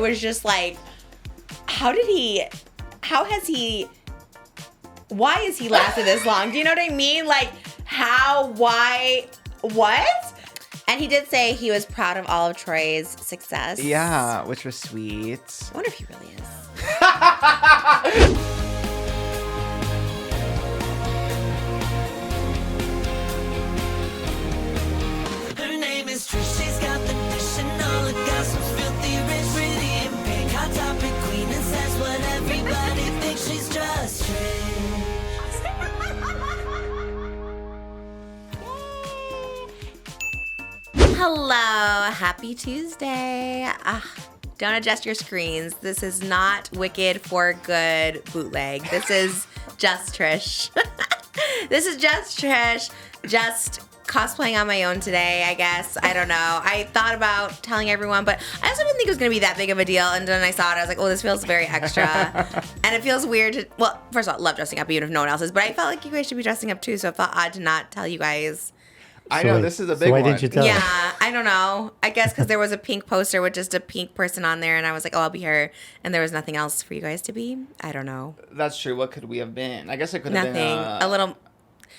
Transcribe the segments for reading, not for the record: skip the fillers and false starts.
it was just like, why has he lasted this long? Do you know what I mean? Like, how, why, what? And he did say he was proud of all of Troye's success. Yeah, which was sweet. I wonder if he really is. Her name is Trish, she's got the dish and all the gossip's filthy rich, pretty and pink, hot topic queen, and says what everybody thinks, she's just Trish. Hello, happy Tuesday. Don't adjust your screens. This is not Wicked for Good bootleg. This is just Trish. This is just Trish, just cosplaying on my own today, I guess. I don't know. I thought about telling everyone, but I also didn't think it was going to be that big of a deal. And then I saw it. I was like, oh, this feels very extra. And it feels weird to, well, first of all, I love dressing up even if no one else is, but I felt like you guys should be dressing up too, so I felt odd to not tell you guys. I know, this is a big one. Why didn't you tell Yeah, us? I don't know. I guess because there was a pink poster with just a pink person on there, and I was like, oh, I'll be her. And there was nothing else for you guys to be. I don't know. That's true. What could we have been? I guess it could have Nothing. been A little.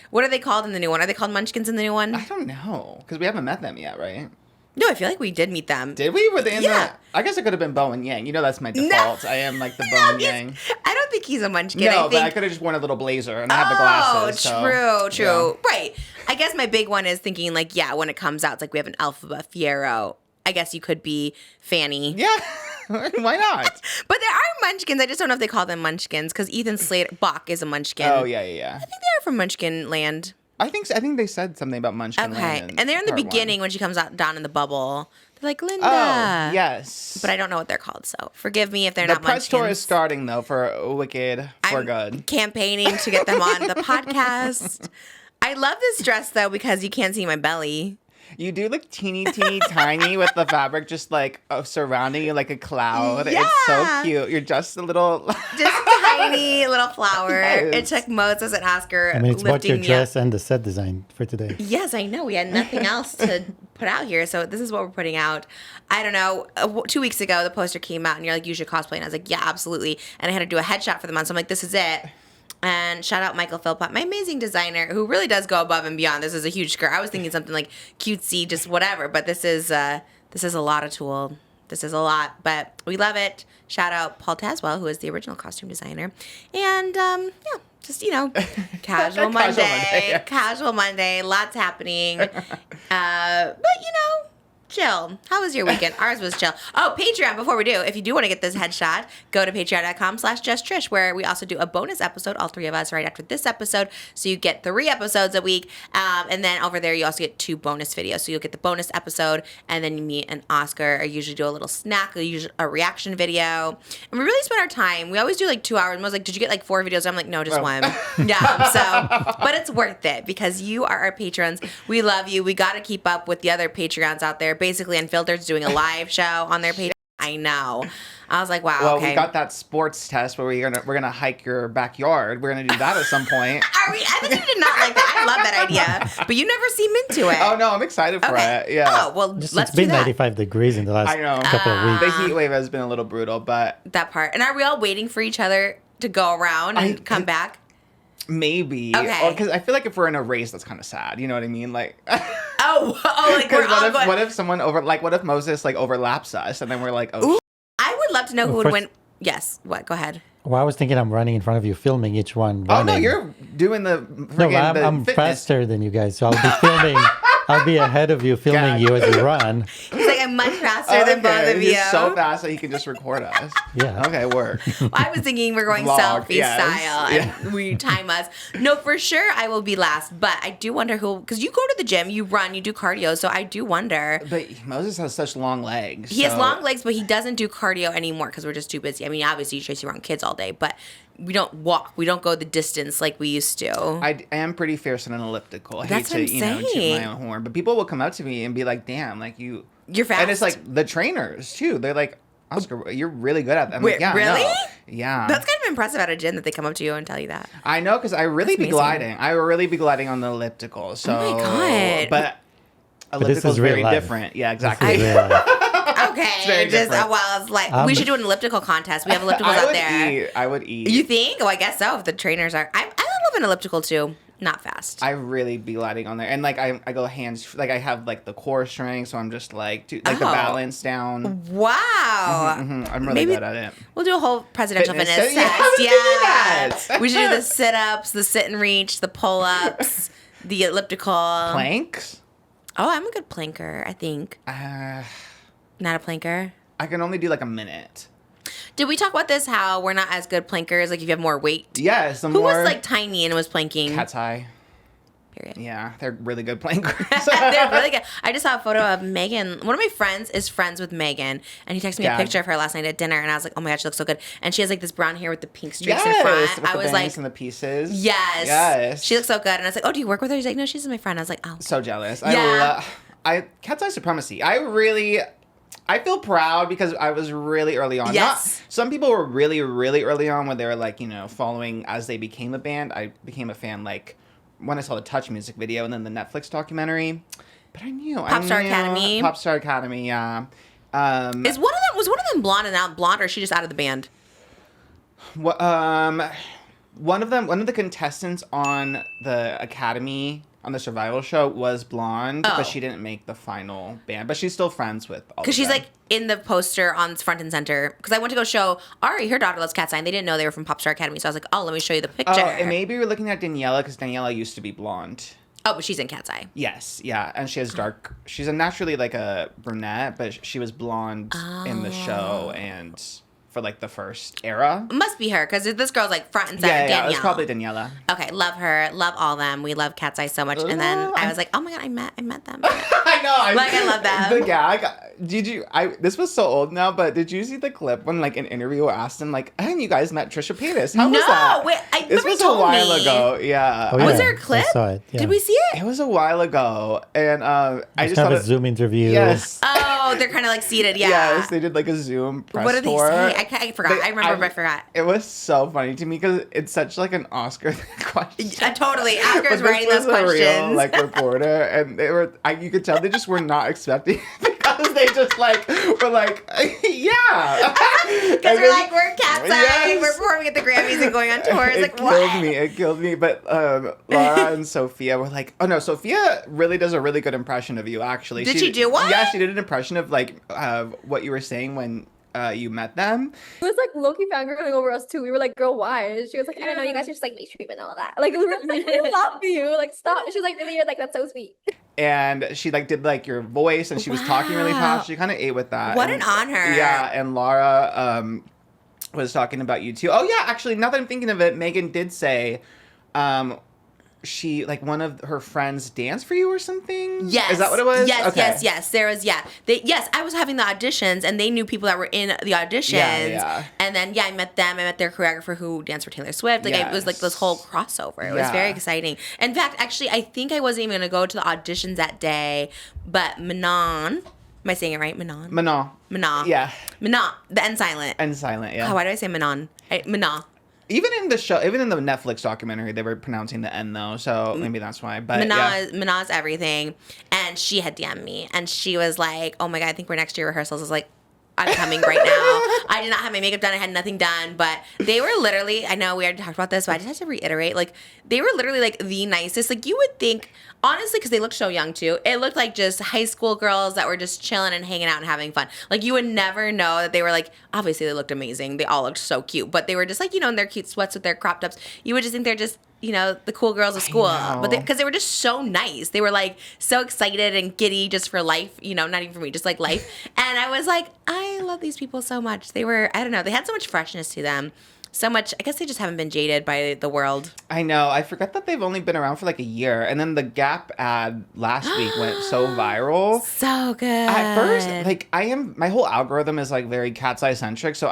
What are they called in the new one? Are they called Munchkins in the new one? I don't know. Because we haven't met them yet, right? No, I feel like we did meet them. Did we? Were they in Yeah. I guess it could have been Bo and Yang. You know that's my default. I am like the Bo and Yang. I don't think he's a Munchkin. No, I think... but I could have just worn a little blazer and I have the glasses. Oh, true. Yeah. Right. I guess my big one is thinking like, yeah, when it comes out, it's like we have an Alphaba Fiero. I guess you could be Fanny. Yeah. Why not? But there are Munchkins. I just don't know if they call them Munchkins because Ethan Slater Bach is a Munchkin. Oh, yeah. I think they're from Munchkin Land. I think they said something about Munchkin Okay. Land And they're in the part beginning one. when she comes out down in the bubble. They're like, Linda. Oh, yes. But I don't know what they're called, so forgive me if they're the not press Munchkins. tour is starting, though, for Wicked for I'm Good. campaigning to get them on the podcast. I love this dress, though, because you can't see my belly. You do look teeny tiny with the fabric just like surrounding you like a cloud. Yeah. It's so cute. You're just a little... Just a tiny little flower. Yes. It took Moses and Oscar I mean, it's both your lifting me up. dress and the set design for today. Yes, I know. We had nothing else to put out here, so this is what we're putting out. I don't know. 2 weeks ago, the poster came out, and you're like, you should cosplay. And I was like, yeah, absolutely. And I had to do a headshot for the month, so I'm like, this is it. And shout out Michael Philpott, my amazing designer, who really does go above and beyond. This is a huge skirt. I was thinking something like cutesy, just whatever, but this is a lot of Tulle. This is a lot, but we love it. Shout out Paul Taswell, who is the original costume designer. And, yeah, just, casual Monday. Casual Monday. Lots happening. But, chill. How was your weekend? Ours was chill. Oh, Patreon, before we do, if you do want to get this headshot, go to patreon.com/justtrish, where we also do a bonus episode, all three of us, right after this episode. So you get 3 episodes a week. And then over there, you also get 2 bonus videos. So you'll get the bonus episode, and then me and Oscar I usually do a little snack, a reaction video. And we really spend our time. We always do like 2 hours. And I was like, did you get like 4 videos? I'm like, no, just 1. Yeah. So, but it's worth it because you are our patrons. We love you. We got to keep up with the other Patreons out there. Basically Unfiltered's doing a live show on their Patreon. I know. I was like, wow, Well, okay. we got that sports test where we're gonna hike your backyard. We're gonna do that at some point. Are we? I think you did not like that. I love that idea, but you never seem into it. Oh no, I'm excited for it. Yeah. Oh well, Just, let's it's been do that. 95 degrees in the last I know. couple of weeks. The heat wave has been a little brutal, but That part. And are we all waiting for each other to go around and come back? maybe. Okay. Because I feel like if we're in a race, that's kind of sad. You know what I mean? Like. Like we're all going. What if someone what if Moses like overlaps us and then we're like, oh. Ooh, I would love to know who would First- win. Yes. What? Go ahead. Well, I was thinking I'm running in front of you, filming each one. Oh no, running. you're doing the No, friggin' the I'm fitness. faster than you guys, so I'll be filming. I'll be ahead of you, filming you as you run. He's like, I'm much faster than both of you. He's so fast that he can just record us. Yeah. Okay, work. Well, I was thinking we're going Vlog, selfie yes. style and we time us. No, for sure I will be last, but I do wonder who, because you go to the gym, you run, you do cardio, so I do wonder. But Moses has such long legs. He has long legs, but he doesn't do cardio anymore because we're just too busy. I mean, obviously you chase around kids all day, but we don't walk. We don't go the distance like we used to. I am pretty fierce on an elliptical. I That's hate what to, I'm toot saying. my own horn, but people will come up to me and be like, "Damn, like you're fast." And it's like the trainers too. They're like, "Oscar, you're really good at that." I'm Wait, like, yeah, really? no. Yeah. That's kind of impressive at a gym that they come up to you and tell you that. I know, because I really That's be amazing. gliding. I will really be gliding on the elliptical. So, Oh my God. But this elliptical is is real very life. different. Yeah, This exactly. is real life. Okay, It's very different. well, it's like we should do an elliptical contest. We have ellipticals out there. I would eat. You think? Oh, I guess so. If the trainers are, I love an elliptical too. Not fast. I really be lighting on there, and like I go hands, like I have like the core string, so I'm just like the balance down. Wow. I'm really good at it. We'll do a whole presidential fitness Fitness? test. Yeah, We should do the sit-ups, the sit and reach, the pull-ups, the elliptical. Planks? Oh, I'm a good planker, I think. Not a planker? I can only do like a minute. Did we talk about this, how we're not as good plankers, like if you have more weight? Yes, Who was like tiny and was planking? KATSEYE. Period. Yeah, they're really good plankers. They're really good. I just saw a photo of Megan. One of my friends is friends with Megan, and he texted me a picture of her last night at dinner, and I was like, oh my god, she looks so good. And she has like this brown hair with the pink streaks in front. With I was the like, and the pieces. Yes. She looks so good. And I was like, oh, do you work with her? He's like, no, she's my friend. I was like, oh. So jealous. Yeah. KATSEYE supremacy. I feel proud because I was really early on. Yes. Some people were really, really early on when they were like, following as they became a band. I became a fan like when I saw the Touch music video and then the Netflix documentary. But I knew. Popstar Academy. Popstar Academy, yeah. Was one of them blonde and out blonde, or is she just out of the band? One of the contestants on the Academy on the survival show was blonde, but she didn't make the final band. But she's still friends with all of them. Because she's like in the poster on front and center. Because I went to go show Ari, her daughter loves KATSEYE, and they didn't know they were from Popstar Academy. So I was like, oh, let me show you the picture. Oh, and maybe you're looking at Daniela because Daniela used to be blonde. Oh, but she's in KATSEYE. Yes, yeah, and she has dark. She's naturally like a brunette, but she was blonde in the show and for like the first era. Must be her because this girl's like front and center. Yeah, Danielle. It was probably Daniela. Okay, love her, love all them. We love KATSEYE so much. And then I was like, oh my god, I met them. I know. I love them. The gag. This was so old now, but did you see the clip when like an interviewer asked him like, "And you guys met Trisha Paytas? How was that?" Wait, this was a while ago. Yeah. Oh, yeah. Was there a clip? I saw it. Yeah. Did we see it? It was a while ago, and I just have thought a Zoom interview. Yes. Oh, they're kind of like seated. Yeah. Yes, they did like a Zoom press What did they tour. say? I forgot. I remember, but I forgot. It was so funny to me because it's such like an Oscar question. Totally. Oscar's But writing this those was a questions. real, like reporter, and they were. You could tell they just were not expecting it because they just like were like, yeah. Because we're like, we're KATSEYE, we're performing at the Grammys and going on tours. It killed me. But Laura and Sophia were like, oh no, Sophia really does a really good impression of you. Actually, Did she do what? Yeah, she did an impression of like what you were saying when you met them. It was like low-key fangirling over us too. We were like, girl, why? And she was like, I don't know, you guys are just like make treatment and all that. Like, we were like, we love you. Like, stop. And she was like, really, you're like, that's so sweet. And she like did like your voice, and she was talking really fast. She kind of ate with that. What an honor. Yeah, and Laura was talking about you too. Oh yeah, actually, now that I'm thinking of it, Megan did say she like one of her friends danced for you or something. Yes. Is that what it was? Yes, okay. yes. There was, yes, I was having the auditions, and they knew people that were in the auditions. Yeah. And then, I met them. I met their choreographer who danced for Taylor Swift. Like, it was like this whole crossover. It was very exciting. In fact, actually, I think I wasn't even going to go to the auditions that day, but Manon, am I saying it right? Manon? Manon. Yeah. Manon, the N silent. And silent, yeah. Oh, why do I say Manon? Manon. Even in the show, even in the Netflix documentary, they were pronouncing the N though, so maybe that's why. But Manah's everything, and she had DM'd me, and she was like, "Oh my god, I think we're next year rehearsals." I was like, "I'm coming right now." I did not have my makeup done; I had nothing done, but they were literally. I know we already talked about this, but I just have to reiterate. Like, they were literally like the nicest. Like, you would think, honestly, because they looked so young too. It looked like just high school girls that were just chilling and hanging out and having fun. Like, you would never know that they were like. Obviously, they looked amazing. They all looked so cute, but they were just like, in their cute sweats with their crop tops. You would just think they're just. The cool girls of school. But because they were just so nice. They were like so excited and giddy just for life, not even for me, just like life. And I was like, I love these people so much. They were, I don't know, they had so much freshness to them. So much, I guess they just haven't been jaded by the world. I know. I forgot that they've only been around for like a year. And then the Gap ad last week went so viral. So good. At first, like my whole algorithm is like very KATSEYE centric. So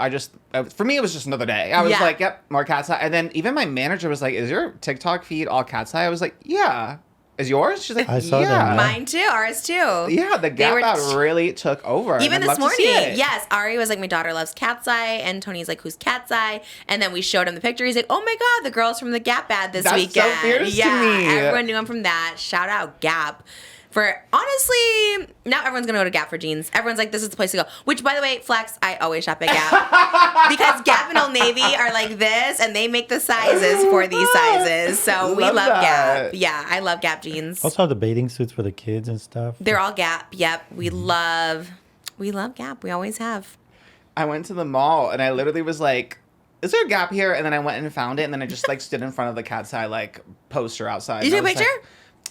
for me, it was just another day. I was like, yep, more KATSEYE. And then even my manager was like, is your TikTok feed all KATSEYE? I was like, yeah. Is yours? She's like, I saw them, yeah. Mine too, ours too. Yeah, the Gap ad really took over. Even this morning, yes. Ari was like, my daughter loves KATSEYE, and Tony's like, who's KATSEYE? And then we showed him the picture. He's like, oh my god, the girls from the Gap ad this weekend. That's so fierce to me. Everyone knew him from that. Shout out Gap. for honestly, now everyone's gonna go to Gap for jeans. Everyone's like, this is the place to go. Which, by the way, flex, I always shop at Gap because Gap and Old Navy are like this, and they make the sizes for these sizes. So we love Gap. Yeah, I love Gap jeans. Also, the bathing suits for the kids and stuff. They're all Gap. Yep, we love Gap. We always have. I went to the mall and I literally was like, is there a Gap here? And then I went and found it, and then I just like stood in front of the KATSEYE like poster outside. You took a picture? Like,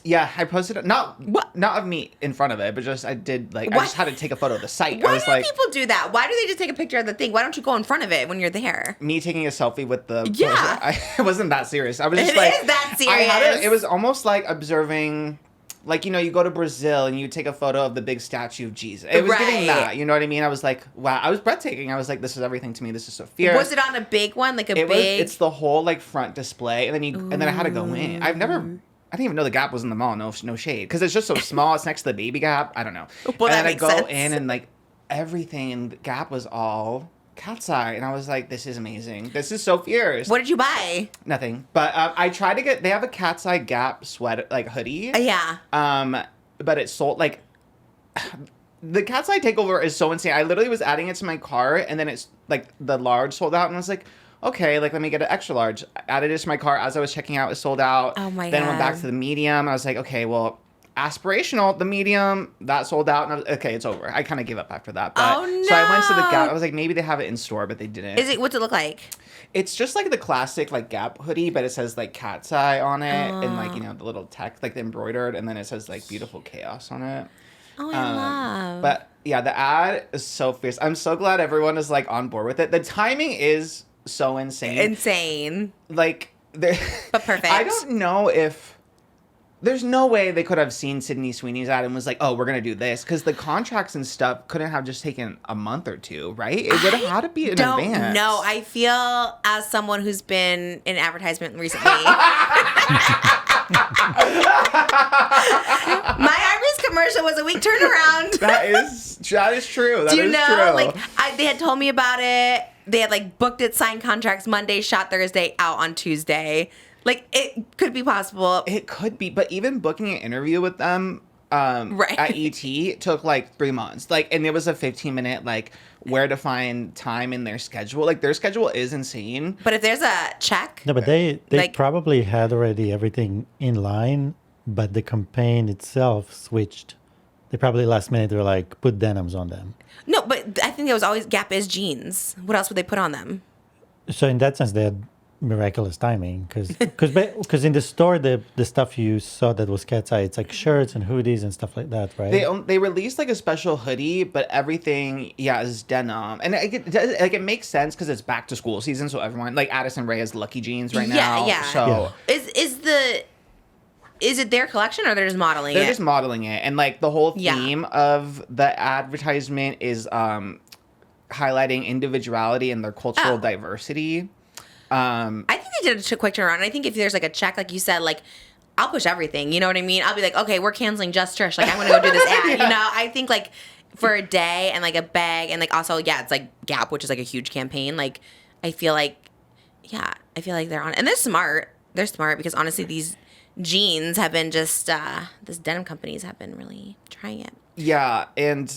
yeah, I posted it. Not of me in front of it, but just I did like I just had to take a photo of the site. Why I was do like, people do that? Why do they just take a picture of the thing? Why don't you go in front of it when you're there? me taking a selfie with the Yeah. poster, it wasn't that serious. I was just It like, is that it was almost like observing. Like, you know, you go to Brazil and you take a photo of the big statue of Jesus. It was giving that, you know what I mean? I was like, wow, I was breathtaking. I was like, this is everything to me. This is so fierce. Was it on a big one, like a It's the whole like front display, and then I had to go in. I didn't even know the Gap was in the mall. No shade, because it's just so small. It's next to the Baby Gap. I don't know. Well, and that then I makes go sense. in and like everything in the Gap was all KATSEYE, and I was like, this is amazing. This is so fierce. What did you buy? Nothing, but I tried to get. They have a KATSEYE Gap sweater like hoodie. Yeah. But it's sold like the KATSEYE takeover is so insane. I literally was adding it to my cart, and then it's like the large sold out, and I was like, okay, like let me get an extra large. I added it to my cart as I was checking out. It sold out. Oh my Then I went back God. to the medium. I was like, okay, well, aspirational, the medium that sold out, and I was, okay, it's over. I kind of gave up after that. But, Oh, So I went to the no. Gap. I was like, maybe they have it in store, but they didn't. What's it look like? It's just like the classic like Gap hoodie, but it says like KATSEYE on it, and like you know the little text like the embroidered, and then it says like beautiful chaos on it. Oh, I love. But yeah, the ad is so fierce. I'm so glad everyone is like on board with it. The timing is so insane. Insane. Like, but perfect. I don't know if there's no way they could have seen Sydney Sweeney's ad and was like, oh, we're gonna do this, because the contracts and stuff couldn't have just taken a month or two, right? It would have had to be in advance. No, I feel as someone who's been in advertisement recently. My Arby's commercial was a week turnaround. That is true. That Do you is know? true. Like, they had told me about it. They had like booked it, signed contracts Monday, shot Thursday, out on Tuesday. Like, it could be possible. It could be, but even booking an interview with them Right. at ET took like 3 months. Like, and it was a 15-minute like where to find time in their schedule. Like, their schedule is insane. But if there's a check, No, but they Like- probably had already everything in line, but the campaign itself switched. They probably last minute were like, put denims on them. no. But I think there was always Gap is jeans. What else would they put on them? So in that sense, they had miraculous timing because in the store the stuff you saw that was KATSEYE, it's like shirts and hoodies and stuff like that, right? They released like a special hoodie, but everything is denim, and it makes sense because it's back to school season, so everyone like Addison Rae has Lucky Jeans right now. Yeah. So Is it their collection or they're just modeling they're it? just modeling it, and like the whole Yeah. theme of the advertisement is highlighting individuality and their cultural diversity. I think they did a quick turnaround. I think if there's like a check, like you said, like I'll push everything. You know what I mean? I'll be like, okay, we're canceling Just Trish. Like I'm gonna go do this ad. You know? I think like for a day and like a bag and like also it's like Gap, which is like a huge campaign. Like I feel like they're on, and they're smart. They're smart because honestly, these jeans have been just this denim companies have been really trying it. Yeah, and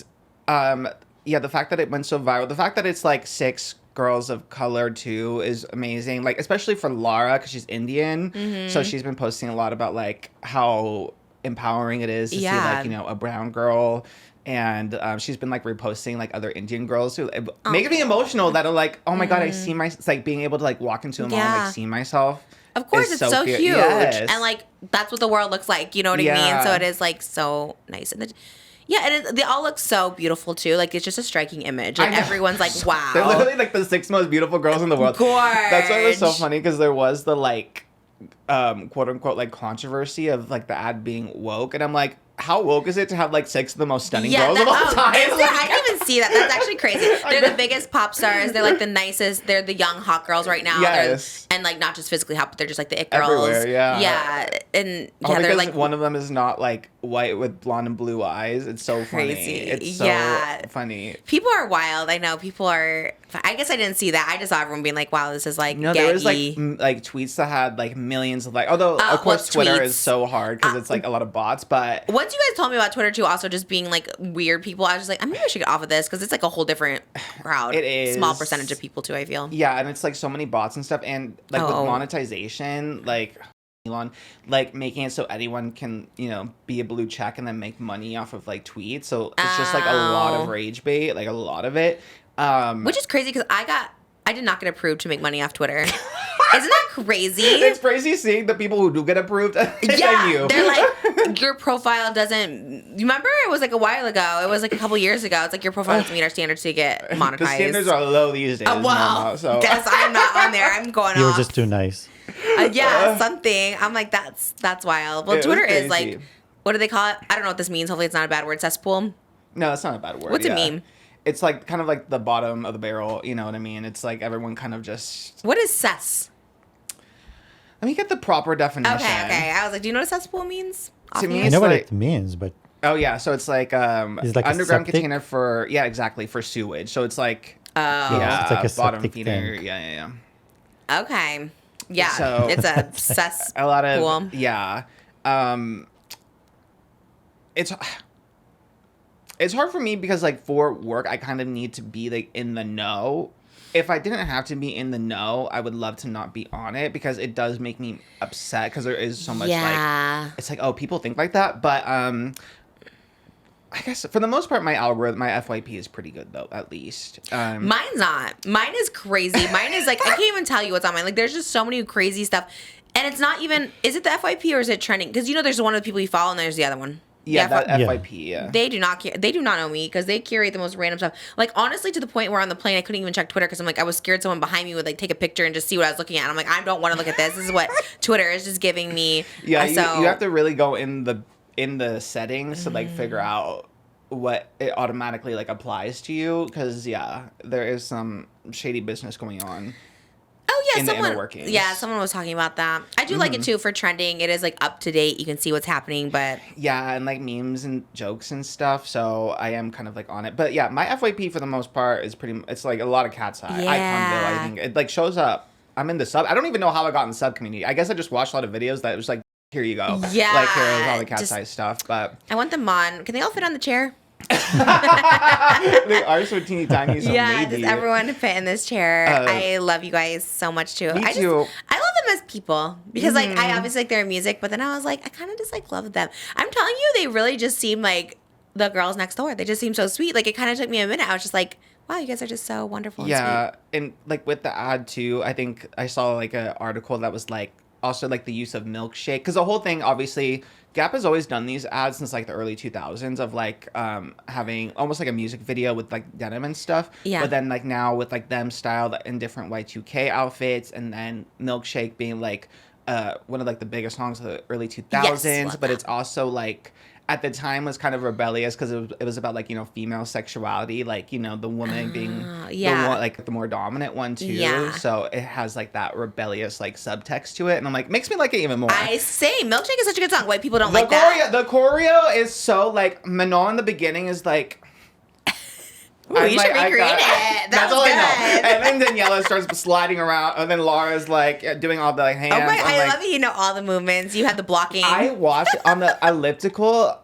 the fact that it went so viral, the fact that it's like 6 girls of color too is amazing. Like especially for Lara because she's Indian, so she's been posting a lot about like how empowering it is to see like a brown girl, and she's been like reposting like other Indian girls who making me emotional that are like, oh my god, I see it's like being able to like walk into a mall and like see myself. Of course, is it's so cute. huge, Yes. and like that's what the world looks like. You know what I mean? So it is like so nice, and they all look so beautiful too. Like it's just a striking image, and everyone's like, "Wow!" They're literally like the 6 most beautiful girls in the world. That's why it was so funny because there was the like, quote unquote, like controversy of like the ad being woke, and I'm like, how woke is it to have like 6 of the most stunning girls of all time? I didn't even didn't see that. That's actually crazy. They're the biggest pop stars. They're like the nicest. They're the young hot girls right now. Yes. And like not just physically hot, but they're just like the it girls. Everywhere, yeah. Yeah. And All they're because like one of them is not like white with blonde and blue eyes. It's so funny. Crazy. It's so funny. People are wild. I know people are. I guess I didn't see that. I just saw everyone being like, "Wow, this is like." No, there was like tweets that had like millions of although of course Twitter tweets? is so hard because it's like a lot of bots. But once you guys told me about Twitter too, also just being like weird people, I was just like, maybe I should get off of this because it's like a whole different crowd. It is small percentage of people too. I feel. Yeah, and it's like so many bots and stuff, and like with monetization, like Elon, like making it so anyone can be a blue check and then make money off of like tweets. So it's just like a lot of rage bait, like a lot of it. Which is crazy because I did not get approved to make money off Twitter. Isn't that crazy? It's crazy seeing the people who do get approved. Yeah, they're like, your profile doesn't. You remember it was like a while ago. It was like a couple years ago. It's like your profile doesn't meet our standards to get monetized. The standards are low these days. Well, so. guess I'm not on there. I'm going You off. were just too nice. Yeah, something. I'm like, that's wild. Well, Twitter is like, what do they call it? I don't know what this means. Hopefully, it's not a bad word. Cesspool. No, it's not a bad word. What's it mean? It's like kind of like the bottom of the barrel. You know what I mean? It's like everyone kind of just. What is cess? Let me get the proper definition. Okay. I was like, do you know what a cesspool means? To me, I know what it means, but oh yeah, so it's like it's like underground container for exactly for sewage. So it's like it's like a bottom septic feeder. tank. Yeah. Okay. Yeah. So it's a cess. A lot of pool. yeah. It's hard for me because like for work I kind of need to be like in the know. If I didn't have to be in the know, I would love to not be on it because it does make me upset because there is so much like it's like, oh, people think like that. But I guess for the most part my algorithm, my FYP is pretty good though, at least. Mine's not. Mine is crazy. Mine is like I can't even tell you what's on mine. Like there's just so many crazy stuff. And it's not even is it the FYP or is it trending? Because there's one of the people you follow and there's the other one. Yeah, that FYP, yeah. They do not care. They do not know me because they curate the most random stuff. Like, honestly, to the point where on the plane, I couldn't even check Twitter because I'm like, I was scared someone behind me would, like, take a picture and just see what I was looking at. I'm like, I don't want to look at this. This is what Twitter is just giving me. Yeah, you have to really go in the settings to, like, figure out what it automatically, like, applies to you because, yeah, there is some shady business going on. Oh yeah, someone was talking about that. I do like it too for trending. It is like up to date. You can see what's happening, but yeah, and like memes and jokes and stuff. So I am kind of like on it. But yeah, my FYP for the most part is it's like a lot of KATSEYE. Yeah. Iconville, I think it like shows up. I'm in the sub. I don't even know how I got in the sub community. I guess I just watched a lot of videos that was like, here you go. Yeah, like here's all the KATSEYE stuff. But I want them on. Can they all fit on the chair? They are so teeny tiny, so yeah, maybe. does everyone fit in this chair? I love you guys so much too. Me too. I love them as people because like I obviously like their music, but then I was like, I kind of just like love them. I'm telling you, they really just seem like the girls next door. They just seem so sweet. Like it kind of took me a minute. I was just like, wow, you guys are just so wonderful. Yeah, and sweet. and like with the ad too, I think I saw like an article that was like also like the use of milkshake because the whole thing obviously. Gap has always done these ads since like the early 2000s of like having almost like a music video with like denim and stuff. Yeah. But then like now with like them styled in different Y2K outfits and then Milkshake being like one of like the biggest songs of the early 2000s. Yes, but it's also like at the time was kind of rebellious because it was about like female sexuality, like the woman being the one, like the more dominant one too. Yeah. So it has like that rebellious like subtext to it, and I'm like makes me like it even more. I say Milkshake is such a good song. White people don't like that. The choreo is so like Manon in the beginning is like. Ooh, you should recreate it. That's all I know. And then Daniela starts sliding around, and then Laura's like doing all the like hands. Oh my! I love it. You know all the movements. You have the blocking. I watched on the elliptical.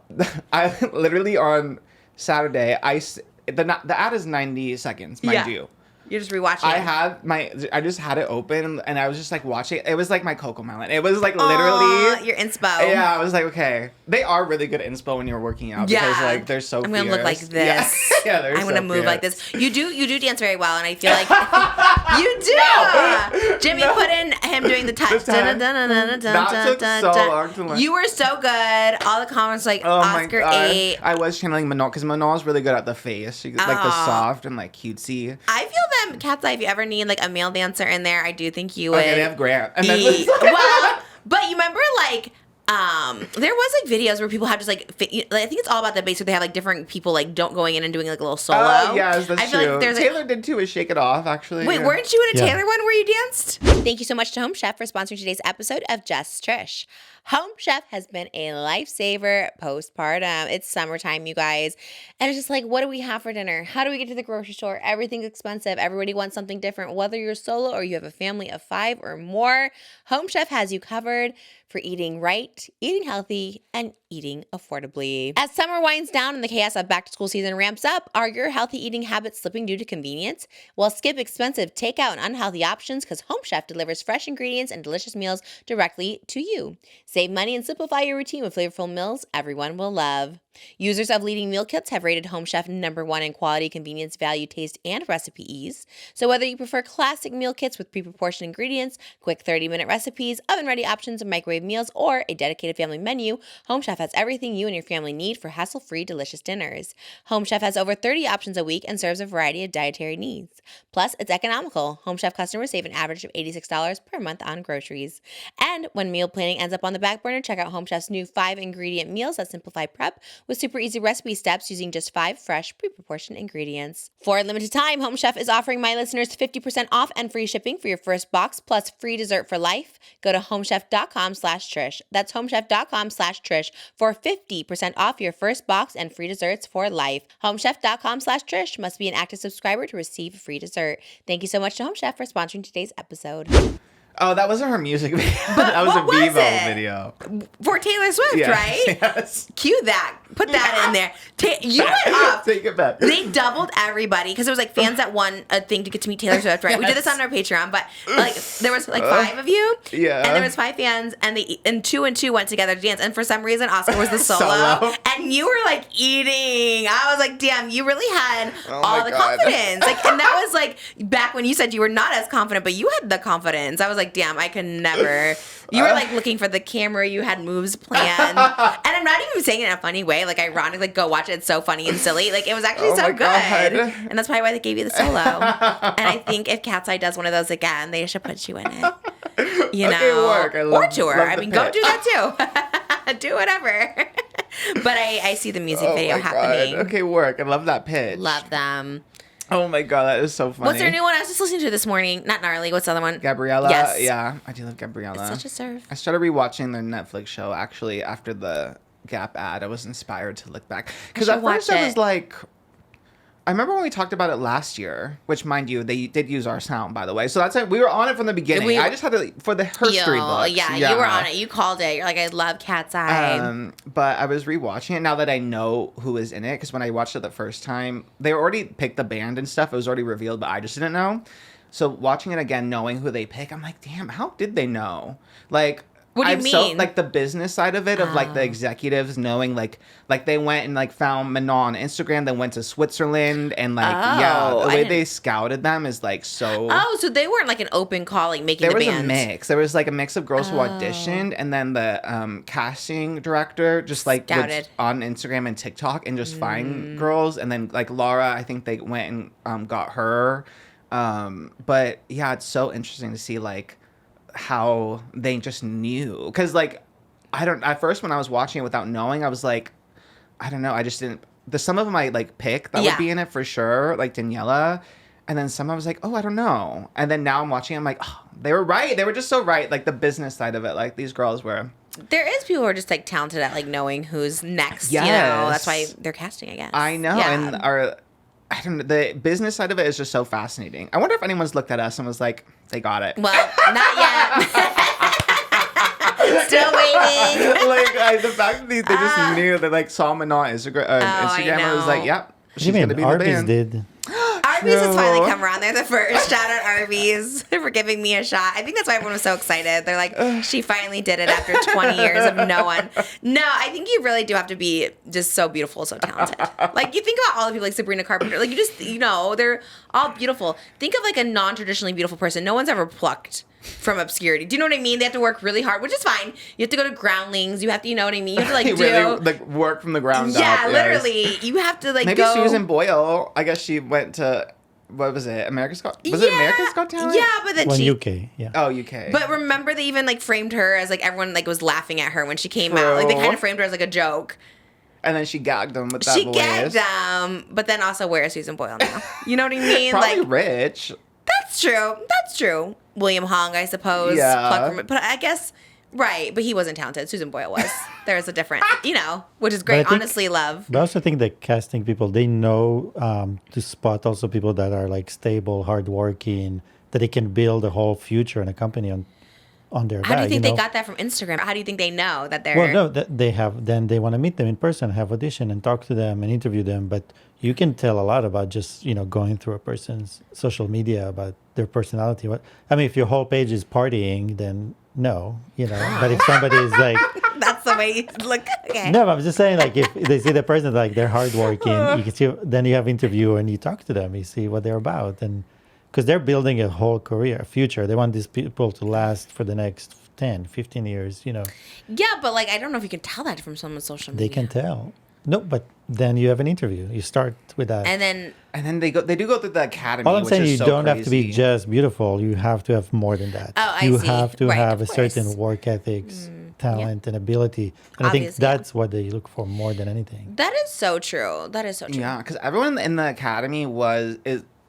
I literally on Saturday. The ad is 90 seconds, mind you. You're just rewatching. I just had it open and I was just like watching. It was like my Coco Melon. It was like literally your inspo. Yeah, I was like, okay, they are really good inspo when you're working out because like they're so. I'm gonna look like this. Yeah, they're I'm so gonna move fierce. like this. You do dance very well, and I feel like you do. No. Jimmy put in him doing the touch. That took so long to learn. You were so good. All the comments like Oscar 8. I was channeling Manon because Manon's really good at the face. She like the soft and like cutesy. I feel them, KATSEYE. If you ever need like a male dancer in there, I do think you would. Okay, they have Grant. And well, but you remember like There was like videos where people have just like, I think it's all about the bass where they have like different people like going in and doing like a little solo. Oh, yes, that's I feel true. like there's Taylor did too with Shake It Off, actually. Wait, yeah. weren't you in a Yeah. Taylor one where you danced? Thank you so much to Home Chef for sponsoring today's episode of Just Trish. Home Chef has been a lifesaver postpartum. It's summertime, you guys. And it's just like, what do we have for dinner? How do we get to the grocery store? Everything's expensive. Everybody wants something different. Whether you're solo or you have a family of 5 or more, Home Chef has you covered for eating right, eating healthy, and eating affordably. As summer winds down and the chaos of back-to-school season ramps up, are your healthy eating habits slipping due to convenience? Well, skip expensive takeout and unhealthy options because Home Chef delivers fresh ingredients and delicious meals directly to you. Save money and simplify your routine with flavorful meals everyone will love. Users of leading meal kits have rated Home Chef #1 in quality, convenience, value, taste, and recipe ease. So whether you prefer classic meal kits with pre-proportioned ingredients, quick 30-minute recipes, oven-ready options, and microwave meals, or a dedicated family menu, Home Chef has everything you and your family need for hassle-free, delicious dinners. Home Chef has over 30 options a week and serves a variety of dietary needs. Plus, it's economical. Home Chef customers save an average of $86 per month on groceries. And when meal planning ends up on the back burner, check out Home Chef's new 5-ingredient meals that simplify prep with super easy recipe steps using just 5 fresh, pre-proportioned ingredients. For a limited time, Home Chef is offering my listeners 50% off and free shipping for your first box plus free dessert for life. Go to homechef.com/Trish. That's homechef.com/Trish for 50% off your first box and free desserts for life. Homechef.com/Trish. Must be an active subscriber to receive a free dessert. Thank you so much to Home Chef for sponsoring today's episode. Oh, that wasn't her music video. But that was a what was Vivo it? video. For Taylor Swift, Yes, right? yes. Cue that. Put that in there. You went off. Take it back. They doubled everybody because there was like fans that won a thing to get to meet Taylor Swift, right? We did this on our Patreon, but like there was like 5 of you, Yeah. and there was 5 fans, and 2 and 2 went together to dance, and for some reason Oscar was the solo, Solo. and you were like eating. I was like, damn, you really had Oh all my the God. confidence, like, and that was like back when you said you were not as confident, but you had the confidence. I was like, damn, I could never. You were like looking for the camera. You had moves planned, and I'm not even saying it in a funny way. Like ironic, like go watch it. It's so funny and silly. Like it was actually Oh so my good, God. and that's probably why they gave you the solo. And I think if KATSEYE does one of those again, they should put you in it. You know, Okay, work. I love- or tour. love I the mean, go pitch. do that too. Do whatever. But I see the music Oh video my God. happening. Okay, work. I love that pitch. Love them. Oh my God, that is so funny. What's their new one? I was just listening to it this morning. Not Gnarly. What's the other one? Gabriella? Yes. Yeah, I do love Gabriella. Such a serve. I started rewatching their Netflix show actually after the Gap ad. I was inspired to look back because should at first watch I was it. like, I remember when we talked about it last year, which mind you, they did use our sound by the way. So that's it. We were on it from the beginning. I just had to for the history books. Yeah, you were on it. You called it. You're like, I love KATSEYE. But I was rewatching it now that I know who is in it because when I watched it the first time, they already picked the band and stuff. It was already revealed, but I just didn't know. So watching it again, knowing who they pick, I'm like, damn, how did they know? Like, What do you mean? like the business side of it, of like the executives knowing, like they went and like found Manon on Instagram, then went to Switzerland, and like yeah, Oh, the I way didn't- they scouted them is like so. Oh, so they weren't like an open call, like making There the was bands. a mix. There was like a mix of girls who auditioned, and then the casting director just like would Scouted. on Instagram and TikTok and just find girls, and then like Laura, I think they went and got her. But yeah, it's so interesting to see like how they just knew, because like I don't. At first, when I was watching it without knowing, I was like, I don't know. I just didn't. There's some of them I like pick that Yeah. would be in it for sure, like Daniela. And then some I was like, oh, I don't know. And then now I'm watching, I'm like, oh, they were right. They were just so right. Like the business side of it, like these girls were. There is people who are just like talented at like knowing who's next. You know, Yes. that's why they're casting, I guess. I know. Yeah. And I don't know, the business side of it is just so fascinating. I wonder if anyone's looked at us and was like, they got it. Well, not yet. Still waiting. Like the fact that they just knew, they like saw Manon on Instagram, I and was like, know. yep, What do she's you gonna mean? be in the Arby's band. did. Arby's has finally True. come around. They're the first. Shout out Arby's for giving me a shot. I think that's why everyone was so excited. They're like, she finally did it after 20 years of no one. No, I think you really do have to be just so beautiful, so talented. Like, you think about all the people like Sabrina Carpenter. Like, you just, you know, they're all beautiful. Think of like a non-traditionally beautiful person. No one's ever plucked from obscurity. Do you know what I mean? They have to work really hard, which is fine. You have to go to Groundlings. You have to, you know what I mean? You have to like do. really like work from the ground up. Yeah, yes. literally. You have to like Maybe go. Susan Boyle. I guess she went to what was it? America's Got... Was it America's Got Talent? Yeah, but then When she... UK, yeah. Oh, UK. But remember they even like framed her as like everyone like was laughing at her when she came out. Like they kind of framed her as like a joke. And then she gagged them with that voice. She gagged them, but then also where is Susan Boyle now? You know what I mean? Probably like rich. That's true. That's true. William Hung, I suppose. Yeah. But I guess, right. But he wasn't talented. Susan Boyle was. There's a different, which is great. But I think- Honestly, love. But I also think that casting people, they know to spot also people that are like stable, hardworking, that they can build a whole future and a company on their back. How do you think they got that from Instagram? How do you think they know that they're... Well, no, they have. Then they want to meet them in person, have audition, and talk to them and interview them. But you can tell a lot about just going through a person's social media about their personality. If your whole page is partying, then no, But if somebody is like, That's the way you look. Okay. no, but I'm just saying, like if they see the person like they're hardworking, you can see. Then you have interview and you talk to them, you see what they're about, and because they're building a whole career, a future. They want these people to last for the next 10, 15 years. Yeah, but like I don't know if you can tell that from someone's social media. They can tell. No, but then you have an interview. You start with that. And then they do go through the academy. All I'm which saying, is you so don't have to be crazy. just beautiful. You have to have more than that. Oh, I you see. have to Right, have of a certain course. work ethics, talent, and ability. And I think Obviously, yeah. that's what they look for more than anything. that is so true. That is so true. Yeah, because everyone in the academy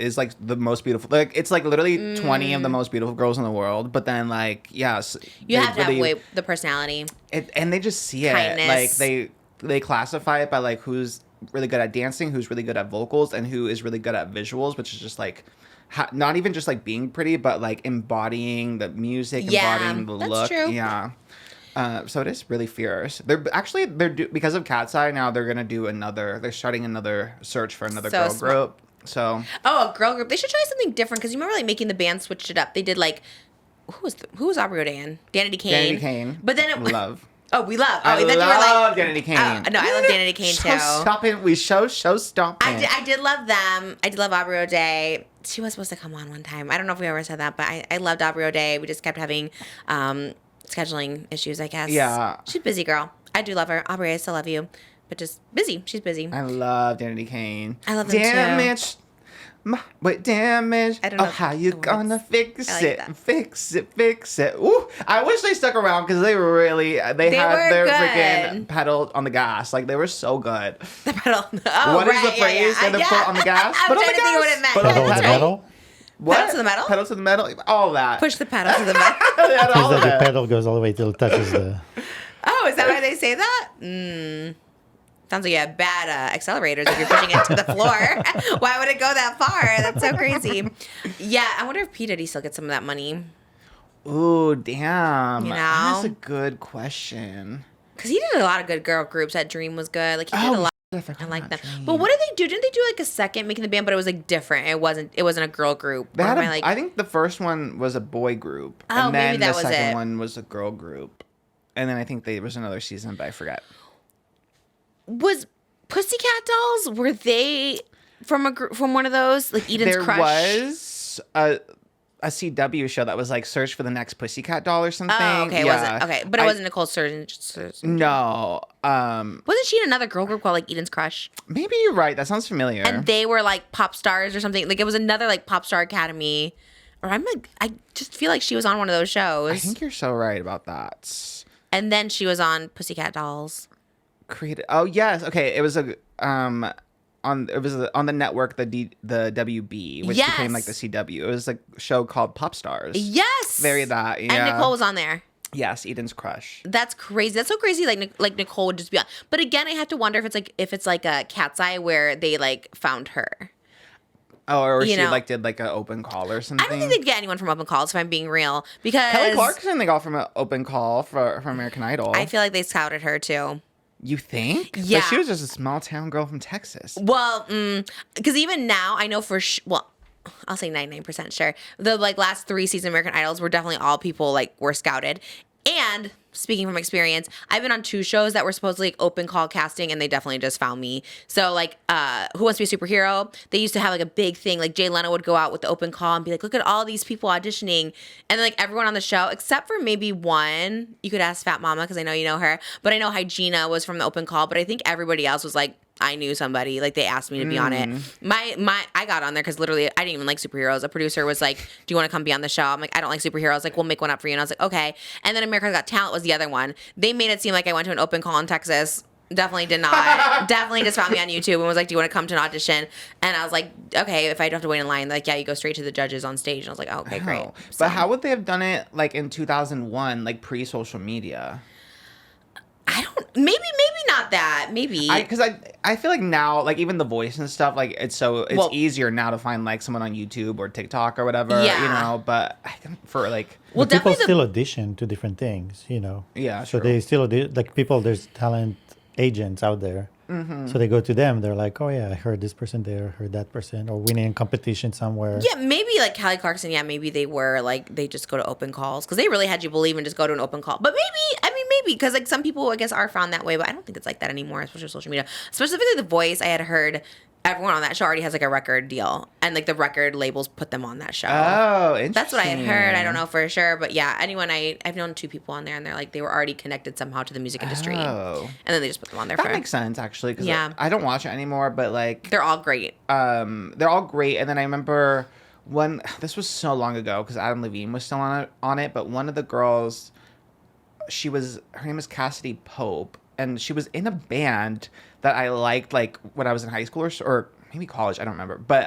is like the most beautiful. Like it's like literally 20 of the most beautiful girls in the world. But then like yes, You have to have the personality. and they just see Kindness. it. Like they classify it by like who's really good at dancing, who's really good at vocals, and who is really good at visuals, which is just like not even just like being pretty, but like embodying the music, embodying the that's look. true. Yeah. So it is really fierce. They're because of KATSEYE now. They're starting another search for another So girl smart. group. So Oh, a girl group. They should try something different because you remember like making the band switched it up. They did like who was Aubrey O'Dan? Danity Kane. Danity Kane. But then it love. Oh, we love. Oh, I I thought you were love like Danity Kane. Oh, no, I love Danity Kane too. Show stopping. We show stopping. I did love them. I did love Aubrey O'Day. She was supposed to come on one time. I don't know if we ever said that, but I loved Aubrey O'Day. We just kept having scheduling issues, I guess. Yeah. She's a busy girl. I do love her. Aubrey, I still love you. But just busy. She's busy. I love Danity Kane. I love them too. Damage. Wait, damage. I don't know how you the words. gonna fix I like it? that. Fix it. Ooh, I wish they stuck around because they were had were their good. freaking pedal on the gas. Like they were so good. The pedal. Oh, What is right, the phrase? Yeah, They foot on the gas. I'm Foot on trying the to think of what gas. it meant. Foot on Pedal the to pedal. metal. What? Pedal to the metal? Pedal to the metal. All that. Push the pedal to the metal. Yeah, Because all of the it. pedal goes all the way till it touches the. Oh, is that why they say that? Sounds like you have bad accelerators if you're pushing it to the floor. Why would it go that far? That's so crazy. Yeah, I wonder if P. Diddy still gets some of that money. Ooh, damn. You know? That's a good question. Because he did a lot of good girl groups. That Dream was good. Like, he did a lot. I like that. But what did they do? Didn't they do like a second making the band, but it was like different? It wasn't a girl group. They Or had am I, like, I think the first one was a boy group. Oh, and then maybe that the was second it. one was a girl group. And then I think there was another season, but I forgot. was Pussycat Dolls, were they from a group, from one of those? Like Eden's There Crush? was a CW show that was like Search for the Next Pussycat Doll or something. Oh, okay. Yeah. Was it? Okay. But it wasn't Nicole Sturgeon. No. Wasn't she in another girl group called like Eden's Crush? Maybe you're right. That sounds familiar. And they were like pop stars or something. Like it was another like pop star academy. Or I just feel like she was on one of those shows. I think you're so right about that. And then she was on Pussycat Dolls. Created. Oh yes. Okay. It was on the network the WB, which became like the CW. It was a show called Pop Stars. Yes. Very that. Yeah. And Nicole was on there. Yes, Eden's Crush. That's crazy. That's so crazy. Like Nicole would just be on. But again, I have to wonder if it's like a KATSEYE where they like found her. Oh, or You she know. like did like an open call or something. I don't think they'd get anyone from open calls if I'm being real, because Kelly Clarkson they got from an open call for American Idol. I feel like they scouted her too. You think? Yeah. But she was just a small town girl from Texas. Well, because even now I know well, I'll say 99% sure. The like last 3 seasons of American Idols were definitely all people like were scouted. And speaking from experience, I've been on 2 shows that were supposedly like, open call casting, and they definitely just found me. So like, Who Wants to Be a Superhero? They used to have like a big thing. Like Jay Leno would go out with the open call and be like, "Look at all these people auditioning," and then like everyone on the show except for maybe one. You could ask Fat Mama because I know you know her, but I know Hygiena was from the open call. But I think everybody else was like I knew somebody. Like, they asked me to be on it. I got on there because literally I didn't even like superheroes. A producer was like, do you want to come be on the show? I'm like, I don't like superheroes. Like, we'll make one up for you. And I was like, okay. And then America's Got Talent was the other one. They made it seem like I went to an open call in Texas. Definitely did not. Definitely just found me on YouTube and was like, do you want to come to an audition? And I was like, okay, if I don't have to wait in line, like, yeah, you go straight to the judges on stage. And I was like, oh, okay, great. So, But how would they have done it, like, in 2001, like, pre-social media? I don't, maybe not that. Maybe. Because I feel like now, like, even The Voice and stuff, like, it's easier now to find, like, someone on YouTube or TikTok or whatever, Yeah. you know, but for, like... Well, But people definitely still audition to different things, you know. Yeah, So true. they still like people. There's talent agents out there, so they go to them. They're like, oh yeah, I heard this person there, heard that person, or winning a competition somewhere. Yeah, maybe like Kelly Clarkson. Yeah, maybe they were like they just go to open calls because they really had you believe and just go to an open call. But maybe because like some people I guess are found that way, but I don't think it's like that anymore, especially with social media. Specifically, The Voice. I had heard everyone on that show already has like a record deal, and like the record labels put them on that show. Oh, interesting. That's what I had heard. I don't know for sure, but yeah, I've known 2 people on there, and they're like they were already connected somehow to the music industry, Oh. and then they just put them on there. That makes sense, actually, because Yeah. I don't watch it anymore, but, like... They're all great. they're all great, and then I remember when... This was so long ago, because Adam Levine was still on it, but one of the girls... Her name is Cassidy Pope, and she was in a band that I liked, like, when I was in high school or maybe college, I don't remember. But,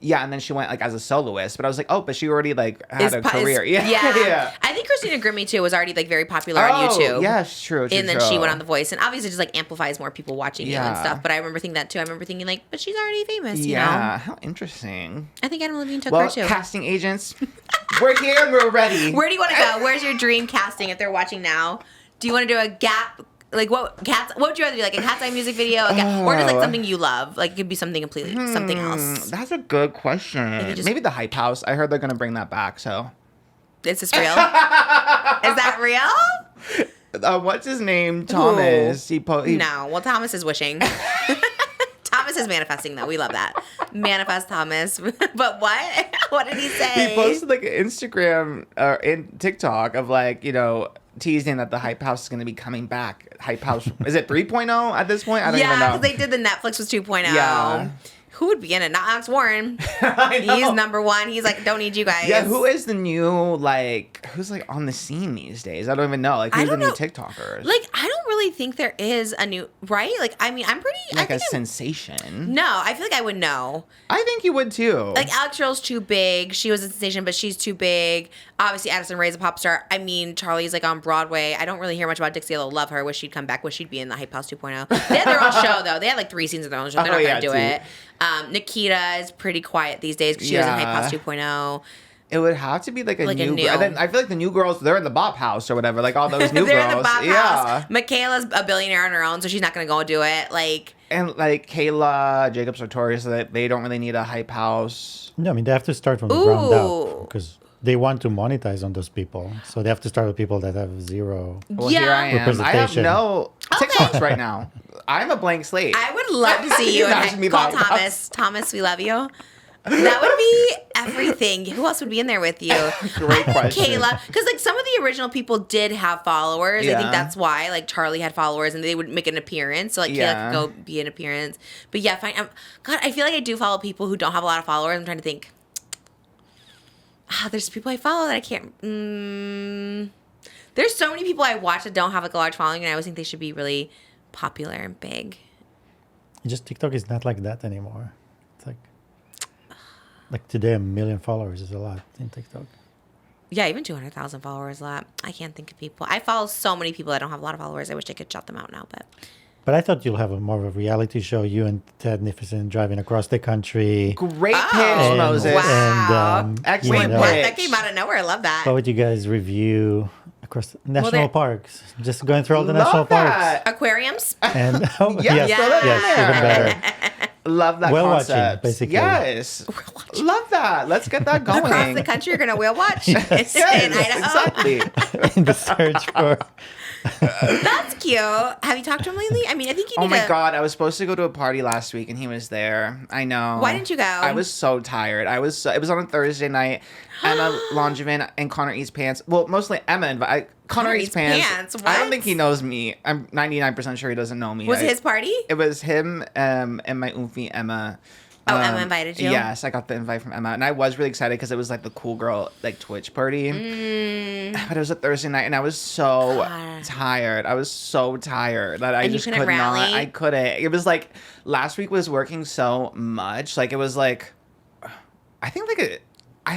yeah, and then she went, like, as a soloist. But I was like, oh, but she already, like, had a career. Yeah. yeah. I think Christina Grimmie, too, was already, like, very popular on YouTube. Yeah, true. And then she went on The Voice. And obviously just, like, amplifies more people watching you and Yeah. stuff. But I remember thinking that, too. I remember thinking, like, but she's already famous, you know? Yeah, how interesting. I think Adam Levine took Well, her, too. casting agents, we're here and we're ready. Where do you want to go? Where's your dream casting if they're watching now? Do you want to do a Gap... Like, what would you rather do? Like, a KATSEYE music video? Or just, like, something you love? Like, it could be something completely... Something else. That's a good question. Maybe the Hype House. I heard they're going to bring that back, so... Is this real? Is that real? What's his name? Thomas. He No. Well, Thomas is wishing. Thomas is manifesting, though. We love that. Manifest Thomas. But what? What did he say? He posted, like, an Instagram or in TikTok of, like, you know... teasing that the Hype House is going to be coming back. Hype House, is it 3.0 at this point? I don't even know. Yeah, because they did the Netflix was 2.0. Yeah. Who would be in it? Not Alex Warren. I know. He's number 1. He's like, don't need you guys. Yeah, who is the new, like, who's, like, on the scene these days? I don't even know. Like, who's the new TikTokers? Like, I don't really think there is a new, right? Like, I mean, I'm pretty... Like a sensation. No, I feel like I would know. I think you would, too. Like, Alex Earl's too big. She was a sensation, but she's too big. Obviously, Addison Rae's a pop star. I mean, Charlie's, like, on Broadway. I don't really hear much about Dixie. I love her. Wish she'd come back. Wish she'd be in the Hype House 2.0. They had their own show, though. They had, like, 3 seasons of their own show. They're not going to do it. Nikita is pretty quiet these days because she was in Hype House 2.0. It would have to be like a Like new a new- girl. And then I feel like the new girls, they're in the Bop House or whatever. Like all those new They're girls. in the Bop yeah. House. Michaela's a billionaire on her own, so she's not going to go do it. Like, And like Kayla, Jacob Sartori, so that they don't really need a Hype House. No, I mean they have to start from the ground Ooh. up because they want to monetize on those people. So they have to start with people that have zero. Well, Yeah. here I am. I have Representation. no TikToks right now. I'm a blank slate. I would love to see you Imagine me and call live. Thomas. Thomas, we love you. That would be everything. Who else would be in there with you? Great question. Kayla. Because, like, some of the original people did have followers. I Yeah. think that's why. Like, Charlie had followers and they would make an appearance. So, like, Yeah. Kayla could go be an appearance. But, yeah, fine. God, I feel like I do follow people who don't have a lot of followers. I'm trying to think. There's people I follow that I can't. There's so many people I watch that don't have, like, a large following. And I always think they should be really popular and big. Just TikTok is not like that anymore. It's like today, 1 million followers is a lot in TikTok. Yeah, even 200,000 followers is a lot. I can't think of people. I follow so many people that don't have a lot of followers. I wish I could shout them out now, but... But I thought you'll have more of a reality show. You and Ted Nicholson driving across the country. Great pitch, Oh, Moses. wow. Excellent What? pitch. That came out of nowhere. I love that. How would you guys review across national parks? Just going through all the Love national that. Aquariums? parks. And Yes, Yeah. throw that in there. even better. Love that Whale watching, concept. basically. Yes. Love that. Let's get that going. Across the country, you're going to whale watch? in Yes, Idaho? exactly. In the search for. That's cute. Have you talked to him lately? I mean, I think you need Oh my to... God, I was supposed to go to a party last week and he was there. I know. Why didn't you go? I was so tired. It was on a Thursday night. Emma Longevin and Connor East Pants. Well, mostly Emma, because Connor eats pants. I don't What? think he knows me. I'm 99% sure he doesn't know me. Was it his party? It was him and my oomfie Emma. Oh, Emma invited you? Yes, I got the invite from Emma, and I was really excited because it was like the cool girl like Twitch party. But it was a Thursday night, and I was so tired. I was so tired that I And you just couldn't could not. rally? I couldn't. It was like last week was working so much. Like it was like, I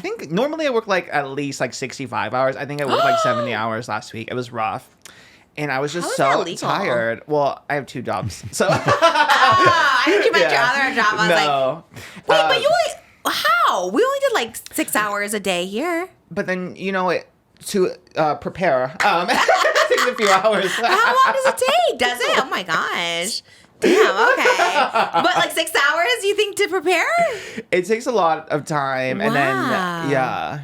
think normally I work like at least like 65 hours. I think I worked like 70 hours last week. It was rough. And I was just How is that so legal? tired. Well, I have 2 jobs. So I think you meant your Yeah. other job. I was like, no. wait, but you only, how? We only did like 6 hours a day here. But then, to prepare, it takes a few hours. How long does it take? Does it? Oh my gosh. Damn, okay. But like 6 hours, you think, to prepare? It takes a lot of time. And then, Wow. yeah.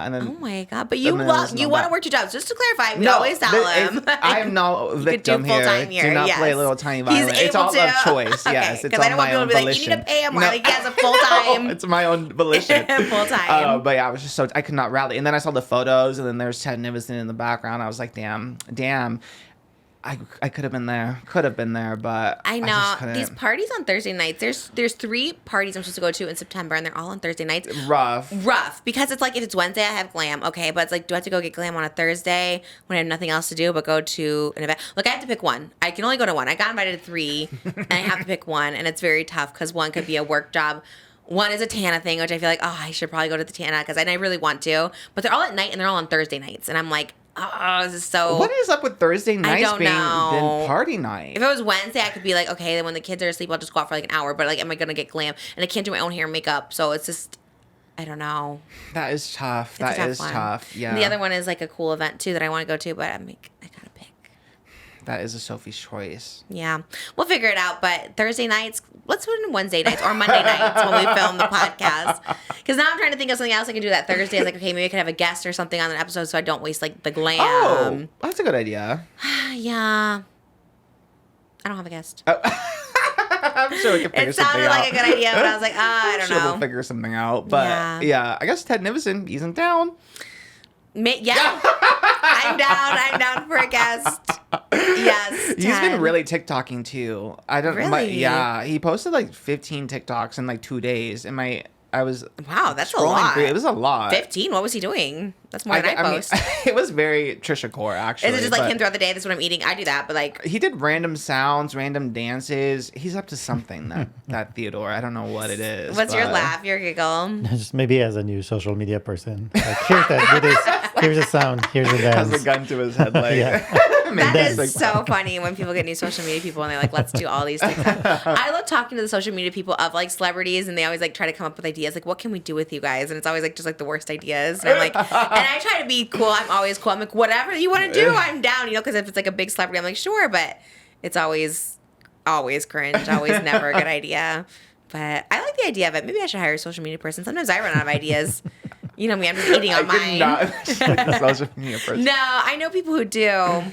And then, Oh my god! But you then want there's you no want to back. work 2 jobs. Just to clarify, we always tell him. I am no victim do full-time here. here, Do not yes. play little tiny He's violin. It's able all to. of choice. Okay, Yes, it's because I on don't want my people own to be like, you need volition. to pay him more. Like he has a full time. It's my own volition. Full time. But yeah, I was just I could not rally. And then I saw the photos, and then there's Ted Nivison in the background. I was like, damn. I could have been there. But I just know couldn't. these parties on Thursday nights. There's 3 parties I'm supposed to go to in September, and they're all on Thursday nights. Rough because it's like if it's Wednesday, I have glam. Okay, but it's like, do I have to go get glam on a Thursday when I have nothing else to do but go to an event? Look, I have to pick one. I can only go to one. I got invited to 3, and I have to pick one, and it's very tough because one could be a work job. One is a Tana thing, which I feel like, I should probably go to the Tana because I really want to. But they're all at night and they're all on Thursday nights, and I'm like, this is so. What is up with Thursday nights don't being know. then party night? If it was Wednesday, I could be like, okay, then when the kids are asleep, I'll just go out for like an hour. But like, am I gonna get glam? And I can't do my own hair and makeup, so it's just, I don't know. That is tough. It's a That is one. tough. Yeah. And the other one is like a cool event too that I want to go to, but I gotta pick. That is a Sophie's choice. Yeah, we'll figure it out. But Thursday nights, let's put it in Wednesday nights or Monday nights when we film the podcast. Because now I'm trying to think of something else I can do that Thursday. I was like, okay, maybe I could have a guest or something on an episode so I don't waste like the glam. Oh, that's a good idea. Yeah. I don't have a guest. I'm sure we can figure It something sounded out. like a good idea, but I was like, I don't sure know. we'll figure something out. But yeah, I guess Ted Nivison, he's in town. Yeah. I'm down for a guest. Yes. He's been Ted. really TikToking too. I don't. Really? Yeah, he posted like 15 TikToks in like 2 days, and I was Wow, that's a scrolling lot. through. It was a lot. 15? What was he doing? That's more than I post. mean, it was very Trisha Core actually. Is it just like but him throughout the day? That's what I'm eating. I do that, but like, He did random sounds, random dances. He's up to something. That Theodore. I don't know what it is. what's your but- laugh, your giggle? Just maybe as a new social media person. Like, here's that. Do this. Here's a sound. Here's a Has dance. a gun to his head, like. Yeah. That Dance. is so funny when people get new social media people and they're like, let's do all these things. I love talking to the social media people of like celebrities and they always like try to come up with ideas like, what can we do with you guys? And it's always like just like the worst ideas. And I'm like, and I try to be cool. I'm always cool. I'm like, whatever you want to do, I'm down, because if it's like a big celebrity, I'm like, sure, but it's always cringe, always never a good idea. But I like the idea of it. Maybe I should hire a social media person. Sometimes I run out of ideas. You know me, I'm just eating on I could mine. not imagine the social media person. No, I know people who do.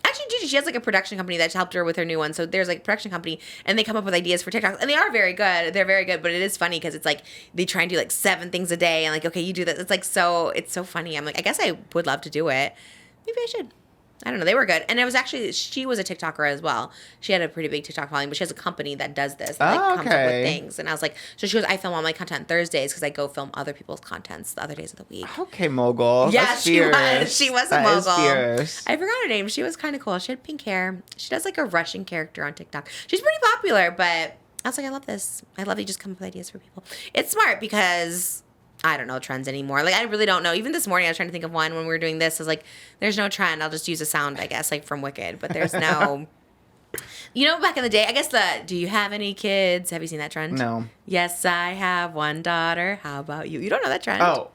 Actually, Gigi, she has like a production company that's helped her with her new one. So there's like a production company and they come up with ideas for TikTok. And they are very good. They're very good. But it is funny because it's like they try and do like 7 things a day. And like, okay, you do that. It's like it's so funny. I'm like, I guess I would love to do it. Maybe I should. I don't know. They were good. And it was actually, she was a TikToker as well. She had a pretty big TikTok following, but she has a company that does this. That like, comes up okay. with things. And I was like, so she goes, I film all my content on Thursdays because I go film other people's contents the other days of the week. Okay, mogul. Yeah, That's she was. fierce. She was a That is mogul. fierce. I forgot her name. She was kind of cool. She had pink hair. She does like a Russian character on TikTok. She's pretty popular, but I was like, I love this. I love you just come up with ideas for people. It's smart because I don't know trends anymore. Like, I really don't know. Even this morning, I was trying to think of one when we were doing this. I was like, there's no trend. I'll just use a sound, I guess, like from Wicked. But there's no... You know, back in the day, I guess do you have any kids? Have you seen that trend? No. Yes, I have one daughter. How about you? You don't know that trend? Oh.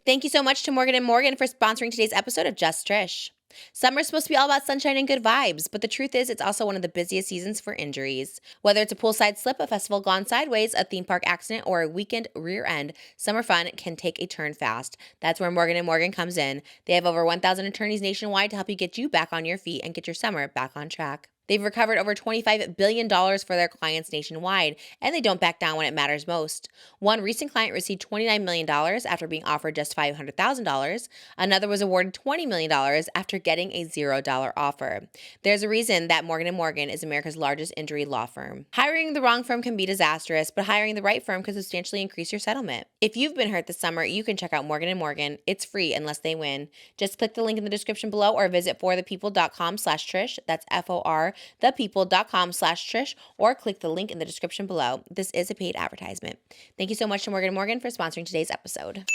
Thank you so much to Morgan & Morgan for sponsoring today's episode of Just Trish. Summer's supposed to be all about sunshine and good vibes, but the truth is it's also one of the busiest seasons for injuries. Whether it's a poolside slip, a festival gone sideways, a theme park accident, or a weekend rear end, summer fun can take a turn fast. That's where Morgan & Morgan comes in. They have over 1,000 attorneys nationwide to help you get you back on your feet and get your summer back on track. They've recovered over $25 billion for their clients nationwide, and they don't back down when it matters most. One recent client received $29 million after being offered just $500,000. Another was awarded $20 million after getting a $0 offer. There's a reason that Morgan & Morgan is America's largest injury law firm. Hiring the wrong firm can be disastrous, but hiring the right firm can substantially increase your settlement. If you've been hurt this summer, you can check out Morgan & Morgan. It's free unless they win. Just click the link in the description below or visit forthepeople.com/Trish. That's FOR thepeople.com/Trish, or click the link in the description below. This is a paid advertisement. Thank you so much to Morgan & Morgan for sponsoring today's episode.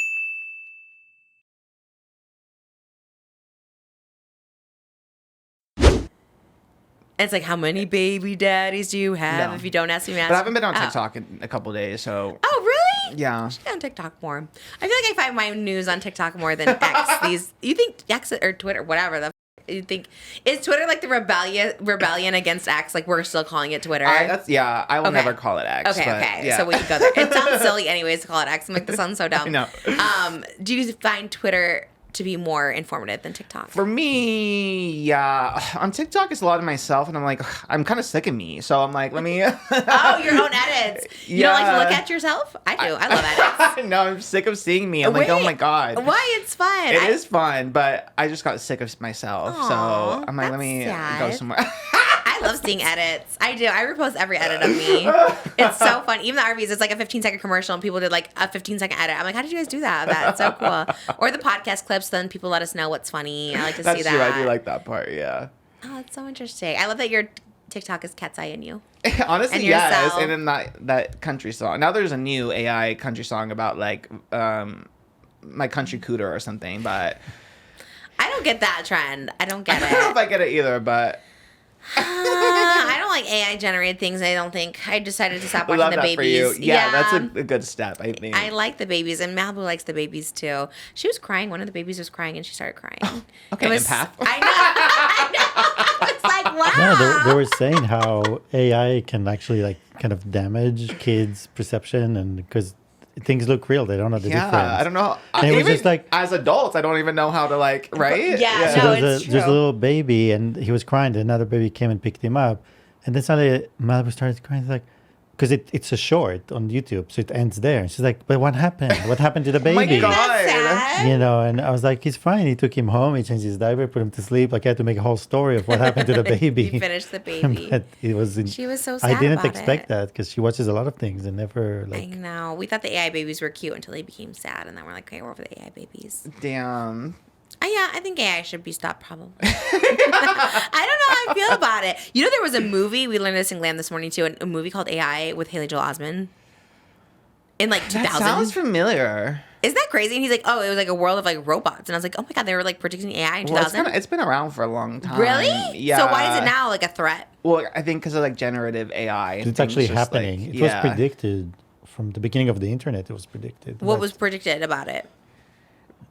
It's like, how many baby daddies do you have? No. If you don't ask me, But I haven't been on TikTok in a couple days, so. Oh, really? Yeah. I should get on TikTok more. I feel like I find my news on TikTok more than X. You think X or Twitter, whatever the you think, is Twitter like the rebellion against X? Like we're still calling it Twitter? I will never call it X. Okay. Yeah. So we can go there. It sounds silly anyways to call it X. I'm like, this sounds so dumb. I know. Do you find Twitter to be more informative than TikTok? For me, yeah. On TikTok, it's a lot of myself, and I'm like, I'm kind of sick of me. So I'm like, let me. Oh, your own edits. You don't like to look at yourself? I do. I love edits. No, I'm sick of seeing me. I'm like, oh my God. Why? It's fun. It is fun, but I just got sick of myself. Aw, so I'm like, let me go somewhere. I love seeing edits. I do. I repost every edit of me. It's so fun. Even the Arby's, it's like a 15-second commercial, and people did like a 15-second edit. I'm like, how did you guys do that? That's so cool. Or the podcast clips, then people let us know what's funny. I like to see that. That's true. I do like that part, yeah. Oh, that's so interesting. I love that your TikTok is KATSEYE and you. Honestly, and yes. yourself. And then that country song. Now there's a new AI country song about like my country cooter or something, but I don't get that trend. I don't get it. I don't know if I get it either, but I don't like AI generated things. I don't think. I decided to stop watching love the that babies. for you. Yeah, that's a good step, I think. I like the babies, and Malibu likes the babies too. She was crying. One of the babies was crying, and she started crying. Okay, empath. I know. It's like, wow. Yeah, they were saying how AI can actually like kind of damage kids' perception, and because things look real, they don't know the difference. I don't know. And it was Even just like, as adults, I don't even know how to like, right? Yeah, so no, there's it's a true. little baby, and he was crying. Another baby came and picked him up, and then suddenly Malibu started crying. It's like, because it's a short on YouTube, so it ends there. And she's like, "But what happened? What happened to the baby?" Oh my God. That's sad. You know, and I was like, "He's fine." He took him home. He changed his diaper, put him to sleep. Like I had to make a whole story of what happened to the baby. You finished the baby. But it was. She was so sad I didn't about expect it. that because she watches a lot of things and never I like. know. We thought the AI babies were cute until they became sad, and then we're like, okay, we're over the AI babies. Damn. Yeah, I think AI should be stopped probably. I don't know how I feel about it. You know, there was a movie, we learned this in Glam this morning too, a movie called AI with Haley Joel Osment in like 2000. That sounds familiar. Isn't that crazy? And he's like, oh, it was like a world of like robots. And I was like, oh my God, they were like predicting AI in 2000. It's been around for a long time. Really? Yeah. So why is it now like a threat? Well, I think because of like generative AI. and It's actually things just, like, happening. It was predicted from the beginning of the internet. It was predicted. What But was predicted about it?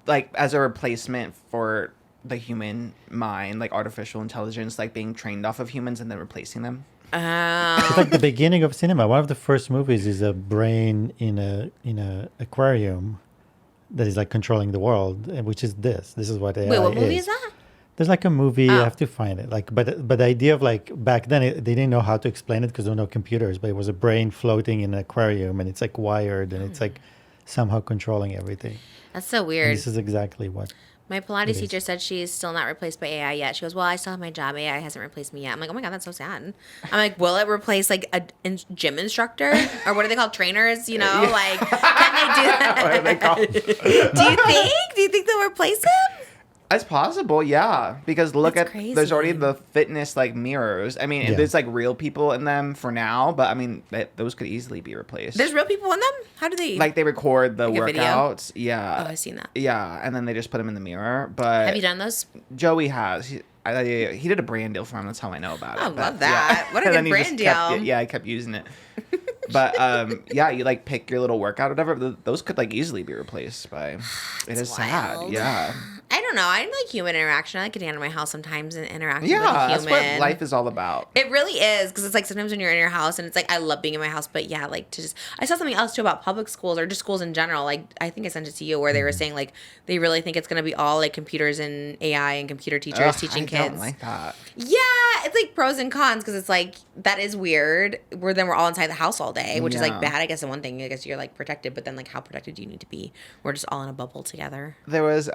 like as a replacement for the human mind, like artificial intelligence, like being trained off of humans and then replacing them. It's like the beginning of cinema. One of the first movies is a brain in a aquarium that is like controlling the world, which is this. This is what AI Wait, what movie is. is that? There's like a movie. Oh. I have to find it. Like, but the idea of like back then they didn't know how to explain it because there were no computers. But it was a brain floating in an aquarium, and it's like wired, and it's like somehow controlling everything. That's so And weird. this is exactly what. My Pilates It is. teacher said she's still not replaced by AI yet. She goes, well, I still have my job. AI hasn't replaced me yet. I'm like, oh my God, that's so sad. I'm like, will it replace like a gym instructor? Or what are they called? Trainers? You know, like, can they do that? What are they called? Do you think they'll replace him? It's possible, yeah. Because look That's at there's already crazy. the fitness like mirrors. I mean, Yeah. there's like real people in them for now, but I mean those could easily be replaced. There's real people in them? How do they? like they record the Like a video? workouts, yeah. Oh, I've seen that. Yeah, and then they just put them in the mirror. But Have you done those? Joey has. He did a brand deal for him. That's how I know about it. I But, love that. yeah. What a And good then he just brand kept deal. it- I kept using it. But yeah, you like pick your little workout or whatever. Those could like easily be replaced by. It is sad. wild. Yeah. I don't don't know. I like human interaction. I like getting out of my house sometimes and interacting with a Yeah, human. that's what life is all about. It really is, because it's like sometimes when you're in your house and it's like I love being in my house, but yeah, like to just I saw something else too about public schools or just schools in general. Like I think I sent it to you where they were saying like they really think it's gonna be all like computers and AI and computer teachers teaching kids. I don't like that. Yeah, it's like pros and cons because it's like that is weird. Where then we're all inside the house all day, which is like bad. I guess in one thing, I guess you're like protected, but then like how protected do you need to be? We're just all in a bubble together. There was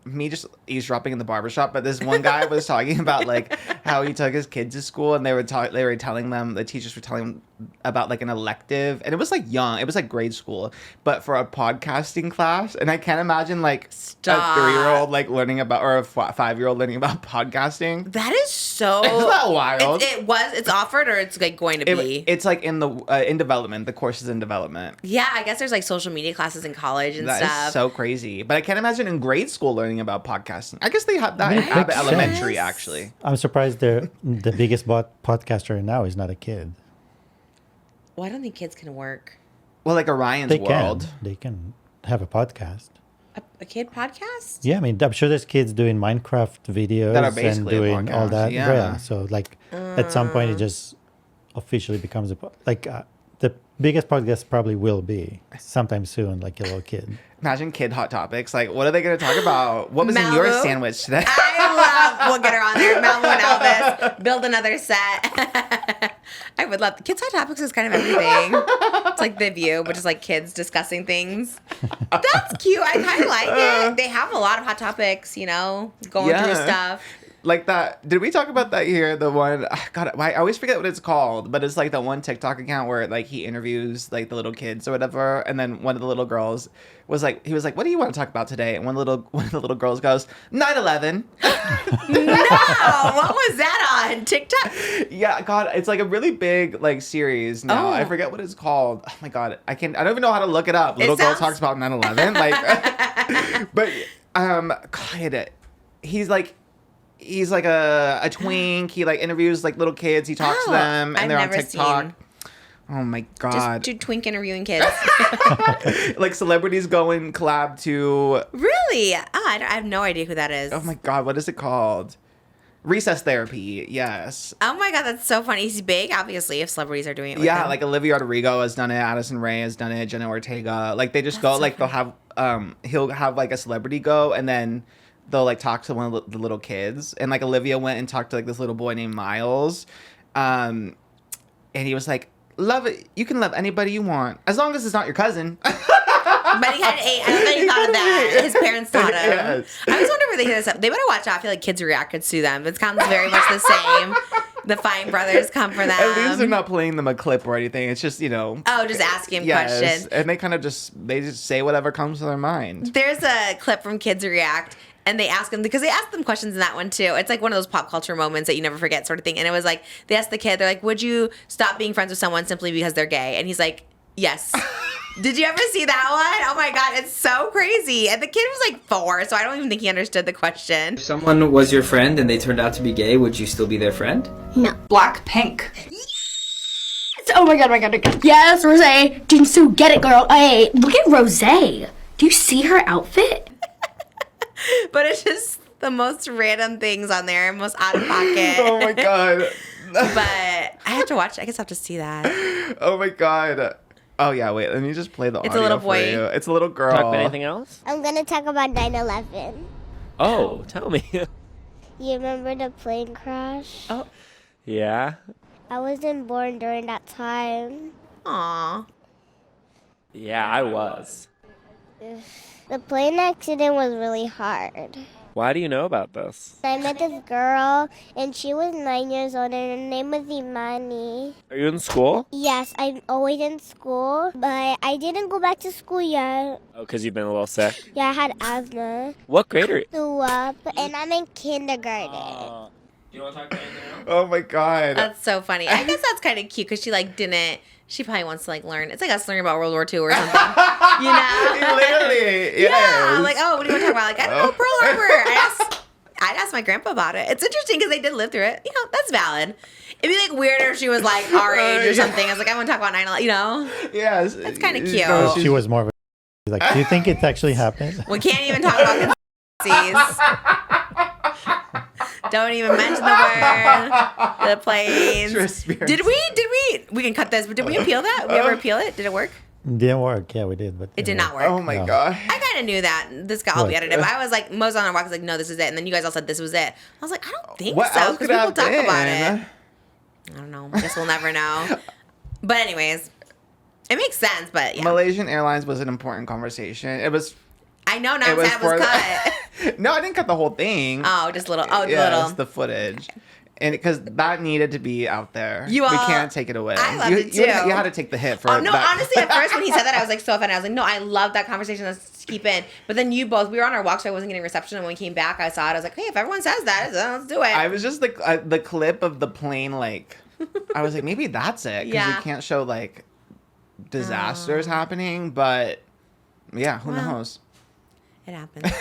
me just eavesdropping in the barbershop, but this one guy was talking about like how he took his kids to school and they were telling them, the teachers were telling them about like an elective, and it was like young, it was like grade school, but for a podcasting class. And I can't imagine like Stop. a 3-year-old like learning about, or a 5-year-old learning about podcasting. That is so. Isn't that wild? It's offered or it's like going to be. It's like in development. The course is in development. Yeah, I guess there's like social media classes in college and stuff. That is so crazy. But I can't imagine in grade school learning about podcasting. I guess they have that Makes in Abbott sense. Elementary, actually. I'm surprised the biggest podcaster now is not a kid. Well, I don't think kids can work. Well, like Orion's They World. they can have a podcast. A kid podcast? Yeah, I mean, I'm sure there's kids doing Minecraft videos That are and basically a doing all podcast, that. yeah. So like at some point it just officially becomes the biggest podcast probably will be sometime soon, like a little kid. Imagine kid hot topics. Like, what are they going to talk about? What was in your Malibu. sandwich today? We'll get her on there. Malibu and Elvis. Build another set. I would love. Kids Hot Topics is kind of everything. It's like The View, but just like kids discussing things. That's cute. I kind of like it. They have a lot of hot topics, going through stuff. Like that. Did we talk about that here? The one, God, I always forget what it's called, but it's like the one TikTok account where like he interviews like the little kids or whatever, and then one of the little girls was like, "What do you want to talk about today?" And one of the little girls goes, 9/11. No, what was that on TikTok? Yeah, God, it's like a really big like series now. Oh. I forget what it's called. Oh my God, I don't even know how to look it up. Little girl talks about 9/11, like, but God, he's like a twink. He like interviews like little kids. He talks to them, and I've they're on never TikTok. seen. Oh my God. Just twink interviewing kids. Like celebrities go and collab to. Really? I have no idea who that is. Oh my God, what is it called? Recess therapy. Yes. Oh my God, that's so funny. He's big, obviously, if celebrities are doing it with Yeah, him. like Olivia Rodrigo has done it. Addison Rae has done it. Jenna Ortega. Like they just go. so Like they'll have. He'll have like a celebrity go, and then they'll like talk to one of the little kids. And like Olivia went and talked to like this little boy named Miles, and he was like, "Love it. You can love anybody you want, as long as it's not your cousin." But he had I don't think he thought of that. His parents taught him. Yes. I always wonder where they hear this up. They better watch out. I feel like kids react to them. It sounds very much the same. The Fine Brothers come for them. At least they're not playing them a clip or anything. It's just Oh, just asking yes, questions. and they kind of just say whatever comes to their mind. There's a clip from Kids React, and they ask them, because they ask them questions in that one too. It's like one of those pop culture moments that you never forget sort of thing. And it was like, they asked the kid, they're like, would you stop being friends with someone simply because they're gay? And he's like, yes. Did you ever see that one? Oh my God, it's so crazy. And the kid was like 4, so I don't even think he understood the question. If someone was your friend and they turned out to be gay, would you still be their friend? No. Blackpink. Oh my god, Yes, Rose. Jinsu, get it, girl. Hey, look at Rose. Do you see her outfit? But it's just the most random things on there, most out of pocket. Oh my God. But I have to watch. I guess I have to see that. Oh my God. Oh yeah, wait. Let me just play the It's audio a little for boy. you. It's a little girl. Talk about anything else? I'm gonna talk about 9/11. Oh, tell me. You remember the plane crash? Oh, Yeah? I wasn't born during that time. aw. Yeah, I was. The plane accident was really hard. Why do you know about this? I met this girl, and she was 9 years old, and her name was Imani. Are you in school? Yes, I'm always in school, but I didn't go back to school yet. Oh, because you've been a little sick. Yeah, I had asthma. What grade are you? Threw up, and I'm in kindergarten. Do you want to talk about anything else? Oh my God. That's so funny. I guess that's kind of cute because she like didn't. She probably wants to like learn. It's like us learning about World War II or something. You know? Literally. Yeah. Yes. Like, oh, what do you want to talk about? Like, I don't know, Pearl Harbor. I'd ask my grandpa about it. It's interesting because they did live through it. That's valid. It'd be like weirder if she was like our age or something. I was like, I want to talk about 9/11. Yes. That's kinda cute. No, She was more of a like, do you think it actually happened? We can't even talk about Don't even mention the word. The planes. Trish Did we can cut this, but did we appeal that? We ever appeal it? Did it work? Didn't work. Yeah, we did, but It did not work. Oh my No. god. I kind of knew that. This got all be What? edited, but I was like, Mo's on our walk was like, no, this is it. And then you guys all said this was it. I was like, I don't think What so. else Because could people have talk about been? it. I don't know. I guess we'll never know. But anyways, it makes sense, but yeah. Malaysian Airlines was an important conversation. It was. I know now It was that was for cut. No, I didn't cut the whole thing. Oh, just little. Oh, yeah, little. it's the footage. And because that needed to be out there. You we all- can't take it away. I loved you, it you, too. you had to take the hit for Oh, no, that. honestly, at first when he said that, I was like so offended. I was like, no, I love that conversation. Let's keep in. But then we were on our walk, so I wasn't getting reception. And when we came back, I saw it. I was like, hey, if everyone says that, let's do it. I was just the clip of the plane, like, I was like, maybe that's it. Because Yeah. you can't show, like, disasters happening. But, yeah, who Well. knows? It happened.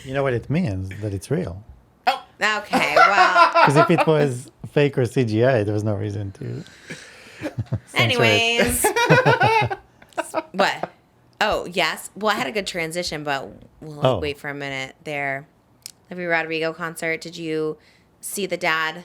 You know what it means? That it's real. Okay, well. Because if it was fake or CGI, there was no reason to. censor it. Anyways. What? Oh, yes. Well, I had a good transition, but we'll Oh. wait for a minute there. Olivia Rodrigo concert. Did you see the dad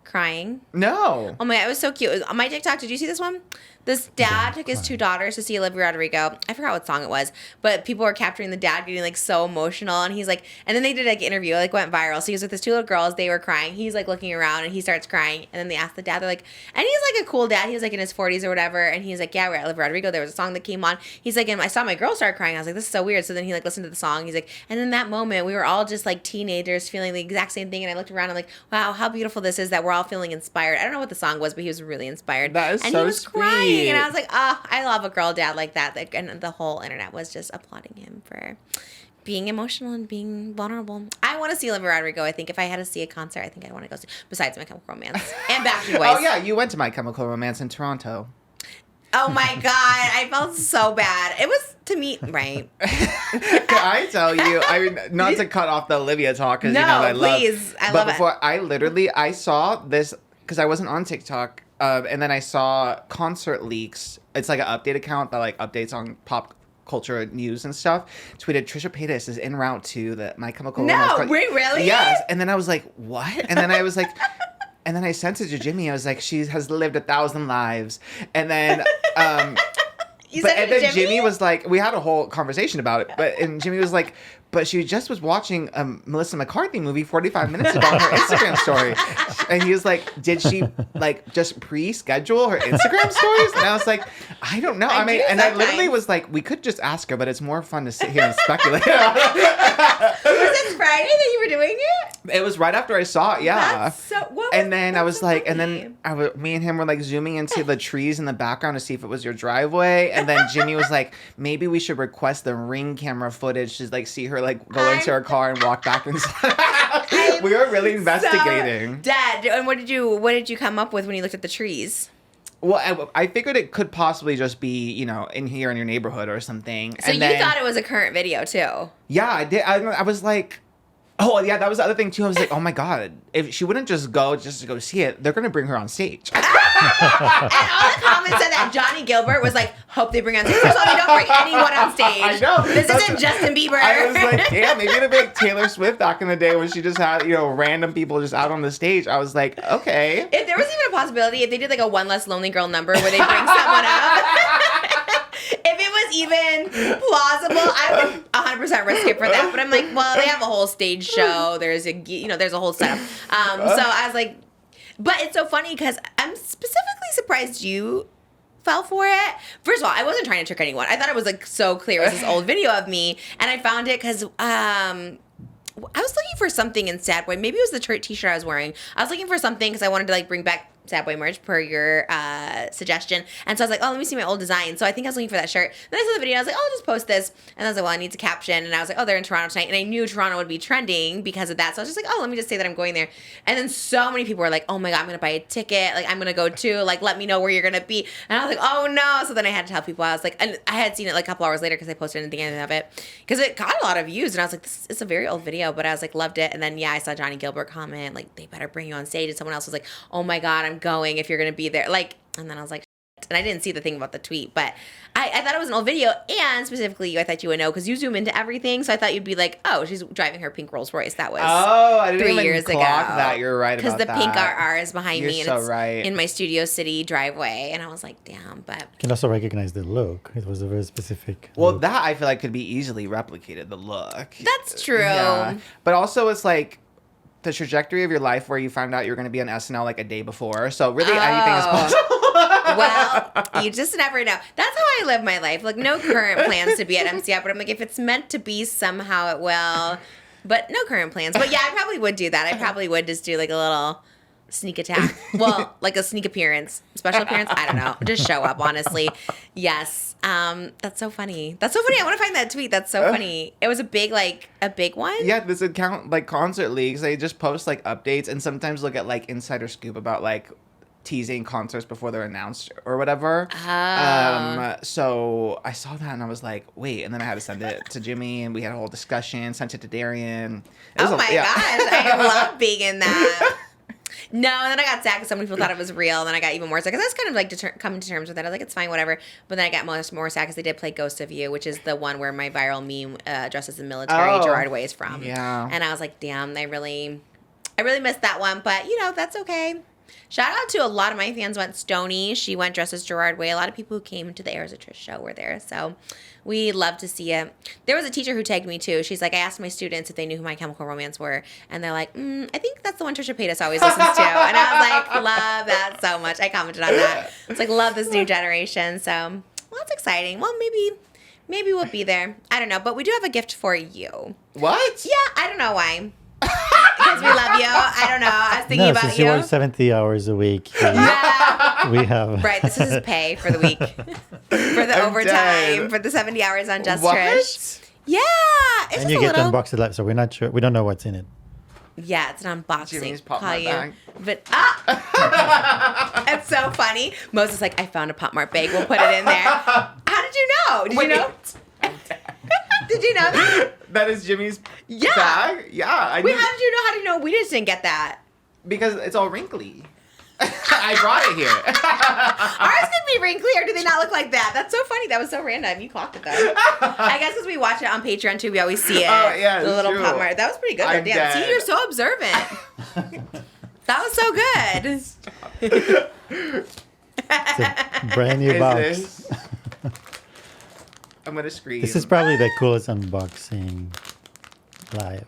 crying? No. Oh my god, it was so cute. It was on my TikTok, did you see this one? This dad took his two daughters to see Olivia Rodrigo. I forgot what song it was, but people were capturing the dad getting like so emotional, and he's like, and then they did like an interview, like went viral. So he was with his two little girls, they were crying. He's like looking around, and he starts crying, and then they asked the dad, they're like, and he's like a cool dad. He was like in his 40s or whatever, and he's like, yeah, we're at Olivia Rodrigo. There was a song that came on. He's like, and I saw my girl start crying. I was like, this is so weird. So then he like listened to the song. He's like, and in that moment, we were all just like teenagers feeling the exact same thing. And I looked around, I'm like, wow, how beautiful this is that we're all feeling inspired. I don't know what the song was, but he was really inspired. That is and so he was crying, and I sweet. was like, oh, I love a girl dad like that. Like, and the whole internet was just applauding him for being emotional and being vulnerable. I want to see Olivia Rodrigo. I think if I had to see a concert, I think I'd want to go see, besides My Chemical Romance and Backstreet Boys. Oh, yeah, you went to My Chemical Romance in Toronto. Oh my God, I felt so bad. It was to me, right? Can I tell you? I mean, not to cut off the Olivia talk, because No, you know I love. please. I but love it. before I saw this because I wasn't on TikTok, and then I saw Concert Leaks. It's like an update account that like updates on pop culture news and stuff. Tweeted Trisha Paytas is en route to the My Chemical No, Romance. wait, really? Yes, and then I was like, what? And then I was like. And then I sent it to Jimmy. I was like, she has lived 1,000 lives. And then, You but said and it to then Jimmy? Jimmy was like, we had a whole conversation about it. And Jimmy was like, but she just was watching a Melissa McCarthy movie 45 minutes ago on her Instagram story. And he was like, did she like just pre-schedule her Instagram stories? And I was like, I don't know. I mean, do and I literally sometimes. was like, we could just ask her, but it's more fun to sit here and speculate. Was this Friday that you were doing it? It was right after I saw it, yeah. That's so. What And then I that's was so like, and funny. then me and him were like zooming into the trees in the background to see if it was your driveway. And then Jimmy was like, maybe we should request the Ring camera footage to like see her like go into her car and walk back inside. We were really investigating. So, Dad, and what did you come up with when you looked at the trees? Well, I figured it could possibly just be, you know, in here in your neighborhood or something. So and you then, thought it was a current video too? Yeah, I did. I was like, oh, yeah, that was the other thing too. I was like, oh my God, if she wouldn't just to go see it, they're going to bring her on stage. And all the comments said that Johnny Gilbert was like, hope they bring on stage. First of all, they don't bring anyone on stage. I know. This That's- isn't Justin Bieber. I was like, yeah, maybe it'll be like Taylor Swift back in the day when she just had, you know, random people just out on the stage. I was like, okay. If there was even a possibility, if they did like a One Less Lonely Girl number where they bring someone up, if it was even plausible, I would 100% risk it for that. But I'm like, well, they have a whole stage show. There's a whole setup. So I was like, but it's so funny because I'm specifically surprised you fell for it. First of all, I wasn't trying to trick anyone. I thought it was like so clear. It was this old video of me, and I found it because I was looking for something in Sad Boy. Maybe it was the t-shirt I was wearing. I was looking for something because I wanted to like bring back Sad Boy merch per your suggestion. And so I was like, oh, let me see my old design. So I think I was looking for that shirt. Then I saw the video. I was like, oh, I'll just post this. And I was like, well, I need to caption. And I was like, oh, they're in Toronto tonight. And I knew Toronto would be trending because of that. So I was just like, oh, let me just say that I'm going there. And then so many people were like, oh my God, I'm going to buy a ticket. Like, I'm going to go too. Like, let me know where you're going to be. And I was like, oh no. So then I had to tell people. I was like, and I had seen it like a couple hours later because I posted it at the end of it. Because it got a lot of views. And I was like, this is a very old video. But I was like, loved it. And then, yeah, I saw Johnny Gilbert comment, like, they better bring you on stage. And someone else was like, oh my God, I'm going if you're going to be there. Like, and then I was like, And I didn't see the thing about the tweet, but I thought it was an old video, and specifically, I thought you would know because you zoom into everything. So I thought you'd be like, "Oh, she's driving her pink Rolls Royce." That was I didn't 3 even years ago. clock that. You're right about because that. the pink RR is behind You're me, and so it's right. in my Studio City driveway, and I was like, "Damn!" But You can also recognize the look. It was a very specific. Well, look. that I feel like could be easily replicated. The look. that's true. Yeah. But also, it's like the trajectory of your life where you found out you're going to be on SNL like a day before. So really, anything is possible. Well, you just never know. That's how I live my life. Like, no current plans to be at MCI, but I'm like, if it's meant to be, somehow it will. But no current plans. But yeah, I probably would do that. I probably would just do like a little sneak attack. Well, like a sneak appearance, special appearance. I don't know. Just show up, honestly. Yes. That's so funny. That's so funny. I want to find that tweet. That's so funny. It was a big one. Yeah, this account like Concert Leagues. They just post like updates and sometimes look at like insider scoop about like teasing concerts before they're announced or whatever. So I saw that and I was like, wait, and then I had to send it to Jimmy and we had a whole discussion, sent it to Darian. Oh my gosh, I love being in that. No, and then I got sad because so many people thought it was real, and then I got even more sad because I was kind of like coming to terms with it. I was like, it's fine, whatever. But then I got more sad because they did play Ghost of You, which is the one where my viral meme dressed as a military Gerard Way is from. Yeah. And I was like, damn, I really missed that one, but that's okay. Shout out to a lot of my fans went Stoney. She went dressed as Gerard Way. A lot of people who came to the Airs of Trish show were there. So we love to see it. There was a teacher who tagged me too. She's like, I asked my students if they knew who My Chemical Romance were. And they're like, I think that's the one Trisha Paytas always listens to. And I was like, love that so much. I commented on that. It's like, love this new generation. So, well, that's exciting. Well, maybe we'll be there. I don't know. But we do have a gift for you. What? Yeah, I don't know why. Because we love you. I don't know. I was thinking about since you. you work 70 hours a week, Yeah. we have. Right, this is his pay for the week. For the I'm overtime, dead. for the 70 hours on Just What? Trish. Yeah. It's And just you a get to little. unbox it live, so we're not sure. We don't know what's in it. Yeah, it's an unboxing. Jimmy's Pop Call Mart you. bag. But it's so funny. Moses like, I found a Pop Mart bag. We'll put it in there. How did you know? Did you know? Did you know that? That is Jimmy's Yeah. bag? Yeah. I Wait, knew- how did you know? How did you know? We just didn't get that. Because it's all wrinkly. I brought it here. Ours could be wrinkly, or do they not look like that? That's so funny. That was so random. You clocked it though. I guess because we watch it on Patreon too, we always see it. Oh, yeah, the it's little true. Pop Mart. That was pretty good. I'm Damn. dead. See, you're so observant. That was so good. It's a brand new Is box. this? I'm gonna scream. This is probably the coolest unboxing live.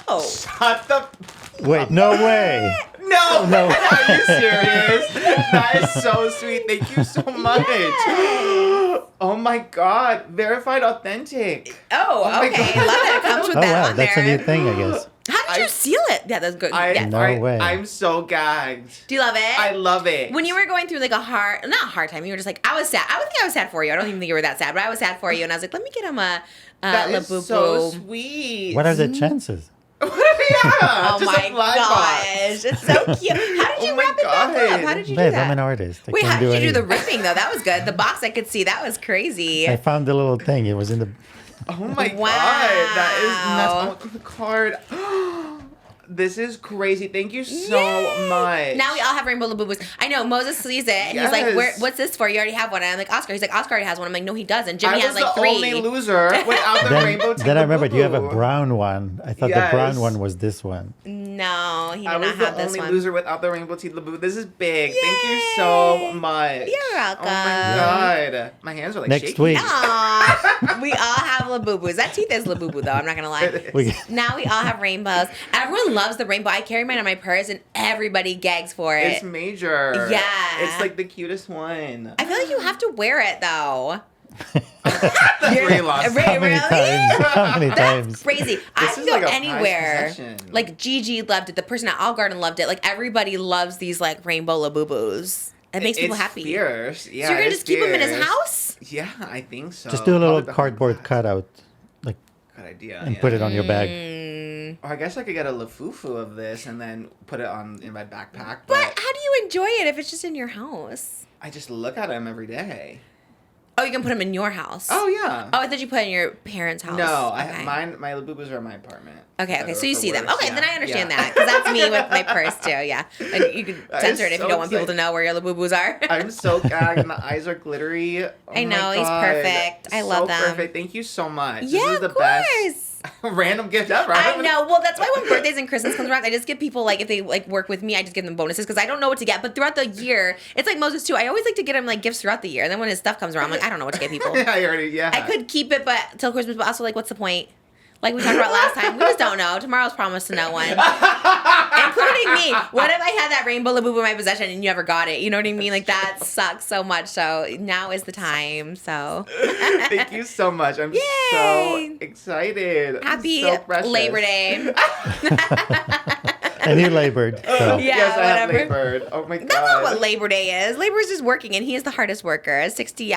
Oh, Shut the. Wait, no way. No! No. Are you serious? That is so sweet. Thank you so much. Oh my god. Verified authentic. oh, my okay. God. Love that it comes with Oh that wow, on that's there. a new thing, I guess. How did you seal it? Yeah, that's good. I, yeah. No I, way. I'm so gagged. Do you love it? I love it. When you were going through like not a hard time, you were just like, I was sad. I would think I was sad for you. I don't even think you were that sad, but I was sad for you. And I was like, let me get him a That is LABUBUS. so sweet. What are the chances? Yeah, Oh just my a fly box. gosh, it's so cute. How did you Oh my wrap it back up? God. How did you Babe, do that? I'm an artist. I Wait, can't how did you do the anything. ripping though? That was good. The box I could see, that was crazy. I found the little thing. It was in the. Oh my Wow. god. That is nuts. Oh, the card. This is crazy. Thank you so much. Now we all have rainbow LABUBUS. I know Moses sees it and he's like, Yes. what's this for? You already have one. And I'm like, Oscar. He's like, Oscar already has one. I'm like, no, he doesn't. Jimmy I has was like the 3. only loser without the rainbow Then I remembered you have a LABUBU. brown one. I thought Yes. the brown one was this one. No, he did I not was have the this only one. loser without the rainbow teeth LABUBU. This is big. Thank you so much. You're welcome. Oh my god. My hands are like Next shaky. week. Aw, we all have LABUBUs. That teeth is LABUBU though. I'm not gonna lie. We, Now we all have rainbows. Everyone loves the rainbow. I carry mine on my purse, and everybody gags for it. It's major. Yeah. It's like the cutest one. I feel like you have to wear it though. That's where you lost. how many times? How many That's times? crazy. I This can is go like a prized anywhere. possession. Like Gigi loved it. The person at Olive Garden loved it. Like everybody loves these like rainbow LABUBUs. It makes people It's happy. Fierce. Yeah, So you're gonna it's just keep him in his fierce. house? Yeah, I think so. Just do a little Probably the cardboard home cutout, like, Good idea. and yeah. put it on your bag. Or I guess I could get a lafufu of this and then put it on in my backpack. But But how do you enjoy it if it's just in your house? I just look at him every day. Oh, you can put them in your house. Oh yeah. Oh, I thought you put it in your parents' house. No, I Okay. have mine. My labubus are in my apartment. Okay, so you for see them. worse, Okay, yeah. then I understand Yeah. that because that's me with my purse too. Yeah, and you can That censor is it if you so don't want people to exciting. know where your labubus are. I'm so gagged. My eyes are glittery. Oh I know, my he's God. perfect. I love so them. perfect. Thank you so much. Yeah, this is the of course. best random gift ever. I know. Well, that's why when birthdays and Christmas comes around, I just give people like if they like work with me, I just give them bonuses because I don't know what to get. But throughout the year, it's like Moses too. I always like to get him like gifts throughout the year, and then when his stuff comes around, I'm like, I don't know what to get people. Yeah, I already. Yeah. I could keep it, but till Christmas. But also, like, what's the point? Like we talked about last time, we just don't know. Tomorrow's promised to no one, including me. What if I had that rainbow labubu in my possession and you never got it? You know what I mean? Like that sucks so much. So now is the time. So Thank you so much. I'm Yay! so excited. Happy so precious. Labor Day. And he labored. So. Yeah, Yes, I have whatever. labored. Oh my God. That's not what Labor Day is. Labor is just working, and he is the hardest worker. 70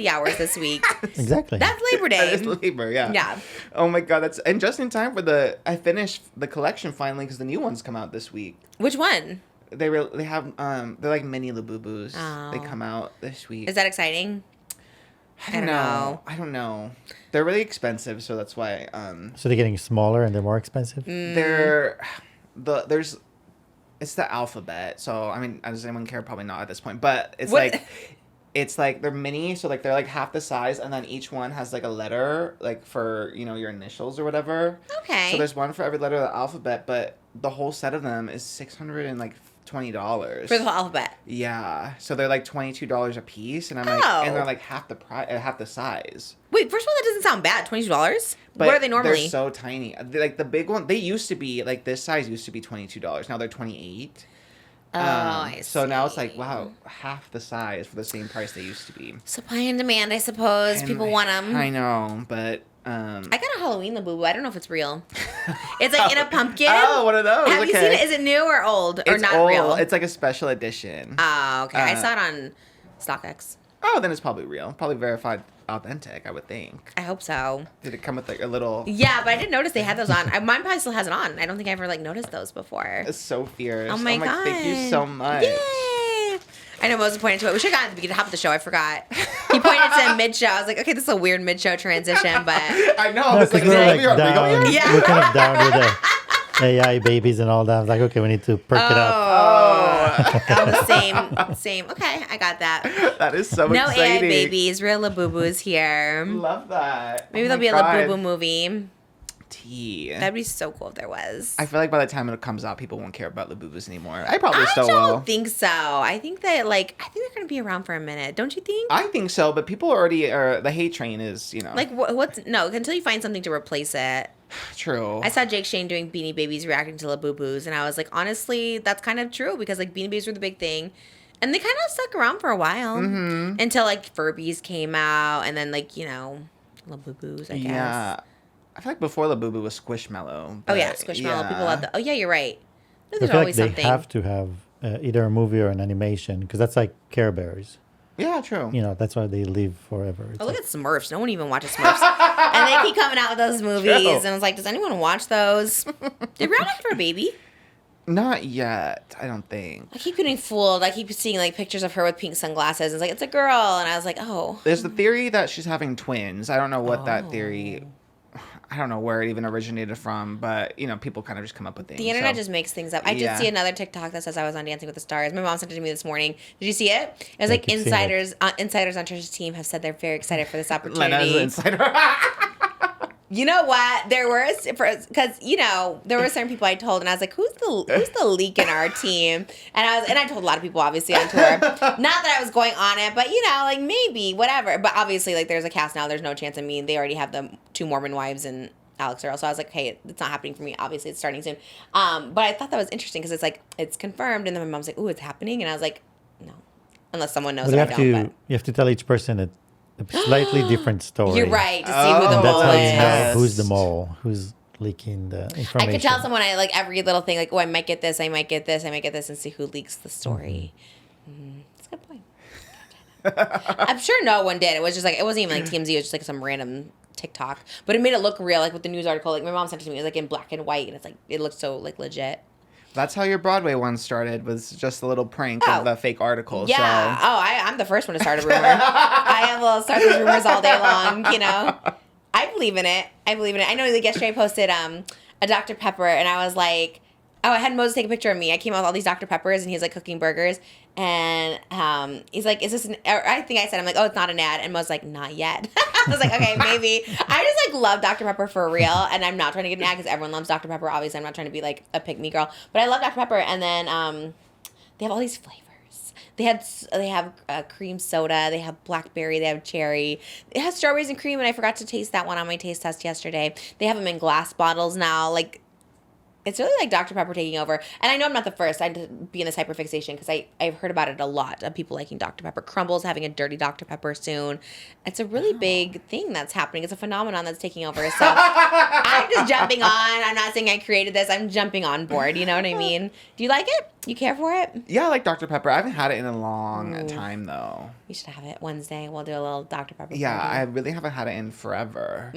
hours this week. Exactly. That's Labor That Day. is labor, yeah. Yeah. Oh my God, and just in time for I finished the collection finally because the new ones come out this week. Which one? They have they're like mini labubus. They Oh. come out this week. Is that exciting? I don't know. I don't know. They're really expensive, so that's why So they're getting smaller and they're more expensive? they're it's the alphabet. So I mean, does anyone care? Probably not at this point. But it's What- like they're mini, so like they're like half the size, and then each one has like a letter, like for your initials or whatever. Okay. So there's one for every letter of the alphabet, but the whole set of them is $620 For the whole alphabet. Yeah, so they're like $22 a piece, and I'm like, Oh. and they're like half the price, half the size. Wait, first of all, that doesn't sound bad. $22? But What are they normally? They're so tiny. Like the big one, they used to be like this size used to be $22. Now they're $28. Oh, I So now it's like, see. wow, half the size for the same price they used to be. Supply and demand, I suppose. And People want them. I know, but I got a Halloween labubu. I don't know if it's real. It's like in a pumpkin. Oh, one of those. Have you okay. seen it? Is it new or old or It's not old. real? It's like a special edition. Oh, okay. I Uh, saw it on StockX. Oh, then it's probably real. Probably verified authentic, I would think. I hope so. Did it come with like a little... Yeah, but I didn't notice they had those on. Mine probably still has it on. I don't think I ever like noticed those before. It's so fierce. Oh my God. Thank you so much. Yay! I know Moses pointed to it. We should have gotten at the beginning of the show. I forgot. He pointed to a mid-show. I was like, okay, this is a weird mid-show transition, but I know. No, It's like, because we're like Olivia Rodrigo down. here? Yeah. We're kind of down with the AI babies and all that. I was like, okay, we need to perk it up. Oh, I'm the same. Okay, I got that. That is so No AI exciting. babies, real labubus here. Love that. Maybe Oh there'll my be a God. labubu movie. Tea. That'd be so cool if there was. I feel like by the time it comes out, people won't care about Labubus anymore. I probably I still don't will. think so. I think that I think they're gonna be around for a minute. Don't you think? I think so, but people already are. The hate train is, Like what's no until you find something to replace it. true. I saw Jake Shane doing Beanie Babies reacting to Labubus, and I was like, honestly, that's kind of true because like Beanie Babies were the big thing, and they kind of stuck around for a while until like Furbies came out, and then Labubus, I guess. Yeah. I feel like before Labubu was Squishmallow. Oh yeah, but Squishmallow. yeah. People love that. Oh yeah, you're right. I There's feel like always they something. have to have either a movie or an animation because that's like Care Bears. Yeah, true. You know, that's why they live forever. It's Oh, look like- at Smurfs. No one even watches Smurfs. And they keep coming out with those movies. True. And I was like, does anyone watch those? Did Brown have a baby? Not yet, I don't think. I keep getting fooled. I keep seeing like pictures of her with pink sunglasses. It's like, it's a girl. And I was like, oh. There's the theory that she's having twins. I don't know what that Oh. theory... I don't know where it even originated from, but, people kind of just come up with things. The internet so. just makes things up. I did Yeah. see another TikTok that says I was on Dancing with the Stars. My mom sent it to me this morning. Did you see it? It was I like keep seeing it. insiders on Trish's team have said they're very excited for this Lena's opportunity. an insider. You know what? There were because there were certain people I told, and I was like, "Who's the leak in our team?" And I told a lot of people obviously on tour. Not that I was going on it, but maybe whatever. But obviously, there's a cast now. There's no chance of me. They already have the 2 Mormon wives and Alex Earl. So I was like, "Hey, it's not happening for me. Obviously, it's starting soon." But I thought that was interesting because it's confirmed, and then my mom's like, "Ooh, it's happening," and I was like, "No, unless someone knows." But That I don't. you have to tell each person a slightly different story. You're right to see who the Oh, And that's mole how you is. know who's the mole, who's leaking the information. I could tell someone every little thing, like, oh, I might get this, I might get this, I might get this, and see who leaks the story. That's a good point. I'm sure no one did. It was just it wasn't even like TMZ. It was just some random TikTok, but it made it look real. With the news article, my mom sent it to me. It was in black and white, and it looked so legit. That's how your Broadway one started, was just a little prank of the fake article. Yeah. So. Oh, I'm the first one to start a rumor. I will start those rumors all day long. I believe in it. I know yesterday I posted a a Dr. Pepper, and I was like, oh, I had Moses take a picture of me. I came out with all these Dr. Peppers, and he's like cooking burgers. And he's like, is this an, or I think I said, I'm like, oh, it's not an ad. And Moses like, not yet. I was like, okay, maybe. I just like love Dr. Pepper for real. And I'm not trying to get an ad because everyone loves Dr. Pepper. Obviously, I'm not trying to be like a pick-me girl. But I love Dr. Pepper. And then they have all these flavors. They have cream soda. They have blackberry. They have cherry. It has strawberries and cream. And I forgot to taste that one on my taste test yesterday. They have them in glass bottles now. Like, it's really like Dr. Pepper taking over. And I know I'm not the first. I'd be in this hyperfixation because I've heard about it a lot of people liking Dr. Pepper. Crumble's having a dirty Dr. Pepper soon. It's a really big thing that's happening. It's a phenomenon that's taking over. So I'm just jumping on. I'm not saying I created this. I'm jumping on board. You know what I mean? Do you like it? You care for it? Yeah, I like Dr. Pepper. I haven't had it in a long time, though. You should have it Wednesday. We'll do a little Dr. Pepper. Yeah, party. I really haven't had it in forever.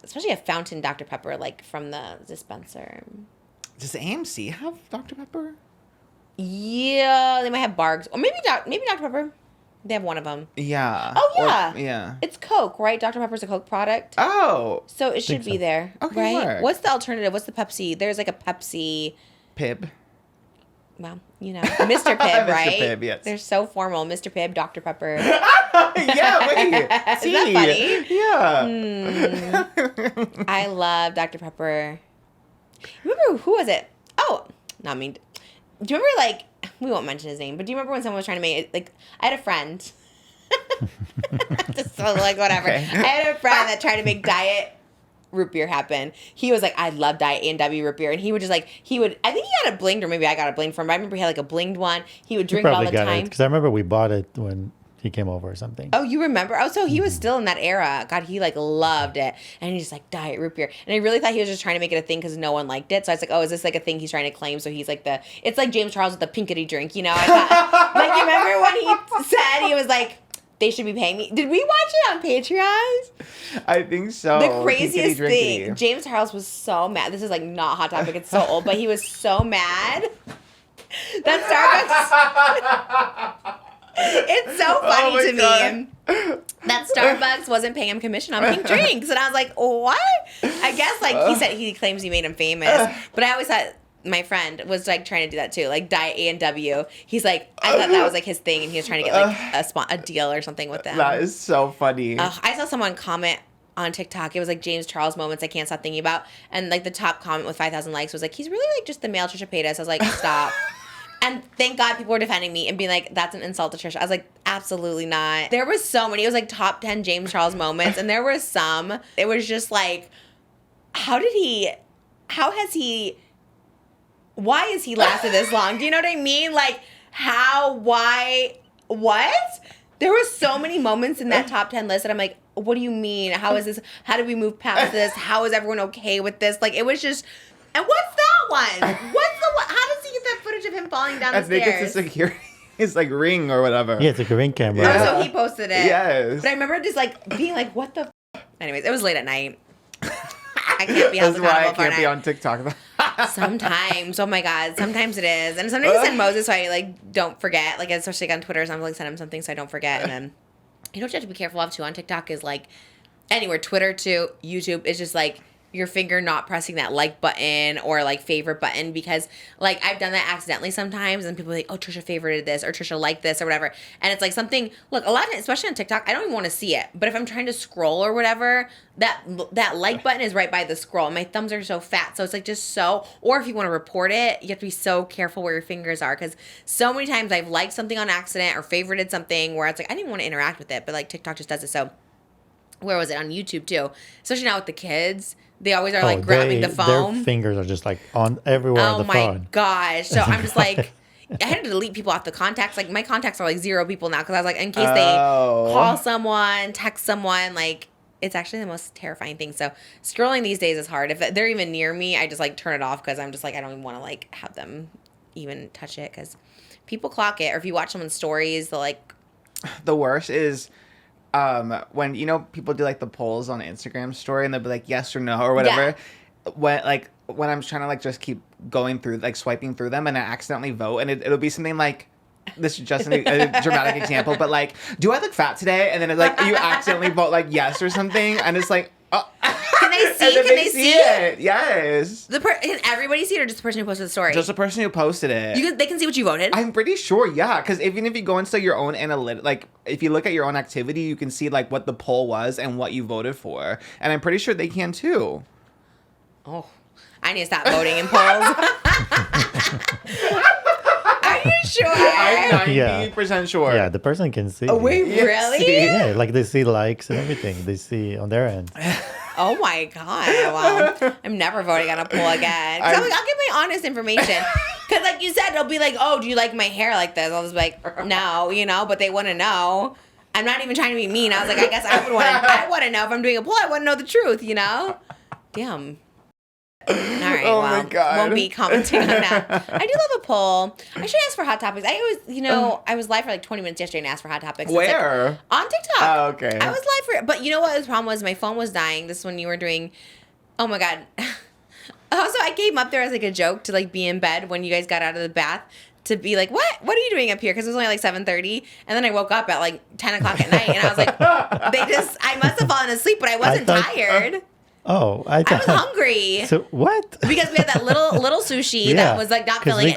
Especially a fountain Dr. Pepper, like from the dispenser. Does AMC have Dr. Pepper? Yeah, they might have Bargs. Or maybe Dr. Pepper. They have one of them. Yeah. Oh, yeah. Yeah. It's Coke, right? Dr. Pepper's a Coke product. Oh. So it should be there, Okay, right? work. What's the alternative? What's the Pepsi? There's like a Pepsi. Pibb. Well, you know, Mr. Pibb, right? Mr. Pibb, yes. They're so formal. Mr. Pibb, Dr. Pepper. Yeah, wait. Is that funny? Yeah. I love Dr. Pepper. Remember, who was it? Oh, not me. Do you remember, like, we won't mention his name, but do you remember when someone was trying to make it, like, I had a friend. Just so, like, whatever. Okay. I had a friend that tried to make diet root beer happen. He was like, I love diet A&W root beer. And he would just, like, I think he got it blinged, or maybe I got it blinged from him. I remember he had, like, a blinged one. He would drink it all the time. Because I remember we bought it when he came over or something. Oh, you remember? Oh, so he was still in that era. God, he like loved it. And he's just like, diet root beer. And I really thought he was just trying to make it a thing because no one liked it. So I was like, oh, is this like a thing he's trying to claim? So he's like it's like James Charles with the pinkety drink, you know? I thought, like, you remember when he said, he was like, they should be paying me. Did we watch it on Patreon? I think so. The craziest Pinkety thing. drinkety. James Charles was so mad. This is like not Hot Topic. It's so old. But he was so mad that Starbucks... It's so funny to me that Starbucks wasn't paying him commission on pink drinks. And I was like, what? I guess, like, he said he claims he made him famous. But I always thought my friend was, like, trying to do that, too. Like, Diet A&W. He's like, I thought that was, like, his thing. And he was trying to get, like, a deal or something with them. That is so funny. I saw someone comment on TikTok. It was, like, James Charles moments I can't stop thinking about. And, like, the top comment with 5,000 likes was, like, he's really, like, just the male Trisha Paytas. I was like, stop. And thank God people were defending me and being like, that's an insult to Trish. I was like, absolutely not. There was so many. It was like top 10 James Charles moments. And there were some. It was just like, why has he lasted this long? Do you know what I mean? Like, why, what? There were so many moments in that top 10 list that I'm like, what do you mean? How is this? How do we move past this? How is everyone okay with this? Like, it was just... And what's that one? How does he get that footage of him falling down the stairs? I think it's a security, it's like Ring or whatever. Yeah, it's like a Ring camera. Oh, so he posted it. Yes. But I remember just like being like, what the Anyways, it was late at night. I can't be held That's why I accountable for can't be it. on TikTok. Sometimes. Oh my God. Sometimes it is. And sometimes I send Moses so I like don't forget. Like especially like, on Twitter, so I'm like send him something so I don't forget. And then you know what you have to be careful of too on TikTok is like anywhere, Twitter to YouTube, it's just like your finger not pressing that like button or like favorite button because like I've done that accidentally sometimes and people are like, oh, Trisha favorited this or Trisha liked this or whatever. And it's like something, look, a lot of it, especially on TikTok, I don't even want to see it. But if I'm trying to scroll or whatever, that like button is right by the scroll. My thumbs are so fat. So it's like just so, or if you want to report it, you have to be so careful where your fingers are because so many times I've liked something on accident or favorited something where it's like, I didn't even want to interact with it, but like TikTok just does it. So where was it? On YouTube too. Especially now with the kids. They always are like grabbing the phone. Their fingers are just like on everywhere on the phone. Oh my gosh. So I'm just like, I had to delete people off the contacts. Like my contacts are like 0 people now because I was like, in case they call someone, text someone, like it's actually the most terrifying thing. So scrolling these days is hard. If they're even near me, I just like turn it off because I'm just like, I don't even want to like have them even touch it because people clock it. Or if you watch someone's stories, they'll like. The worst is when you know people do like the polls on Instagram story and they'll be like yes or no or whatever. Yeah. When I'm trying to like just keep going through like swiping through them and I accidentally vote and it'll be something like this is just a dramatic example, but like, do I look fat today? And then it's like you accidentally vote like yes or something, and it's like, oh. Can they they see? And then Can they see it? Yes. Can everybody see it, or just the person who posted the story? Just the person who posted it. They can see what you voted? I'm pretty sure, yeah. Because even if you go into your own analytics, like if you look at your own activity, you can see like what the poll was and what you voted for. And I'm pretty sure they can too. Oh, I need to stop voting in polls. Are you sure? I'm 90% sure. Yeah, the person can see. Oh, wait, really? Yeah, like they see likes and everything. They see on their end. Oh my God. Well, I'm never voting on a poll again. So I'll give my honest information. Because like you said, they'll be like, oh, do you like my hair like this? I'll just be like, no, but they want to know. I'm not even trying to be mean. I was like, I guess I want to know if I'm doing a poll. I want to know the truth, Damn. All right, Oh well, my God. won't be commenting on that. I do love a poll. I should ask for hot topics. I always, I was live for like 20 minutes yesterday and asked for hot topics. Where? On TikTok. Oh, okay. I was live for, but you know what the problem was? My phone was dying. This is when you were doing, oh my God. Also, I came up there as like a joke to like be in bed when you guys got out of the bath to be like, what are you doing up here? Because it was only like 7:30. And then I woke up at like 10 o'clock at night and I was like, I must have fallen asleep, but I wasn't tired. Oh, I was hungry. So what? Because we had that little sushi that was like not filling we it.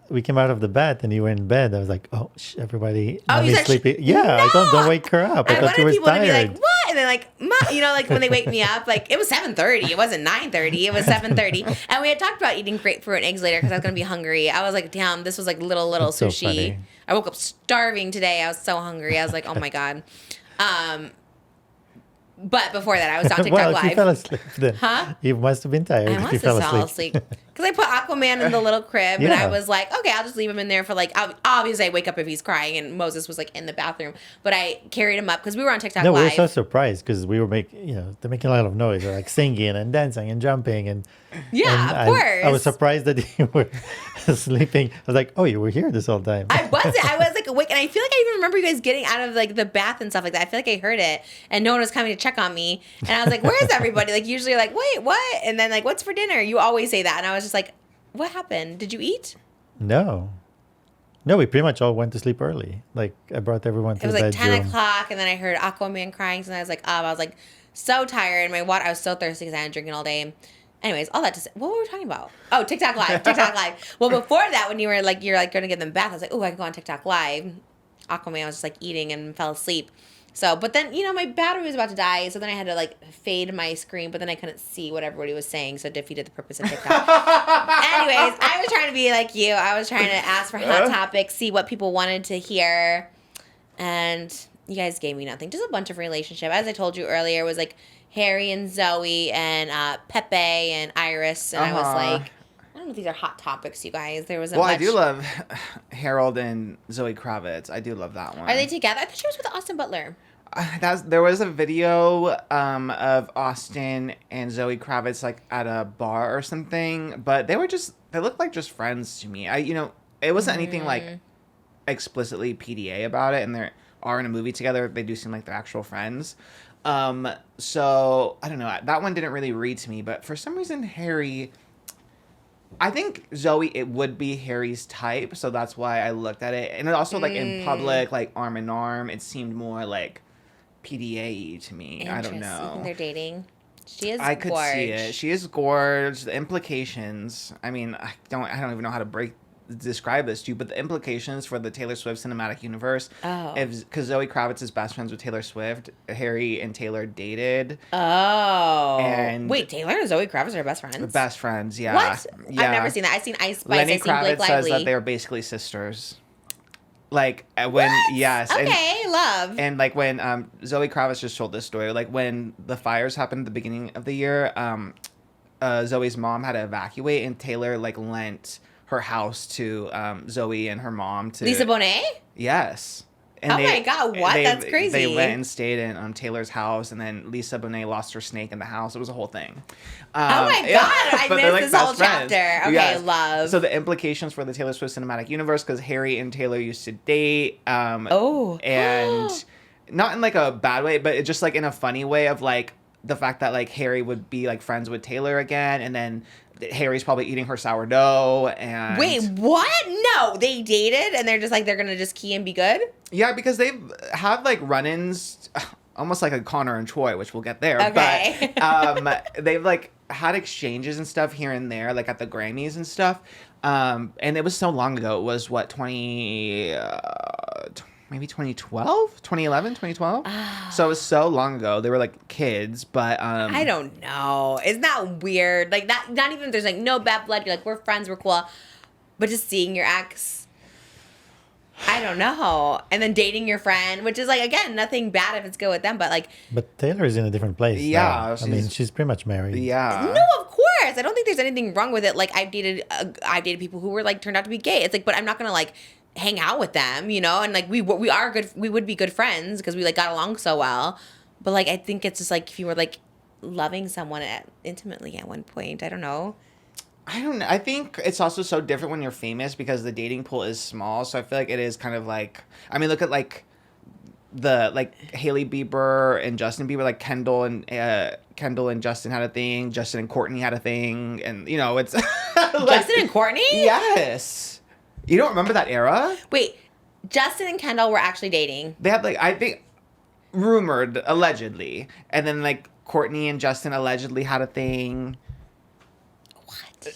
We came out of the bath and you were in bed. I was like, oh, everybody. Oh, you Mommy's said sleeping. No. I don't wake her up. I thought wanted you were people tired. to be like, what? And then like, like when they wake me up, like it was 7:30. It wasn't 9:30. It was 7:30. And we had talked about eating grapefruit and eggs later because I was gonna be hungry. I was like, damn, this was like little That's so sushi. funny. I woke up starving today. I was so hungry. I was like, oh my God. But before that, I was on TikTok well, Live. you fell asleep then. Huh? You must have been tired. I if must you have fell fell asleep. asleep. Because I put Aquaman in the little crib, and I Yeah. was like, okay, I'll just leave him in there for like, obviously I wake up if he's crying, and Moses was like in the bathroom. But I carried him up because we were on TikTok No, we were Live. so surprised because we were they're making a lot of noise. They're like singing and dancing and jumping and Yeah, and of course. I was surprised that you were sleeping. I was like, oh, you were here this whole time. I wasn't. I was like awake, and I feel like I even remember you guys getting out of like the bath and stuff like that. I feel like I heard it, and no one was coming to check on me. And I was like, "Where's everybody?" Like usually, you're like, "Wait, what?" And then like, "What's for dinner?" You always say that, and I was just like, "What happened? Did you eat?" No, we pretty much all went to sleep early. Like I brought everyone to It was the like bedroom. 10 o'clock, and then I heard Aquaman crying, and I was like, up. I was like so tired. My water, I was so thirsty because I hadn't drinking all day. Anyways, all that to say, what were we talking about? Oh, TikTok Live, TikTok Live. Well, before that, when you're like going to get them bath, I was like, oh, I can go on TikTok Live. Aquaman was just like eating and fell asleep. So, but then, my battery was about to die, so then I had to like fade my screen, but then I couldn't see what everybody was saying, so it defeated the purpose of TikTok. Anyways, I was trying to be like you. I was trying to ask for hot topics, see what people wanted to hear, and you guys gave me nothing. Just a bunch of relationship. As I told you earlier, it was like Harry and Zoe and Pepe and Iris, and I was like, I don't know if these are hot topics, you guys. There wasn't much. I do love Harold and Zoe Kravitz. I do love that one. Are they together? I thought she was with Austin Butler. There was a video of Austin and Zoe Kravitz like at a bar or something, but they looked like just friends to me. It wasn't anything like explicitly PDA about it, and they are in a movie together. They do seem like they're actual friends. So I don't know. That one didn't really read to me, but for some reason, Harry. I think Zoe, it would be Harry's type, so that's why I looked at it. And it also, like, in public, like, arm in arm, it seemed more, like, PDA-y to me. I don't know. You think they're dating? She is I could gorge. see it. She is gorge. The implications, I mean, I don't even know how to describe this to you, but the implications for the Taylor Swift cinematic universe, because Zoe Kravitz is best friends with Taylor Swift, Harry and Taylor dated. Oh. And wait, Taylor and Zoe Kravitz are best friends? Best friends, yeah. What? Yeah. I've never seen that. I've seen Ice Spice. Lenny I've seen Blake Kravitz says Lively. that they're basically sisters. Like when yes, okay, love. And like when Zoe Kravitz just told this story, like when the fires happened at the beginning of the year, Zoe's mom had to evacuate, and Taylor like lent her house to Zoe and her mom to Lisa Bonet? Yes. And my God, what? That's crazy. They went and stayed in Taylor's house, and then Lisa Bonet lost her snake in the house. It was a whole thing. Oh my God, I but they're, missed like, this whole best friends. chapter. Okay, Yes. love. So the implications for the Taylor Swift cinematic universe, because Harry and Taylor used to date. And not in like a bad way, but just like in a funny way of like the fact that like Harry would be like friends with Taylor again, and then Harry's probably eating her sourdough. And wait, what? No, they dated, and they're just like they're gonna just key and be good. Yeah, because they've had like run-ins almost like a Connor and Troy, which we'll get there. Okay. But they've like had exchanges and stuff here and there, like at the Grammys and stuff. And it was so long ago. It was what, maybe 2012, 2011, 2012. So it was so long ago. They were like kids, but I don't know. Isn't that weird? Like not even there's like no bad blood. You're like, we're friends, we're cool. But just seeing your ex, I don't know. And then dating your friend, which is like, again, nothing bad if it's good with them, but like. But Taylor is in a different place. Yeah. I mean, she's pretty much married. Yeah. No, of course. I don't think there's anything wrong with it. Like I've dated people who were like turned out to be gay. It's like, but I'm not gonna like hang out with them, you know. And like we would be good friends because we like got along so well. But like I think it's just like if you were like loving someone intimately at one point, I don't know. I don't know. I think it's also so different when you're famous because the dating pool is small. So I feel like it is kind of like, I mean, look at like Hailey Bieber and Justin Bieber, like Kendall and Justin had a thing. Justin and Courtney had a thing. And, you know, it's. like, Justin and Courtney? Yes. You don't remember that era? Wait, Justin and Kendall were actually dating. They had like, I think, rumored, allegedly. And then like Courtney and Justin allegedly had a thing.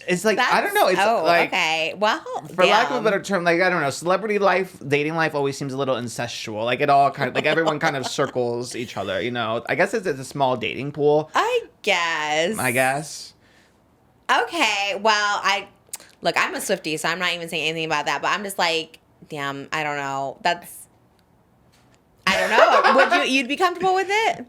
It's like, I don't know. It's like, okay. Well, for lack of a better term, like, I don't know, celebrity life, dating life always seems a little incestual. Like, it all kind of, like, everyone kind of circles each other, you know? I guess it's a small dating pool. I guess. Okay, well, look, I'm a Swiftie, so I'm not even saying anything about that, but I'm just like, damn, I don't know. I don't know. You'd be comfortable with it?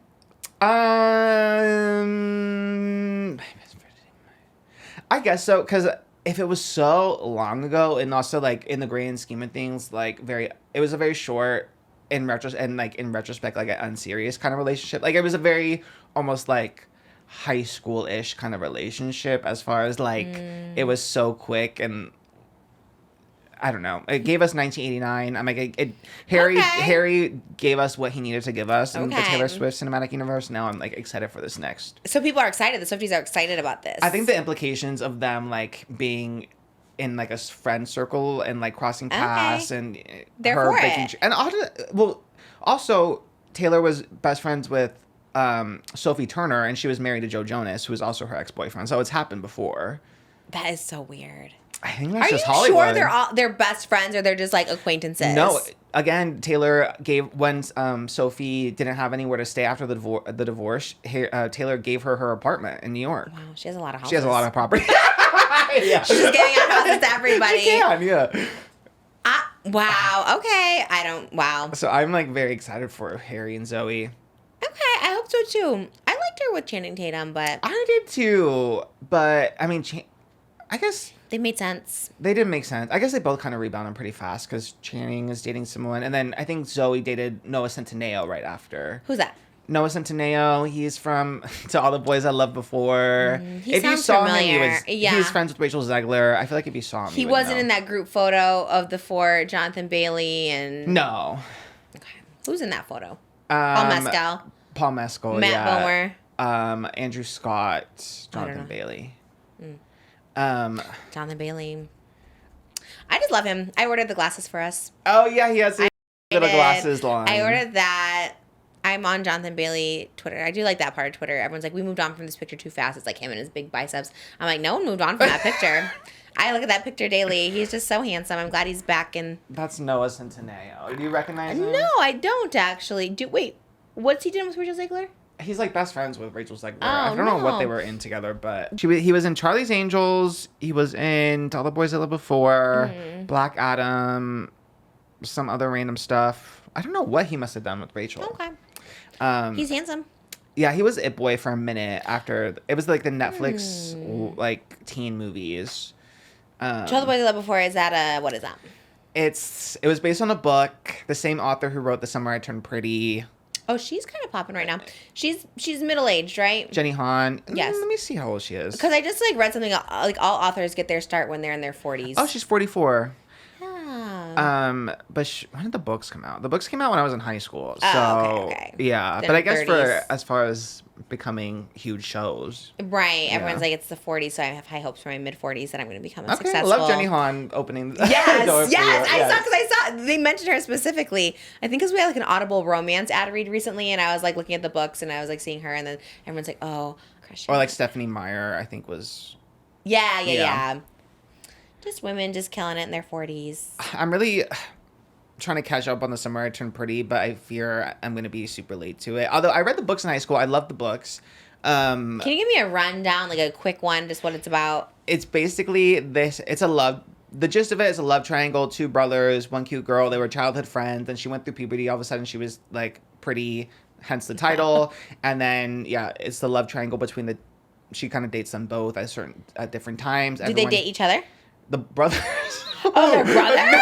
I guess so, because if it was so long ago, and also like in the grand scheme of things, like it was a very short, in retrospect, like an unserious kind of relationship. Like it was a very almost like high school-ish kind of relationship, as far as like it was so quick, and I don't know. It gave us 1989. I'm like, Harry gave us what he needed to give us in the Taylor Swift cinematic universe. Now I'm like excited for this next. So people are excited. The Swifties are excited about this. I think the implications of them like being in like a friend circle and like crossing paths and they're her for making it. And also Taylor was best friends with Sophie Turner, and she was married to Joe Jonas, who was also her ex-boyfriend. So it's happened before. That is so weird. I think that's Are just you Hollywood. sure they're best friends or they're just like acquaintances? No, again, Taylor gave when Sophie didn't have anywhere to stay after the divorce. Taylor gave her apartment in New York. Wow, she has a lot of houses. She has a lot of property. Yeah. She's just giving out houses to everybody. She can, yeah. Wow. Okay. Wow. So I'm like very excited for Harry and Zoe. Okay, I hope so too. I liked her with Channing Tatum, but I did too. But I mean, I guess they made sense. They did make sense. I guess they both kind of rebounded pretty fast because Channing is dating someone, and then I think Zoe dated Noah Centineo right after. Who's that? Noah Centineo. He's from To All the Boys I Loved Before. He sounds familiar. He was friends with Rachel Zegler. I feel like if you saw him, he wasn't in that group photo of the four, Jonathan Bailey and. No. Okay, who's in that photo? Paul Mescal. Matt Bomer. Andrew Scott. Jonathan Bailey. Jonathan Bailey. I just love him. I ordered the glasses for us. Oh yeah, he has a little glasses line. I ordered that. I'm on Jonathan Bailey Twitter. I do like that part of Twitter. Everyone's like, we moved on from this picture too fast. It's like him and his big biceps. I'm like, no one moved on from that picture. I look at that picture daily. He's just so handsome. I'm glad he's back. And that's Noah Centineo. Do you recognize him? No, I don't actually. Wait, what's he doing with Rachel Zegler? He's like best friends with Rachel Zegler. I don't know what they were in together, but he was in Charlie's Angels. He was in To All the Boys I Loved Before, Black Adam, some other random stuff. I don't know what he must have done with Rachel. Okay. He's handsome. Yeah, he was It Boy for a minute after. It was like the Netflix like teen movies. To All the Boys I Loved Before, is that what is that? It was based on a book. The same author who wrote The Summer I Turned Pretty. Oh, she's kind of popping right now. She's middle-aged, right? Jenny Han. Yes. Let me see how old she is. Because I just like read something like all authors get their start when they're in their 40s. Oh, she's 44. Oh, But when did the books come out? The books came out when I was in high school. So Oh, okay. yeah. They're But I guess 30s. as far as becoming huge shows. Right. Everyone's Yeah. like, it's the 40s, so I have high hopes for my mid-40s that I'm going to become a Okay, successful. I love Jenny Han opening the door Yes, for yes. you. I saw they mentioned her specifically. I think because we had like an Audible romance ad read recently, and I was like looking at the books, and I was like seeing her, and then everyone's like, oh, Christian. Or like Stephanie Meyer, I think was. Yeah. Just women just killing it in their 40s. I'm really trying to catch up on the Summer I Turned Pretty, but I fear I'm going to be super late to it. Although I read the books in high school. I love the books. Can you give me a rundown, like a quick one, just what it's about? It's basically this. It's a love. The gist of it is a love triangle. 2 brothers, 1 cute girl. They were childhood friends. And she went through puberty. All of a sudden, she was like pretty, hence the title. And then, yeah, it's the love triangle between the. She kind of dates them both at different times. Do they date each other? The brothers. Oh, they're brothers?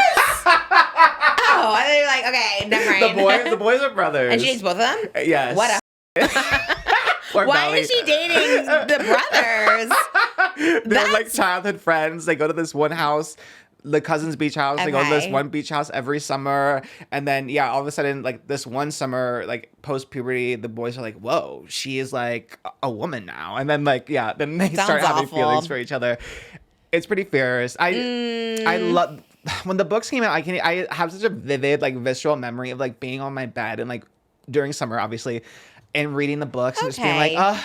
Oh, I thought you were like, okay, never mind. The boys are brothers. And she dates both of them? Yes. What Or Why Belly. is she dating the brothers? They're like childhood friends. They go to this one house, the cousins' beach house. They go to this Okay. one beach house every summer. And then, yeah, all of a sudden, like this one summer, like post-puberty, the boys are like, whoa, she is like a woman now. And then like, yeah, then they Sounds start having awful. feelings for each other. It's pretty fierce. I love when the books came out. I have such a vivid, like visceral memory of like being on my bed and like during summer, obviously, and reading the books and just being like, Okay.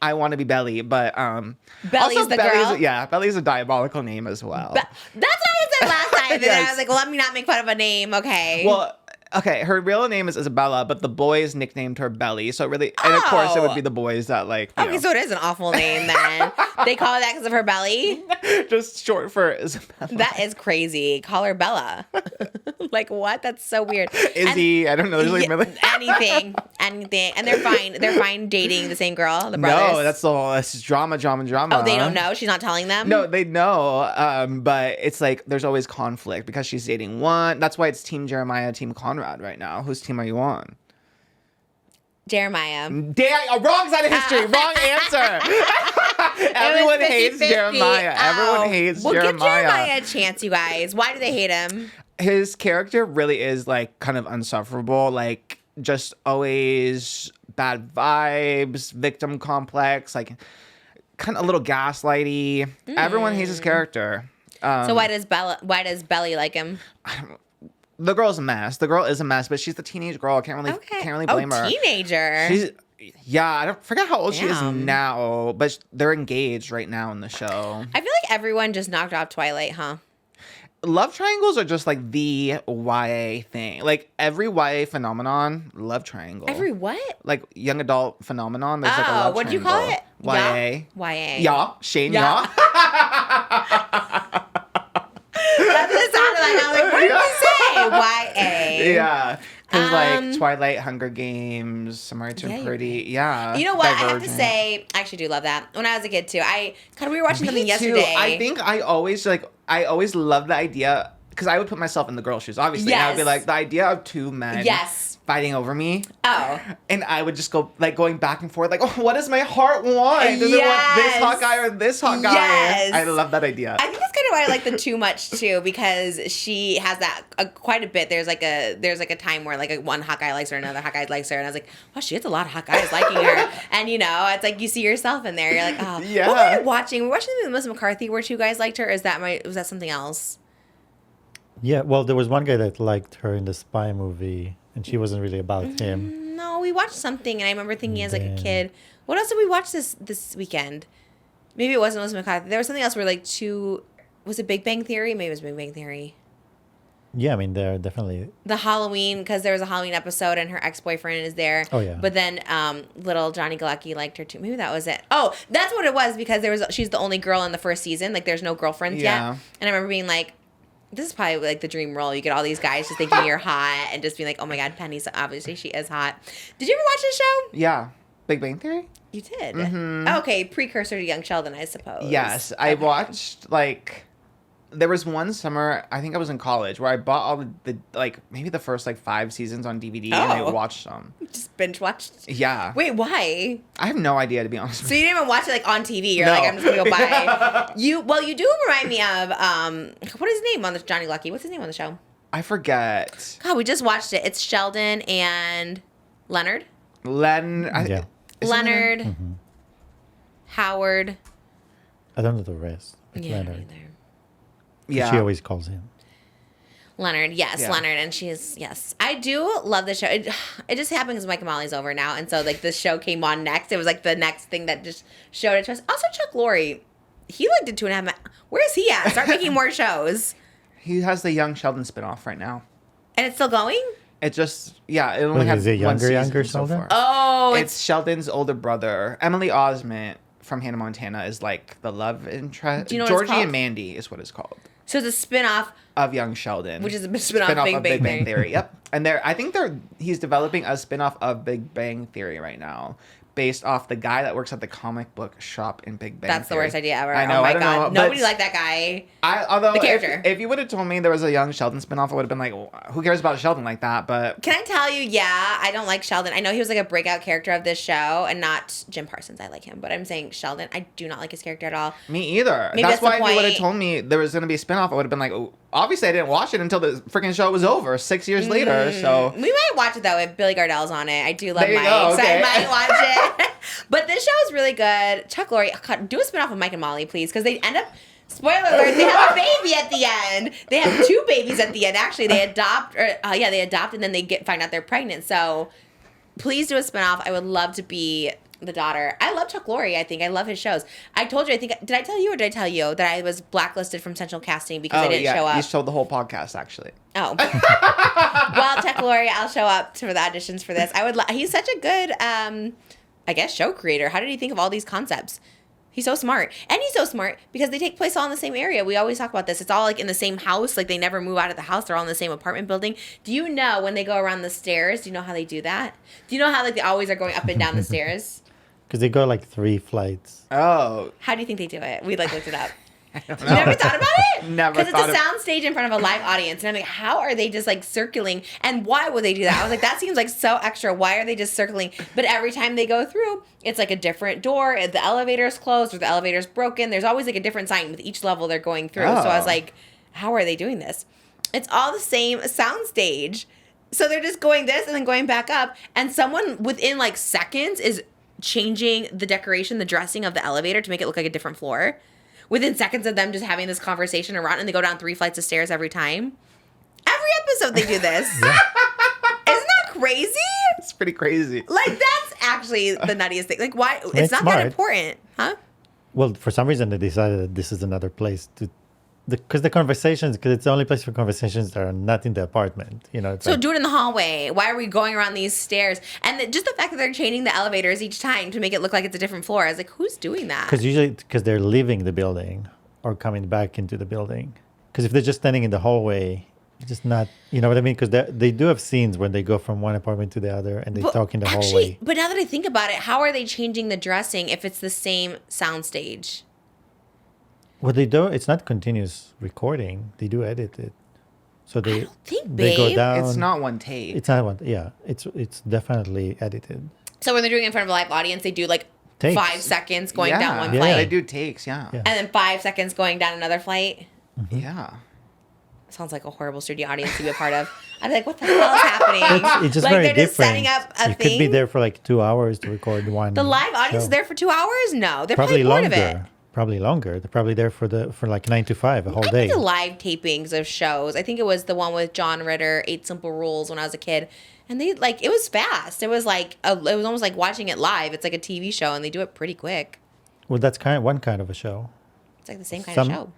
I want to be Belly, but Belly's also the girl? Yeah, Belly's a diabolical name as well. That's what I said last time. And then I Yes. was like, well, let me not make fun of a name, okay? Well, okay, her real name is Isabella, but the boys nicknamed her Belly. So really, and of course, it would be the boys that like. You okay, know, so it is an awful name then. They call her that because of her belly? just short for Isabella. That is crazy. Call her Bella. Like, what? That's so weird. Izzy, I don't know. There's like Yeah, really. anything. And they're fine. They're fine dating the same girl, the brothers. No, that's drama. Oh, they don't know? She's not telling them? No, they know, but it's like there's always conflict because she's dating one. That's why it's Team Jeremiah, Team Conrad right now. Whose team are you on? Jeremiah. Wrong side of history. Wrong answer. Everyone hates 50-50. Jeremiah. Everyone hates well, Jeremiah. give Jeremiah a chance, you guys. Why do they hate him? His character really is like kind of insufferable. Like just always bad vibes, victim complex, like kind of a little gaslighty. Everyone hates his character. So why does Belly like him? The girl's a mess. The girl is a mess, but she's the teenage girl. Can't really blame her. Teenager. I don't forget how old she is Damn. now, but they're engaged right now in the show. I feel like everyone just knocked off Twilight, huh? Love triangles are just like the YA thing. Like every YA phenomenon, love triangle. Every what? Like young adult phenomenon. There's like a Oh, love what'd you triangle. call it? YA. YA. Yeah. Shane. Yeah. Yeah. That's what it sounded like. I was like, what did you say? YA. Yeah. Because like Twilight, Hunger Games, Summer I Turned Yeah, you're Pretty. Yeah. You know what? I have to Divergent. say, I actually do love that. When I was a kid too, we were watching something Me yesterday. too. I think I always love the idea because I would put myself in the girl's shoes, obviously. And I would be Yes. like, the idea of 2 men fighting over me. Oh. And I would just go like going back and forth, like, oh, what does my heart want? Does it want this hot guy or this hot guy? Yes. I love that idea. I think that's kind of why I like the too much too, because she has that quite a bit. There's like a time where like one hot guy likes her, another hot guy likes her, and I was like, wow, she has a lot of hot guys liking her. And you know, it's like you see yourself in there. You're like, oh, Yeah. What were we watching? We're watching something with Melissa McCarthy where 2 guys liked her. Or was that something else? Yeah, well, there was one guy that liked her in the spy movie, and she wasn't really about him. No, we watched something, and I remember thinking as like a Then- kid, what else did we watch this weekend? Maybe it wasn't Melissa McCarthy. There was something else where like 2. Was it Big Bang Theory? Maybe it was Big Bang Theory. Yeah, I mean, they're definitely. The Halloween, because there was a Halloween episode and her ex-boyfriend is there. Oh, yeah. But then little Johnny Galecki liked her too. Maybe that was it. Oh, that's what it was, because she's the only girl in the first season. Like there's no girlfriends Yeah. yet. And I remember being like, this is probably like the dream role. You get all these guys just thinking you're hot and just being like, oh my God, Penny, so obviously she is hot. Did you ever watch this show? Yeah. Big Bang Theory? You did. Okay, precursor to Young Sheldon, I suppose. Yes. I watched like there was one summer, I think I was in college, where I bought all the like maybe the first like 5 seasons on DVD and I watched them. Just binge watched. Yeah. Wait, why? I have no idea, to be honest. So you didn't even watch it like on TV. You're No. like, I'm just gonna go buy. You do remind me of what is his name on the Johnny Lucky? What's his name on the show? I forget. God, we just watched it. It's Sheldon and Leonard. Leonard. Leonard. Howard. I don't know the rest. It's Yeah, Leonard. neither. Yeah. She always calls him. Leonard, yes, Yeah. Leonard, and yes. I do love the show. It just happened because Mike and Molly's over now, and so like this show came on next. It was like the next thing that just showed it to us. Also, Chuck Lorre, he like did 2.5. Where is he at? Start making more shows. He has the Young Sheldon spinoff right now. And it's still going? It just, it only Wait, had is it one younger season so Sheldon? far. Oh, It's Sheldon's older brother. Emily Osment from Hannah Montana is like the love interest. Do you know what it's Georgie called? and Mandy is what it's called. so it's a spin-off. Of Young Sheldon. Which is a spin-off of Big Bang Theory. Theory. Yep. And he's developing a spinoff of Big Bang Theory right now, based off the guy that works at the comic book shop in Big Bang That's the Theory. worst idea ever. I know. Oh my I don't God. know. Nobody but liked that guy. Although The character. if you would have told me there was a Young Sheldon spinoff, I would have been like, well, who cares about Sheldon like that? But Can I tell you, I don't like Sheldon. I know he was like a breakout character of this show, and not Jim Parsons. I like him. But I'm saying Sheldon, I do not like his character at all. me either. Maybe That's that's the why if you would have point. told me there was going to be a spinoff, I would have been like, oh, obviously I didn't watch it until the freaking show was over 6 years later. So We might watch it though if Billy Gardell's on it. I do love There you Mike, go, so okay. I might watch it. But this show is really good. Chuck Lorre, God, do a spinoff of Mike and Molly, please, because they end up. Spoiler alert! They have a baby at the end. They have 2 babies at the end. Actually, they adopt, they adopt, and then they find out they're pregnant. So, please do a spinoff. I would love to be the daughter. I love Chuck Lorre. I think I love his shows. I told you. I think did I tell you or did I tell you that I was blacklisted from Central Casting because I didn't show up? You told the whole podcast actually. Oh. Well, Chuck Lorre, I'll show up for the auditions for this. He's such a good, I guess, show creator. How did he think of all these concepts? He's so smart. And he's so smart because they take place all in the same area. We always talk about this. It's all like in the same house. Like they never move out of the house. They're all in the same apartment building. Do you know when they go around the stairs, do you know how they do that? Do you know how like they always are going up and down the stairs? Because they go like 3 flights. Oh. How do you think they do it? We like looked it up. You You never thought about it? Never Because thought it's a sound stage in front of a live audience. And I'm like, how are they just like circling? And why would they do that? I was like, that seems like so extra. Why are they just circling? But every time they go through, it's like a different door. The elevator's closed or the elevator's broken. There's always like a different sign with each level they're going through. So I was Oh. like, how are they doing this? It's all the same sound stage. So they're just going this and then going back up. And someone within like seconds is changing the decoration, the dressing of the elevator to make it look like a different floor. Within seconds of them just having this conversation around, and they go down 3 flights of stairs every time. Every episode they do this. Isn't that crazy? It's pretty crazy. Like, that's actually the nuttiest thing. Like, why? It's It's not smart. that important, huh? Well, for some reason, they decided that this is another place to. Because it's the only place for conversations that are not in the apartment. You know, it's So like, do it in the hallway. Why are we going around these stairs? And just the fact that they're changing the elevators each time to make it look like it's a different floor. I was like, who's doing that? because they're leaving the building or coming back into the building. Because if they're just standing in the hallway, it's just not, you know what I mean? Because they do have scenes when they go from one apartment to the other and they talk in the hallway. But now that I think about it, how are they changing the dressing if it's the same soundstage? What they do, it's not continuous recording. They do edit it. So they don't think, they go babe. down. It's not one take. It's not one. Yeah, it's definitely edited. So when they're doing it in front of a live audience, they do like Takes. 5 seconds going down one Yeah. flight. They do takes, yeah. Yeah. And then 5 seconds going down another flight. Yeah. Sounds like a horrible studio audience to be a part of. I'd be like, what the hell is happening? It's just like very they're just different. setting up a You thing. could be there for like 2 hours to record one. The live audience show. is there for 2 hours? No, they're Probably probably bored of it. longer. Probably longer. They're probably there for like 9 to 5 a whole I day. did the live tapings of shows. I think it was the one with John Ritter, 8 Simple Rules, when I was a kid. And they like it was fast. It was like it was almost like watching it live. It's like a TV show, and they do it pretty quick. Well, that's one kind of a show. It's like the same kind Some- of show.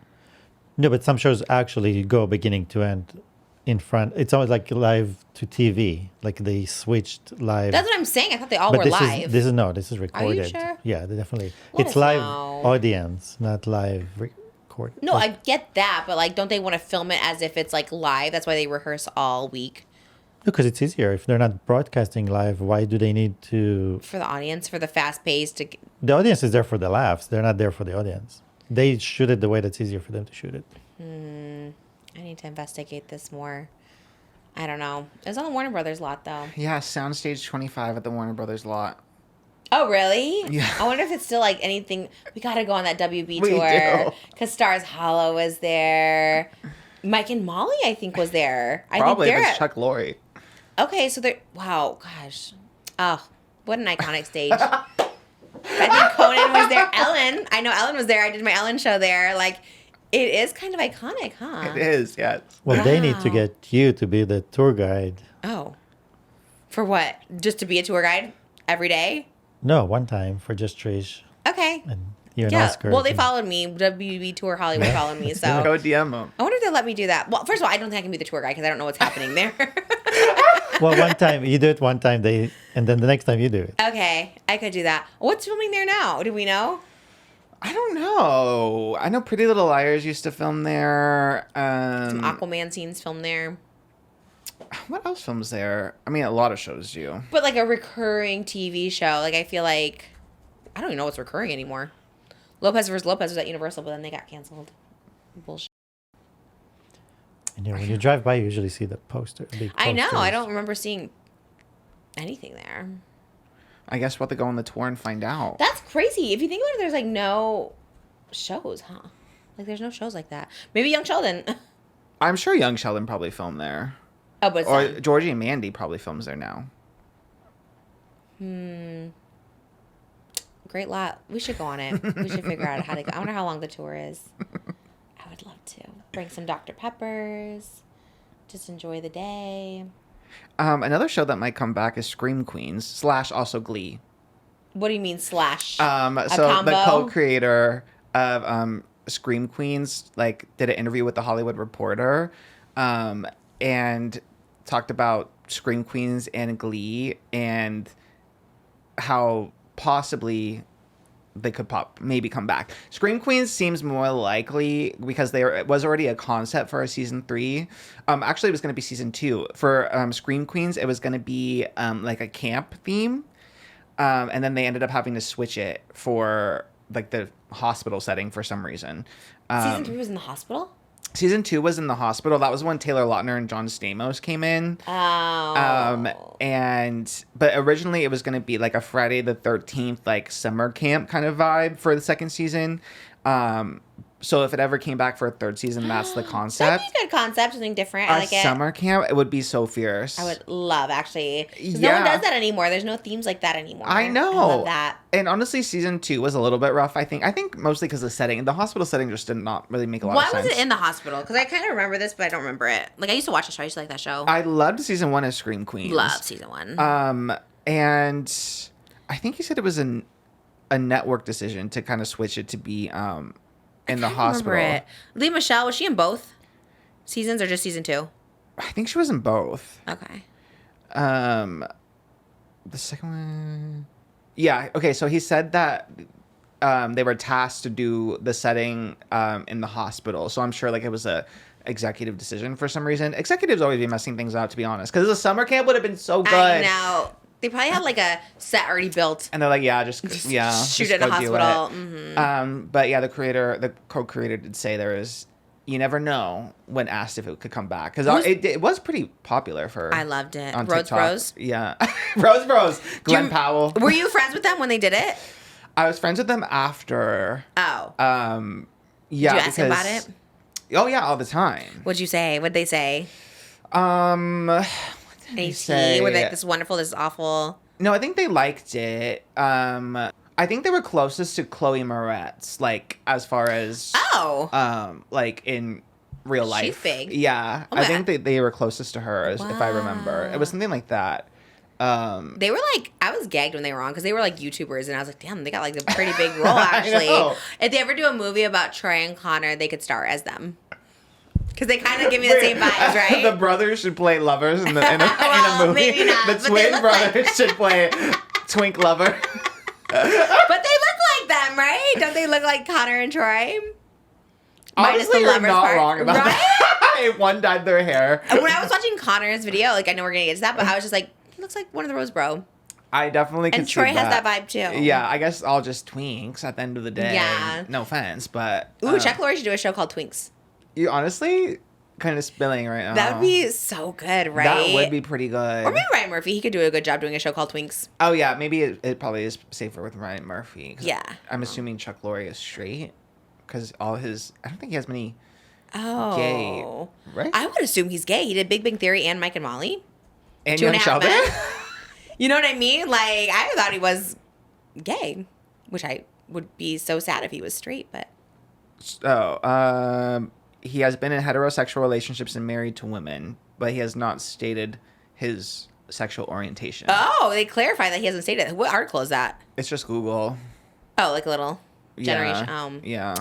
No, but some shows actually go beginning to end in front. It's always like live to TV. Like they switched live. That's what I'm saying. I thought they all but were live. This is recorded. sure? Yeah, they definitely. Let it's us live know. audience, not live record. No, Like, I get that, but like, don't they want to film it as if it's like live? That's why they rehearse all week because it's easier. If they're not broadcasting live, why do they need to? for the audience, for the fast paced. The audience is there for the laughs. They're not there for the audience. They shoot it the way that's easier for them to shoot it. I need to investigate this more. I don't know. It was on the Warner Brothers lot, though. Yeah, Soundstage 25 at the Warner Brothers lot. Oh, really? Yeah. I wonder if it's still like anything. We got to go on that WB We tour. do. Because Stars Hollow was there. Mike and Molly, I think, was there. Probably I if think it's Chuck Lorre. Okay, so they're. Wow, gosh. Oh, what an iconic stage. I think Conan was there. Ellen. I know Ellen was there. I did my Ellen show there. Like, it is kind of iconic, huh? It is, yes. Well, they need to Wow. get you to be the tour guide. Oh. For what? Just to be a tour guide every day? No, one time for just Trish Okay. and you and Yeah. Oscar. Well, they followed me. WB Tour Hollywood followed me. So Go DM them. I wonder if they'll let me do that. Well, first of all, I don't think I can be the tour guide because I don't know what's happening there. Well, one time you do it one time, and then the next time you do it. Okay, I could do that. What's filming there now? Do we know? I don't know. I know Pretty Little Liars used to film there. Some Aquaman scenes filmed there. What else films there? I mean, a lot of shows do. But like a recurring TV show. Like I feel like I don't even know what's recurring anymore. Lopez vs. Lopez was at Universal, but then they got canceled. Bullshit. And when you drive by, you usually see the poster. Big I know. I posters. don't remember seeing anything there. I guess we'll have to go on the tour and find out. That's crazy. If you think about it, there's like no shows, huh? Like there's no shows like that. Maybe Young Sheldon. I'm sure Young Sheldon probably filmed there. Oh, but it's Or not. Georgie and Mandy probably films there now. Great lot. We should go on it. We should figure out how to go. I wonder how long the tour is. I would love to. Bring some Dr. Peppers. Just enjoy the day. Another show that might come back is Scream Queens / also Glee. What do you mean slash? So combo? the co-creator of Scream Queens did an interview with the Hollywood Reporter, and talked about Scream Queens and Glee and how possibly they could maybe come back. Scream Queens seems more likely because it was already a concept for a season 3. Actually, it was going to be season 2 for Scream Queens. It was going to be like a camp theme, and then they ended up having to switch it for like the hospital setting for some reason. Season 3 was in the hospital? Season 2 was in the hospital. That was when Taylor Lautner and John Stamos came in. Oh. But originally it was going to be like a Friday the 13th, like summer camp kind of vibe for the second season. So if it ever came back for a third season, that's the concept. That'd be a good concept, something different. I like it. Summer camp, it would be so fierce. I would love, actually. 'Cause no one does that anymore. There's no themes like that anymore. I know. I love that. And honestly, season 2 was a little bit rough, I think. I think mostly because the setting. The hospital setting just did not really make a lot Why of sense. was it in the hospital? Because I kind of remember this, but I don't remember it. Like, I used to watch the show. I used to like that show. I loved season 1 of Scream Queens. Love season 1. And I think he said it was a network decision to kind of switch it to be in the hospital. Remember it. Lea Michele, was she in both seasons or just season 2? I think she was in both. Okay. The second one. Yeah. Okay. So he said that they were tasked to do the setting in the hospital. So I'm sure like it was a executive decision for some reason. Executives always be messing things up, to be honest. Because the summer camp would have been so good. I know. They probably had like a set already built. And they're like, yeah, just shoot just it in a go do hospital. it. Mm-hmm. But yeah, the co-creator did say you never know when asked if it could come back because it was pretty popular for. I loved it. On Rose TikTok. Bros. Yeah, Rose Bros. Glenn Powell. Were you friends with them when they did it? I was friends with them after. Oh. Yeah. Did you ask him about it? Oh yeah, all the time. What'd you say? What'd they say? What did they AT? say? Were they like, this is wonderful, this is awful? No, I think they liked it. I think they were closest to Chloe Moretz, like as far as like in real life. She's big. Yeah, Oh I my think they were closest to her, if I remember. It was something like that. They were like, I was gagged when they were on because they were like YouTubers, and I was like, damn, they got like a pretty big role actually. know. If they ever do a movie about Troy and Connor, they could star as them. Because they kind of give me the same vibes, right? The brothers should play lovers in a Well, movie. maybe not, The but they twin look brothers should play twink lover. But they look like them, right? Don't they look like Connor and Troy? Honestly, you're not wrong about that. One dyed their hair. When I was watching Connor's video, like I know we're gonna get to that, but I was just like, he looks like one of the Rose Bro. I definitely can And see Troy has that vibe too. Yeah, I guess all just twinks at the end of the day. Yeah. No offense, but Ooh, Chuck Lorre should do a show called Twinks. You honestly kind of spilling right now. That would be so good, right? That would be pretty good. Or maybe Ryan Murphy. He could do a good job doing a show called Twinks. Oh yeah, maybe it probably is safer with Ryan Murphy. 'Cause Yeah. I'm assuming Chuck Lorre is straight because all his. I don't think he has many. Oh. Gay, right? I would assume he's gay. He did Big Bang Theory and Mike and Molly. And Two and Young a Half Sheldon. Men. You know what I mean? Like, I thought he was gay, which I would be so sad if he was straight, but. Oh, he has been in heterosexual relationships and married to women, but he has not stated his sexual orientation. Oh, they clarify that he hasn't stated it. What article is that? It's just Google. Oh, like a little generation. Yeah.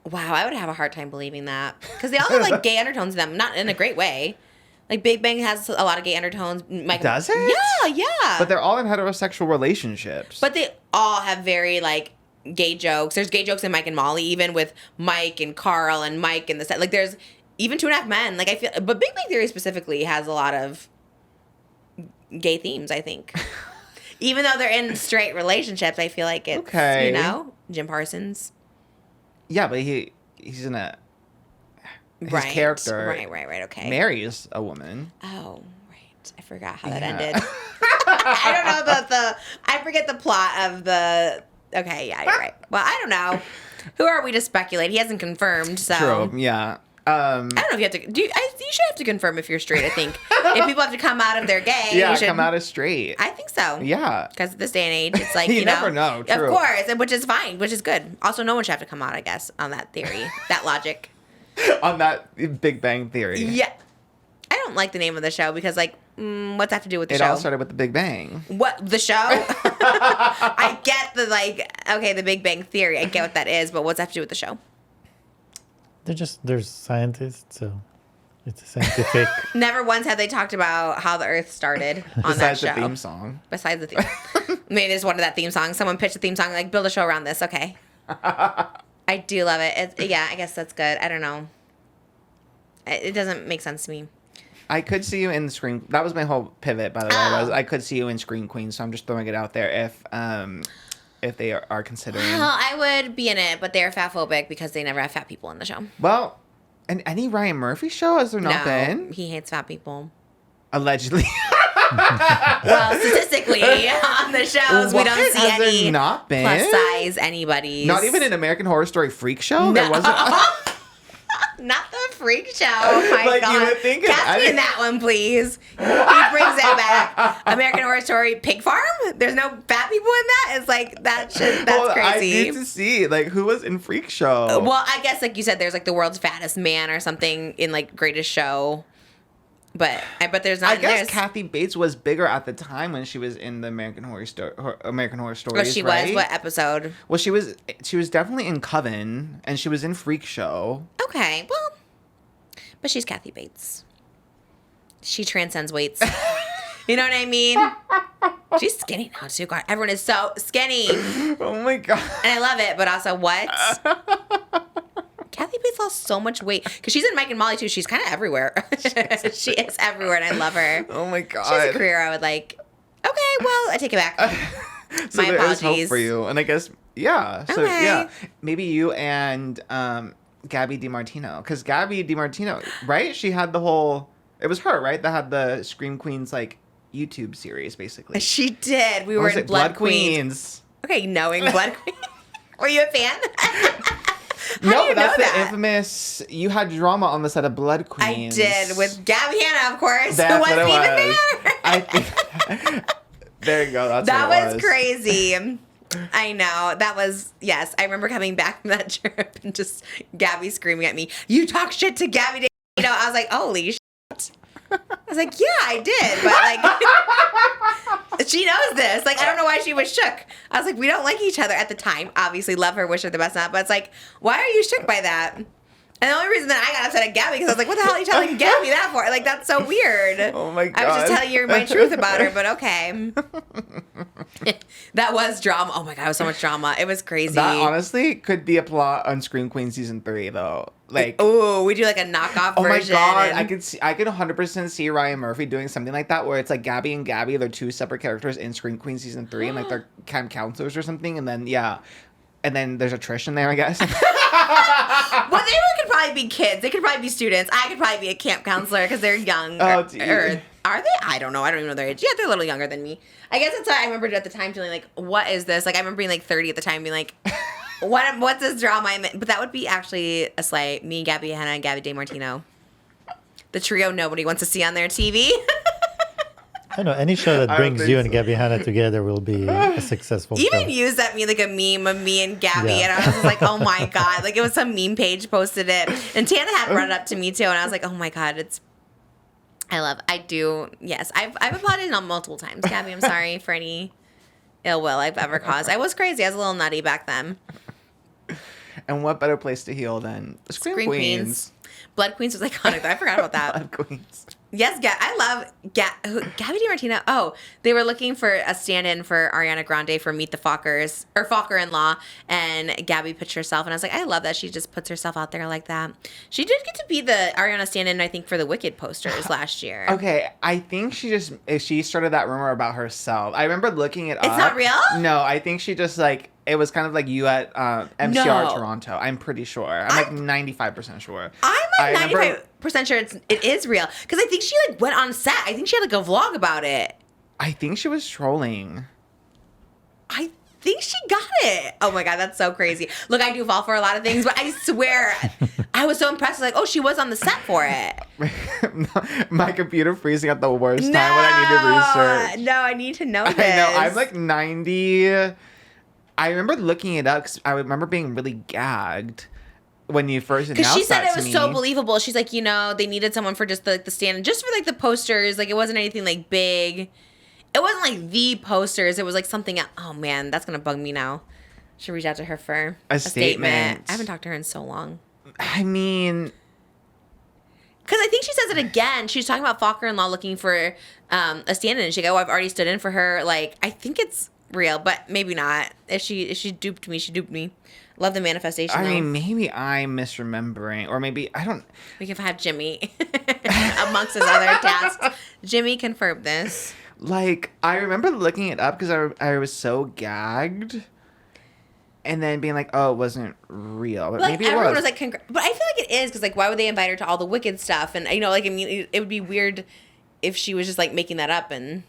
Wow, I would have a hard time believing that. Because they all have, like, gay undertones in them. Not in a great way. Like, Big Bang has a lot of gay undertones. Does it? Yeah. But they're all in heterosexual relationships. But they all have very, like, gay jokes. There's gay jokes in Mike and Molly, even with Mike and Carl and Mike and the set. Like, there's even Two and a Half Men. Like, I feel, but Big Bang Theory specifically has a lot of gay themes, I think. Even though they're in straight relationships, I feel like it's, Okay. you know, Jim Parsons. Yeah, but he's in a. His Right. character. Right, okay. Marries a woman. Oh, right. I forgot how that Yeah. ended. I don't know about I forget the plot of the. Okay, yeah, you're right. Well, I don't know. Who are we to speculate? He hasn't confirmed, so. True. Yeah. I don't know if you have to. You should have to confirm if you're straight. I think if people have to come out of their gay, Yeah, you should, come out as straight. I think so. Yeah. Because this day and age, it's like You never know, Of true. course, and which is fine, which is good. Also, no one should have to come out. I guess on that theory, that logic. On that Big Bang Theory. Yeah, I don't like the name of the show because, like, what's that have to do with the It show? all started with the Big Bang. What, the show? I get the, like, okay, the Big Bang Theory. I get what that is, but what's that have to do with the show? There's scientists, so it's a scientific. Never once have they talked about how the Earth started on Besides that show. the theme song. Besides the theme. I mean, they just wanted that theme song. Someone pitched a theme song, like, build a show around this. Okay. I do love it. Yeah, I guess that's good. I don't know. It doesn't make sense to me. I could see you in Scream. That was my whole pivot, by the way. I could see you in Scream Queen, so I'm just throwing it out there if they are considering. Well, I would be in it, but they're fatphobic because they never have fat people in the show. Well, in any Ryan Murphy show has there not been? He hates fat people. Allegedly. Well, statistically, on the shows, we don't see Has there any not been? plus size anybody. Not even an American Horror Story freak show? There wasn't. Not the freak show. Oh my Like, god. you would think Cast me in that one, please. He brings it back. American Horror Story Pig Farm? There's no fat people in that? It's like that's Well, I crazy. need to see like who was in Freak Show. Well, I guess like you said, there's like the world's fattest man or something in like Greatest Show. But there's not. I guess there's, Kathy Bates was bigger at the time when she was in the American Horror Stories. oh, she right? was. What episode? Well, she was definitely in Coven, and she was in Freak Show. Okay, well, but she's Kathy Bates. She transcends weights. You know what I mean? She's skinny now too. God, everyone is so skinny, and Oh my god! I love it. But also, what? Kathy Bates lost so much weight because she's in Mike and Molly too. She's kind of everywhere. She is everywhere, and I love her. Oh my She has a god! career I would like. Okay, well, I take it back. So My there is hope apologies. for you, and I guess yeah. So Okay. yeah, maybe you and Gabby DiMartino, because Gabby DiMartino, right? She had the whole. It was her, right? That had the Scream Queens like YouTube series, basically. She did. We Or were was in it Blood Queens. Okay, knowing Blood Queen. Were you a fan? How do No, you that's know the that? infamous. You had drama on the set of Blood I Queens. did with Gabby Hanna, of course. That's Who what wasn't it even was. there. I think. There you go. That's That what it was crazy. I know. That was, yes. I remember coming back from that trip and just Gabby screaming at me, "You talk shit to Gabby." You know, I was like, holy shit. I was like, yeah, I did. But like, she knows this. Like, I don't know why she was shook. I was like, we don't like each other at the time. Obviously, love her, wish her the best now. But it's like, why are you shook by that? And the only reason that I got upset at Gabby because I was like, what the hell are you telling Gabby that for? Like, that's so weird. Oh my god. I was just telling you my truth about her, but okay. That was drama. Oh my god, it was so much drama. It was crazy. That honestly could be a plot on Scream Queen season 3, though. Like, oh, we do like a knockoff oh my version. god, and- I could 100% see Ryan Murphy doing something like that, where it's like Gabby and Gabby, they're two separate characters in Scream Queen season 3, and like they're camp counselors or something, and then yeah, and then there's a Trish in there, I guess. Well, they were could probably be kids. They could probably be students. I could probably be a camp counselor because they're young. Oh, dear. Or are they? I don't know. I don't even know their age. Yeah, they're a little younger than me. I guess that's why I remember at the time feeling like, what is this? Like, I remember being like 30 at the time, being like, what's this drama I'm in? But that would be actually a slay. Me, Gabby, Hannah, and Gabby DeMartino. The trio nobody wants to see on their TV. I know any show that I don't brings think you and so. Gabby Hanna together will be a successful show. Even you sent me like a meme of me and Gabby, Yeah. and I was just like, oh my God. Like, it was some meme page posted it. And Tana had brought it up to me too, and I was like, oh my God, yes. I've applauded it on multiple times. Gabby, I'm sorry for any ill will I've ever caused. I was crazy. I was a little nutty back then. And what better place to heal than Scream Queens? Blood Queens was iconic. I forgot about that. Blood Queens. Yes, I love Gabby DeMartino. Oh, they were looking for a stand-in for Ariana Grande for Meet the Fockers, or Focker-in-Law, and Gabby pitched herself, and I was like, I love that she just puts herself out there like that. She did get to be the Ariana stand-in, I think, for the Wicked posters last year. Okay, I think she started that rumor about herself. I remember looking it up. It's not real? No, I think she just like, it was kind of like you at MCR No. Toronto. I'm pretty sure. I'm like 95% sure. I'm I like remember- 95% sure it is real, because I think she like went on set. I think she had like a vlog about it. I think she was trolling. I think she got it. Oh my God, that's so crazy. Look, I do fall for a lot of things, but I swear, I was so impressed. Like, oh, she was on the set for it. My computer freezing at the worst time when I need to research. No, I need to know this. I know. I'm like 90. I remember looking it up because I remember being really gagged when you first announced Because she said that it to was me. so believable. She's like, they needed someone for just the stand, just for like the posters. Like, it wasn't anything like big. It wasn't like the posters. It was like something. Oh man, that's gonna bug me now. Should reach out to her for A statement. I haven't talked to her in so long. I mean, Because I think she says it again. She's talking about Focker-in-Law looking for a stand-in. And she go, I've already stood in for her. Like, I think it's real, but maybe not. If she duped me, she duped me. Love the manifestation, I though. mean, maybe I'm misremembering, or maybe I don't. We can have Jimmy amongst his other tasks. Jimmy confirmed this. Like, I remember looking it up because I was so gagged, and then being like, "Oh, it wasn't real," but Like, maybe it everyone was. was like, but I feel like it is, because like, why would they invite her to all the Wicked stuff? And like, I mean, it would be weird if she was just like making that up. And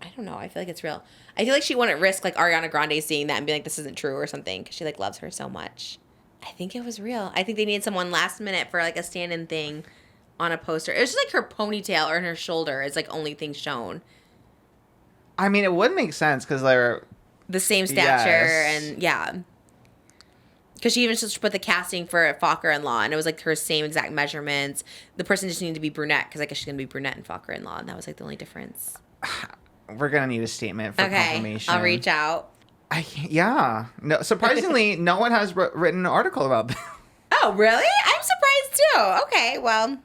I don't know. I feel like it's real. I feel like she wouldn't risk like Ariana Grande seeing that and being like, this isn't true or something, because she like loves her so much. I think it was real. I think they needed someone last minute for like a stand-in thing on a poster. It was just like her ponytail or her shoulder is like only thing shown. I mean, it would make sense because they're The same stature Yes. and yeah. Because she even just put the casting for Focker-in-Law, and it was like her same exact measurements. The person just needed to be brunette, because I guess she's gonna be brunette in Focker-in-Law, and that was like the only difference. we're gonna need a statement for Okay, confirmation. I'll reach out. Yeah. No. Surprisingly, no one has written an article about that. Oh, really? I'm surprised too. Okay, well,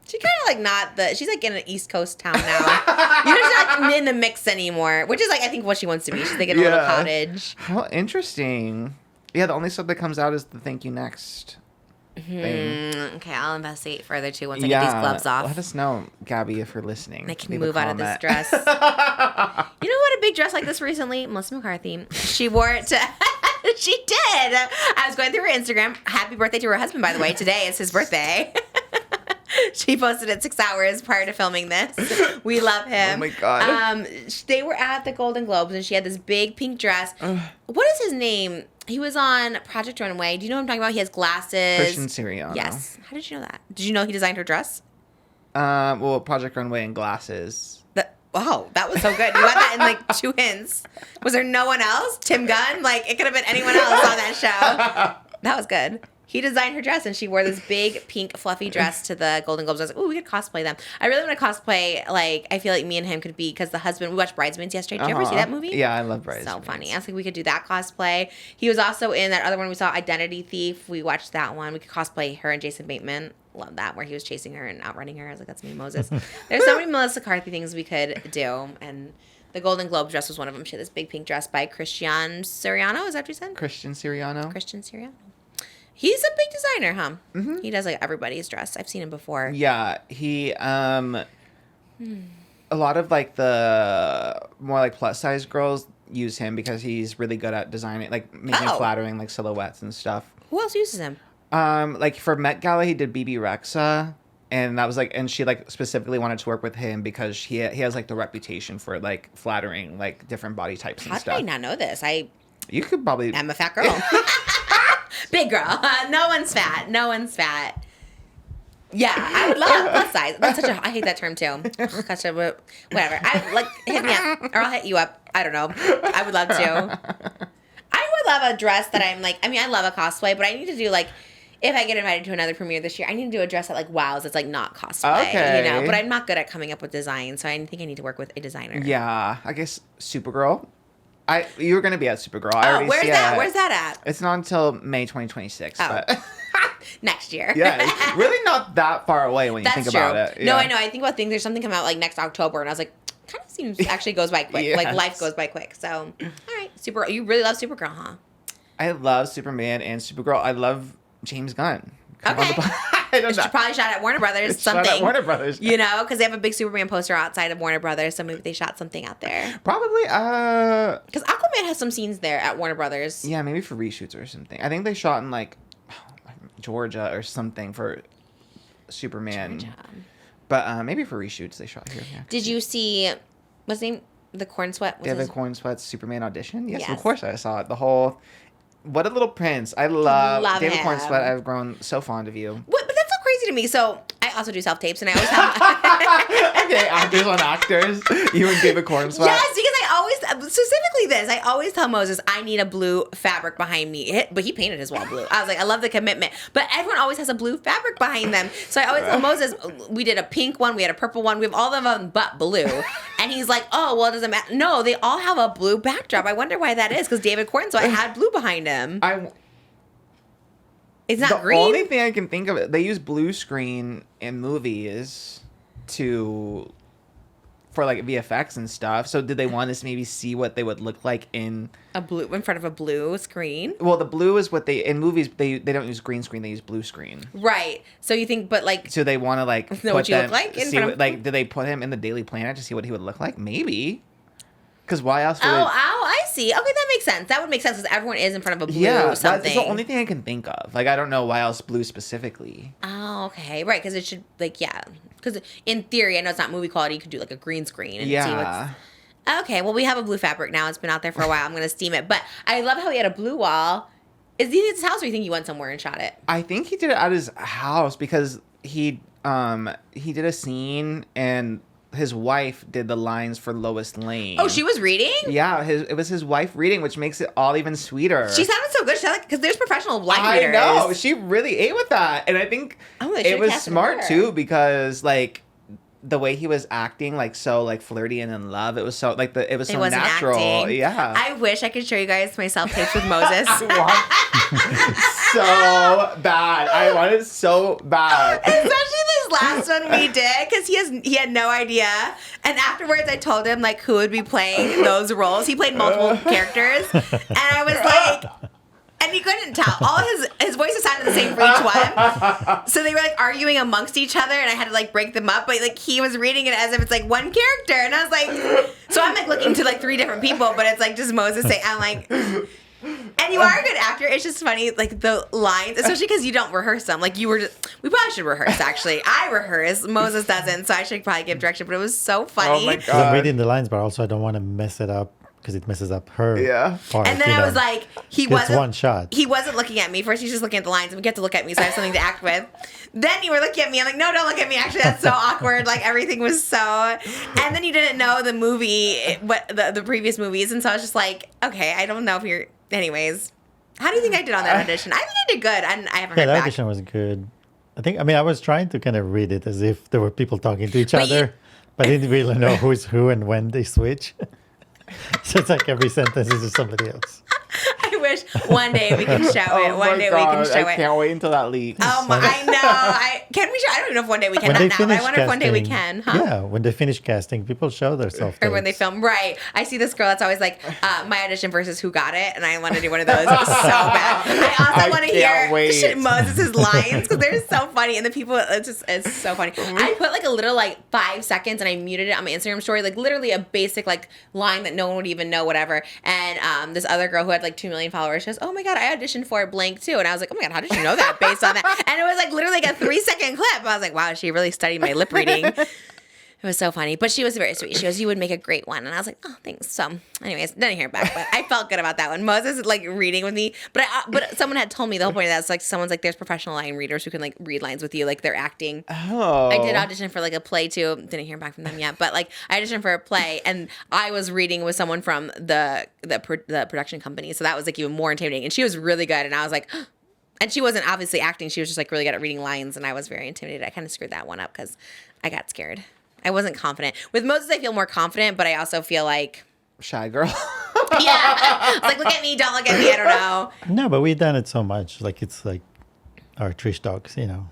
she kind of like she's like in an East Coast town now. You know, she's not in the mix anymore, which is like I think what she wants to be. She's like in a little Yeah. cottage. How interesting. Yeah, the only stuff that comes out is the thank you next thing. Okay, I'll investigate further too once I get these gloves off. Let us know, Gabby, if you're listening. I can Leave a move out of this comment. dress. You know what? A big dress like this recently, Melissa McCarthy. She wore it to. She did. I was going through her Instagram. Happy birthday to her husband, by the way. Today is his birthday. She posted it 6 hours prior to filming this. We love him. Oh my God. They were at the Golden Globes, and she had this big pink dress. What is his name? He was on Project Runway. Do you know what I'm talking about? He has glasses. Christian Siriano. Yes. How did you know that? Did you know he designed her dress? Well, Project Runway and glasses. Wow, that was so good. You got that in like 2 hints. Was there no one else? Tim Gunn? Like, it could have been anyone else on that show. That was good. He designed her dress, and she wore this big pink fluffy dress to the Golden Globes. I was like, ooh, we could cosplay them. I really want to cosplay, like, I feel like me and him could be, because the husband, we watched Bridesmaids yesterday. Did you ever see that movie? Yeah, I love Bridesmaids. So funny. I was like, we could do that cosplay. He was also in that other one we saw, Identity Thief. We watched that one. We could cosplay her and Jason Bateman. Love that, where he was chasing her and outrunning her. I was like, that's me, Moses. There's so many Melissa McCarthy things we could do, and the Golden Globe dress was one of them. She had this big pink dress by Christian Siriano. Is that what you said? Christian Siriano. Christian Siriano. He's a big designer, huh? Mm-hmm. He does like everybody's dress. I've seen him before. Yeah, he a lot of like the more like plus size girls use him because he's really good at designing, like making flattering like silhouettes and stuff. Who else uses him? Like for Met Gala, he did BB Rexa, and that was like, and she like specifically wanted to work with him because he has like the reputation for like flattering like different body types and How stuff. did I not know this? You could probably. I'm a fat girl. Big girl. No one's fat. No one's fat. Yeah, I would love plus size. That's such a. I hate that term too. Whatever. I like hit me up, or I'll hit you up. I don't know. I would love to. I would love a dress that I'm like. I mean, I love a cosplay, but I need to do like. If I get invited to another premiere this year, I need to do a dress that like wows. It's like not cosplay, Okay. you know. But I'm not good at coming up with design, so I think I need to work with a designer. Yeah, I guess Supergirl. You were gonna be at Supergirl. I Oh, already where's see that? it. Where's that at? It's not until May 2026. Oh. But Next year. yeah, it's really not that far away when you think about it. No, Yeah. I know. I think about things. There's something coming out like next October, and I was like, kind of seems actually goes by quick. Like Yes. life goes by quick. So, all right, Supergirl. You really love Supergirl, huh? I love Superman and Supergirl. I love James Gunn. Come on Okay. I don't It's know. probably shot at Warner Brothers. It's shot Something. at Warner Brothers. You know, because they have a big Superman poster outside of Warner Brothers, so maybe they shot something out there. Probably. Because Aquaman has some scenes there at Warner Brothers. Yeah, maybe for reshoots or something. I think they shot in like Georgia or something for Superman. Georgia. But maybe for reshoots they shot here. Yeah. Did you see? What's his name? The Corenswet. David Corenswet's Superman audition? Yes, Yes. of course I saw it. The whole. What a Little Prince. I love David him. Corenswet. I've grown so fond of you. What? But that's so crazy to me. So I also do self tapes, and I always have. Okay, actors on actors. You and David Corenswet. Yes, because I always, specifically this, I always tell Moses, I need a blue fabric behind me. But he painted his wall blue. I was like, I love the commitment. But everyone always has a blue fabric behind them. So I always tell Moses, we did a pink one, we had a purple one, we have all of them but blue. And he's like, oh, well, it doesn't matter. No, they all have a blue backdrop. I wonder why that is, because David Corenswet had blue behind him. It's not the green. only thing I can think of, they use blue screen in movies for like VFX and stuff. So did they want us to maybe see what they would look like in front of a blue screen? Well, the blue is what they in movies they don't use green screen, they use blue screen. Right. So you think, but like, So they want to like know what you look like in see front what, of- like did they put him in the Daily Planet to see what he would look like? Maybe. Because why else would I see. Okay, that makes sense. That would make sense because everyone is in front of a blue that's something. the only thing I can think of. Like I don't know why else blue specifically. Oh, okay. Right, because it should, like, yeah. Because in theory, I know it's not movie quality. You could do, like, a green screen and see Yeah. what's... Okay, well, we have a blue fabric now. It's been out there for a while. I'm going to steam it. But I love how he had a blue wall. Is he at his house, or you think he went somewhere and shot it? I think he did it at his house because he did a scene and his wife did the lines for Lois Lane. Oh, she was reading? Yeah, it was his wife reading, which makes it all even sweeter. She sounded so good. She sounded, because there's professional line I readers. know. She really ate with that. And I think Oh, they it should've was casted smart her. too because like the way he was acting like so like flirty and in love, it was so like it was so wasn't natural. acting. Yeah. I wish I could show you guys my self tapes with Moses. So bad. I want it so bad. Especially this last one we did, because he had no idea. And afterwards, I told him like who would be playing those roles. He played multiple characters, and I was like, and he couldn't tell. All his voices sounded the same for each one. So they were like arguing amongst each other, and I had to like break them up. But like he was reading it as if it's like one character, and I was like, so I'm like looking to like 3 different people, but it's like just Moses saying, I'm like. And you are a good actor. It's just funny, like the lines, especially because you don't rehearse them. Like you were just, we probably should rehearse. Actually, I rehearse. Moses doesn't, so I should probably give direction. But it was so funny. Oh my 'Cause I'm god. reading the lines, but also I don't want to mess it up because it messes up her part. And then I was like, It's one shot. He wasn't looking at me. First, he's just looking at the lines, and we get to look at me, so I have something to act with. Then you were looking at me. I'm like, no, don't look at me. Actually, that's so awkward. Like everything was so. And then you didn't know the movie, what the previous movies, and so I was just like, okay, I don't know if you're. Anyways, how do you think I did on that audition? I think I did good. I haven't Yeah, heard the back. audition was good. I was trying to kind of read it as if there were people talking to each But other, but I didn't really know who's who and when they switch. So it's like every sentence is just somebody else. I wish one day we can show it. Oh One my day God, we can show I it. can't wait until that leaks. Oh my! I know. Can we show? I don't even know if one day we can. Not now, but I wonder if one day we can. Huh? Yeah, when they finish casting, people show their self Or when they film, right? I see this girl that's always like, my audition versus who got it, and I want to do one of those so bad. I also want to can't hear wait. Moses' lines because they're so funny, and the people, it's so funny. I put like a little like 5 seconds, and I muted it on my Instagram story, like literally a basic like line that no one would even know, whatever. And this other girl who had like 2 million million followers. She goes, oh my God, I auditioned for blank too. And I was like, oh my God, how did you know that based on that? And it was like literally like a 3-second clip. I was like, wow, she really studied my lip reading. It was so funny. But she was very sweet. She goes, you would make a great one. And I was like, oh, thanks. So anyways, didn't hear back. But I felt good about that one. Moses like reading with me. But someone had told me the whole point of that is like someone's like, there's professional line readers who can like read lines with you. Like they're acting. Oh. I did audition for like a play too. Didn't hear back from them yet. But like I auditioned for a play and I was reading with someone from the production company. So that was like even more intimidating. And she was really good. And I was like, and she wasn't obviously acting. She was just like really good at reading lines. And I was very intimidated. I kind of screwed that one up because I got scared. I wasn't confident. With Moses, I feel more confident, but I also feel like shy girl. yeah. Like, look at me, don't look at me. I don't know. No, but we've done it so much. Like it's like our Trish dogs, you know.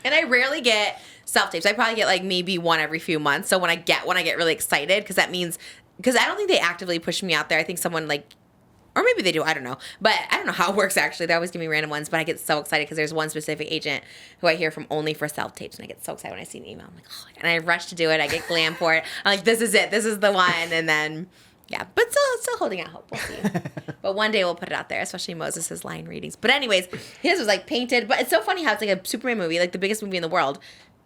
And I rarely get self-tapes. I probably get like maybe one every few months. So when I get one, I get really excited because that means, because I don't think they actively push me out there. I think someone like, or maybe they do, I don't know. But I don't know how it works actually. They always give me random ones, but I get so excited because there's one specific agent who I hear from only for self-tapes, and I get so excited when I see an email. I'm like, oh, and I rush to do it. I get glam for it. I'm like, this is it. This is the one. And then, yeah, but still holding out hope. We'll see. But one day we'll put it out there, especially Moses' line readings. But anyways, his was like painted. But it's so funny how it's like a Superman movie, like the biggest movie in the world,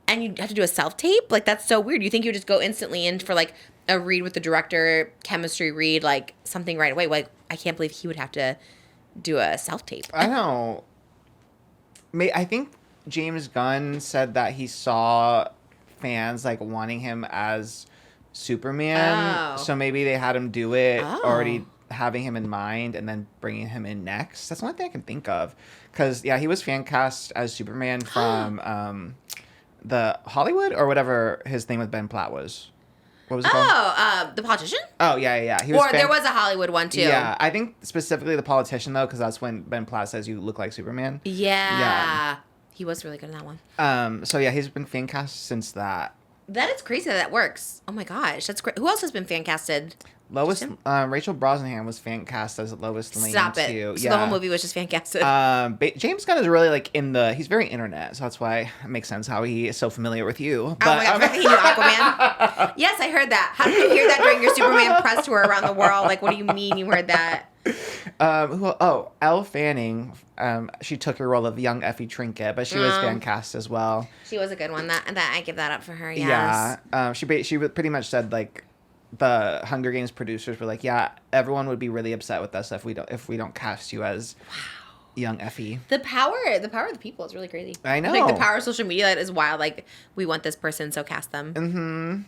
and you have to do a self-tape? Like, that's so weird. You think you would just go instantly in for like a read with the director, chemistry read, like something right away. Like, I can't believe he would have to do a self-tape. I know. I think James Gunn said that he saw fans like wanting him as Superman. Oh. So maybe they had him do it Oh. already having him in mind and then bringing him in next. That's the only thing I can think of. Because, yeah, he was fan cast as Superman from the Hollywood or whatever his thing with Ben Platt was. What was it called? The Politician? Oh, yeah. He Or there was a Hollywood one, too. Yeah, I think specifically The Politician, though, because that's when Ben Platt says you look like Superman. Yeah. He was really good in that one. So, yeah, he's been fan cast since that. That is crazy that works. Oh, my gosh. That's great. Who else has been fan casted? Rachel Brosnahan was fan cast as Lois Lane, Stop it. too. So the whole movie was just fan casted. James Gunn is really, like, he's very internet, so that's why it makes sense how he is so familiar with you. But, oh, my God. He knew Aquaman? Yes, I heard that. How did you hear that during your Superman press tour around the world? Like, what do you mean you heard that? Elle Fanning, she took her role of young Effie Trinket, but she was fan cast as well. She was a good one. That I give that up for her. Yes. Yeah. She pretty much said like the Hunger Games producers were like, yeah, everyone would be really upset with us if we don't cast you as young Effie. The power of the people is really crazy. I know. Like the power of social media is wild. Like, we want this person, so cast them. Mm-hmm.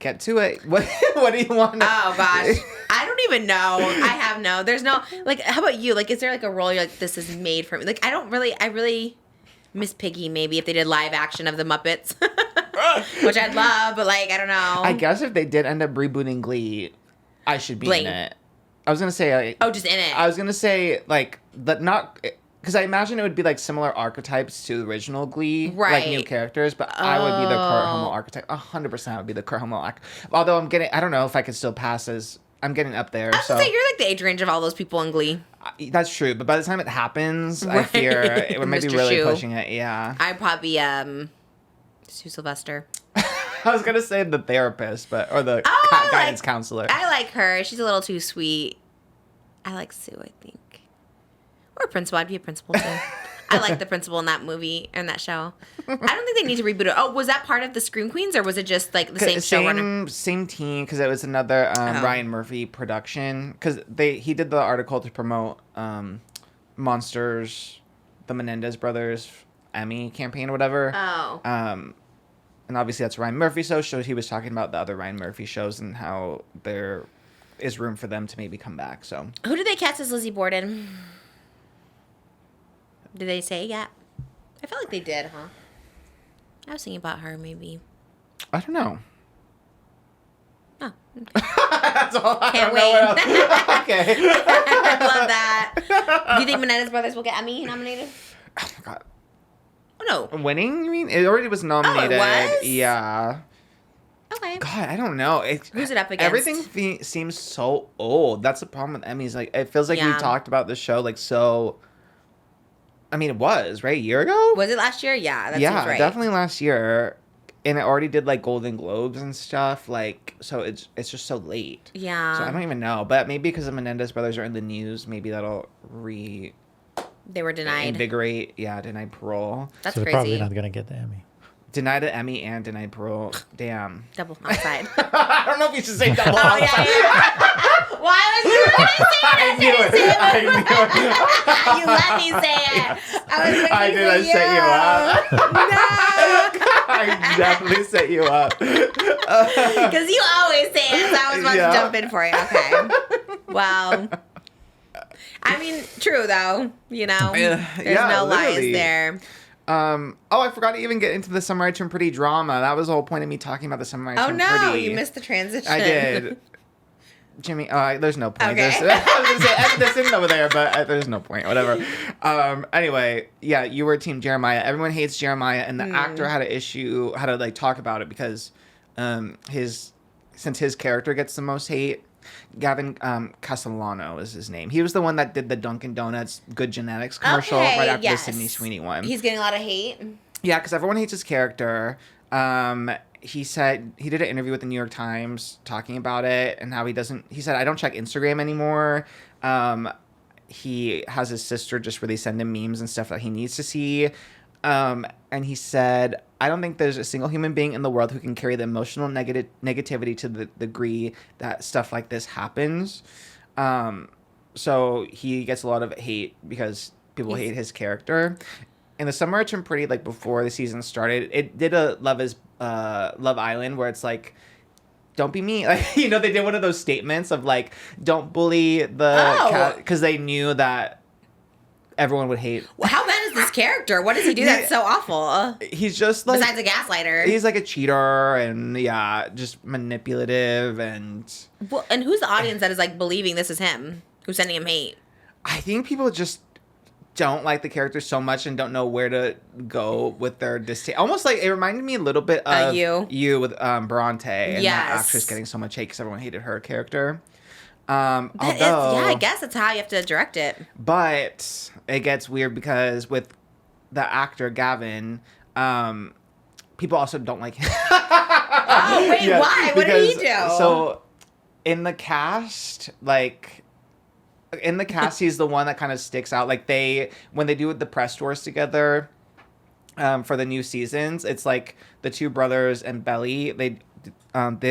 Get to it. What do you want? Oh gosh, I don't even know. There's no, like, how about you? Like, is there like a role you're like, this is made for me? Like, I really miss Piggy maybe if they did live action of the Muppets, which I'd love, but like, I don't know. I guess if they did end up rebooting Glee, I should be in it. I was gonna say like, just in it. I was gonna say like not. Because I imagine it would be like similar archetypes to the original Glee, like new characters. But I would be the Kurt Homo archetype. 100% would be the Kurt Homo. Although I don't know if I could still pass as. I'm getting up there. I was gonna say you're like the age range of all those people in Glee. That's true, but by the time it happens, I fear it might be really pushing it. Yeah, I'd probably Sue Sylvester. I was gonna say the therapist, or the guidance counselor. I like her. She's a little too sweet. I like Sue, I think. Or principal. I'd be a principal, too. I like the principal in that movie, in that show. I don't think they need to reboot it. Oh, was that part of the Scream Queens, or was it just, like, the same showrunner? Same team, because it was another Ryan Murphy production. Because he did the article to promote Monsters, the Menendez Brothers Emmy campaign or whatever. Oh. And obviously that's Ryan Murphy show, so he was talking about the other Ryan Murphy shows and how there is room for them to maybe come back, so. Who did they cast as Lizzie Borden? Did they say yet? I felt like they did, huh? I was thinking about her, maybe. I don't know. Oh, okay. That's all. Can't wait. Okay. I love that. Do you think Menendez Brothers will get Emmy nominated? Oh, my God. Oh, no. Winning, you mean? It already was nominated. Oh, it was? Yeah. Okay. God, I don't know. Who's it up against? Everything seems so old. That's the problem with Emmys. Like, it feels like we talked about the show, like, so... I mean, it was, right? A year ago? Was it last year? Yeah, that seems right. Definitely last year. and it already did like Golden Globes and stuff. Like, so it's just so late. Yeah. So I don't even know, but maybe because the Menendez brothers are in the news, maybe that'll They were denied. invigorate. Yeah, denied parole. That's so they're crazy. probably not gonna get the Emmy. Denied an Emmy and denied parole. Damn. Double homicide. I don't know if you should say double Oh, homicide. yeah. Why was you going to say it? I knew it. I knew it. You let me say it. I was I did. I set you up. No. I definitely set you up. Because you always say it, so I was about Yeah. to jump in for you. Okay. Well, I mean, true though. You know, there's no literally. lies there. I forgot to even get into the Summer I Turned Pretty drama. That was the whole point of me talking about the Summer I Oh Turned no, Pretty. you missed the transition. I did. Jimmy, there's no point. Okay. I was gonna say edit this in over there, but there's no point. Whatever. Anyway, yeah, you were Team Jeremiah. Everyone hates Jeremiah, and the actor had to like talk about it because since his character gets the most hate. Gavin Castellano is his name. He was the one that did the Dunkin' Donuts Good Genetics commercial right after the Sydney Sweeney one. He's getting a lot of hate. Yeah, because everyone hates his character. He said he did an interview with the New York Times talking about it and how he said, I don't check Instagram anymore. He has his sister just really send him memes and stuff that he needs to see. And he said, I don't think there's a single human being in the world who can carry the emotional negativity to the degree that stuff like this happens. So he gets a lot of hate because people hate his character. In the Summer I Turned Pretty, like before the season started, it did a Love Island where it's like, don't be mean. Like, you know, they did one of those statements of like, don't bully the cat, because they knew that everyone would hate. Well, how bad is this character? What does he do that's so awful? He's just like, besides a gaslighter. He's like a cheater and just manipulative and. Well, and who's the audience that is like believing this is him? Who's sending him hate? I think people just don't like the character so much and don't know where to go with their distaste. Almost like it reminded me a little bit of you with Bronte and that actress getting so much hate because everyone hated her character. I guess that's how you have to direct it. But it gets weird because with the actor Gavin, people also don't like him. Oh wait, why? What did he do? So in the cast, he's the one that kind of sticks out. Like when they do the press tours together, for the new seasons, it's like the two brothers and Belly. They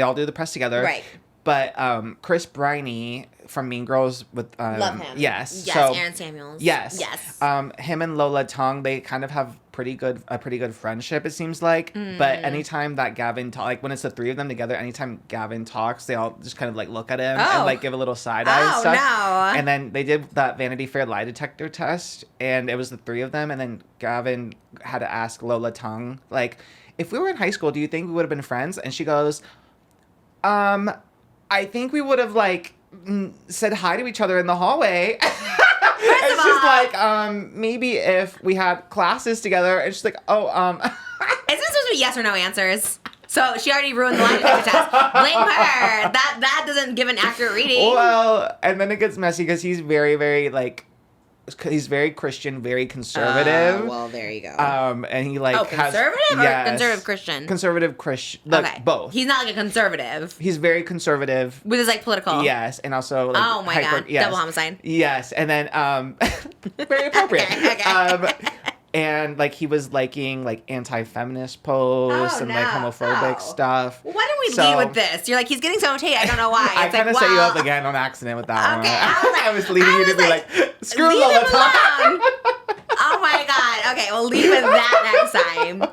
all do the press together, right? But Chris Briney from Mean Girls with love him. Yes. Yes. So, Aaron Samuels. Yes. Yes. Him and Lola Tong, they kind of have a pretty good friendship. It seems like. But anytime that Gavin when it's the three of them together, anytime Gavin talks, they all just kind of like look at him and like give a little side eye and stuff. No. And then they did that Vanity Fair lie detector test, and it was the three of them, and then Gavin had to ask Lola Tong, like, if we were in high school, do you think we would have been friends? And she goes, I think we would have said hi to each other in the hallway. It's just like, maybe if we had classes together. It's just like, Is this supposed to be yes or no answers? So she already ruined the lie detector test. Blame her. That doesn't give an accurate reading. Well, and then it gets messy because he's very, very he's very Christian, very conservative. Well, there you go. And he conservative or conservative Christian? Conservative Christian, both. He's not like a conservative. He's very conservative With his political. Yes, and also oh my god, yes. double homicide. Yes, and then very appropriate. Okay. And he was liking anti-feminist posts and homophobic stuff. Well, why didn't we lead with this? You're like, he's getting so much hate. I don't know why. I kind of set you up again on accident with that one. I was leading you to be like, screw Lola Tong. Oh my god. Okay, we'll leave with that next time.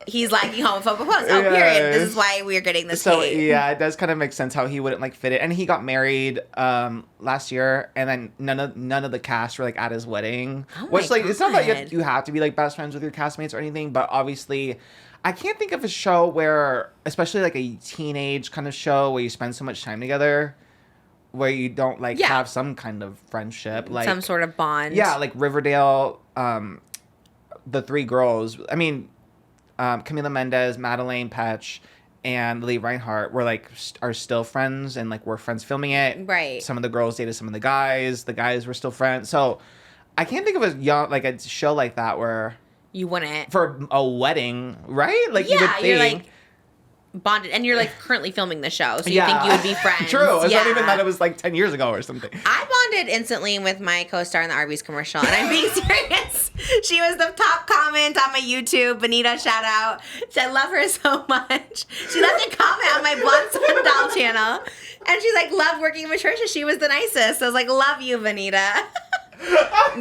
He's liking homophobic posts. Oh, period. This is why we're getting this hate. Yeah, it does kind of make sense how he wouldn't fit it. And he got married last year, and then none of the cast were at his wedding. Which it's not like you have to be best friends with your castmates or anything, but obviously I can't think of a show where, especially a teenage kind of show where you spend so much time together, where you don't have some kind of friendship, some sort of bond. Yeah, Riverdale, the three girls. I mean, Camila Mendez, Madeleine Petsch, and Lee Reinhardt are still friends, and we're friends filming it. Right. Some of the girls dated some of the guys. The guys were still friends. So I can't think of a show like that where you wouldn't for a wedding, right? you would think. bonded, and you're like currently filming the show, so you think you would be friends. True. It's not even Yeah. that it was like 10 years ago or something. I bonded instantly with my co-star in the Arby's commercial, and I'm being serious. She was the top comment on my YouTube. Benita, shout out. I love her so much. She left a comment on my Blonde Sundoll channel, and she's like, loved working with Trisha. She was the nicest. I was like, love you, Benita.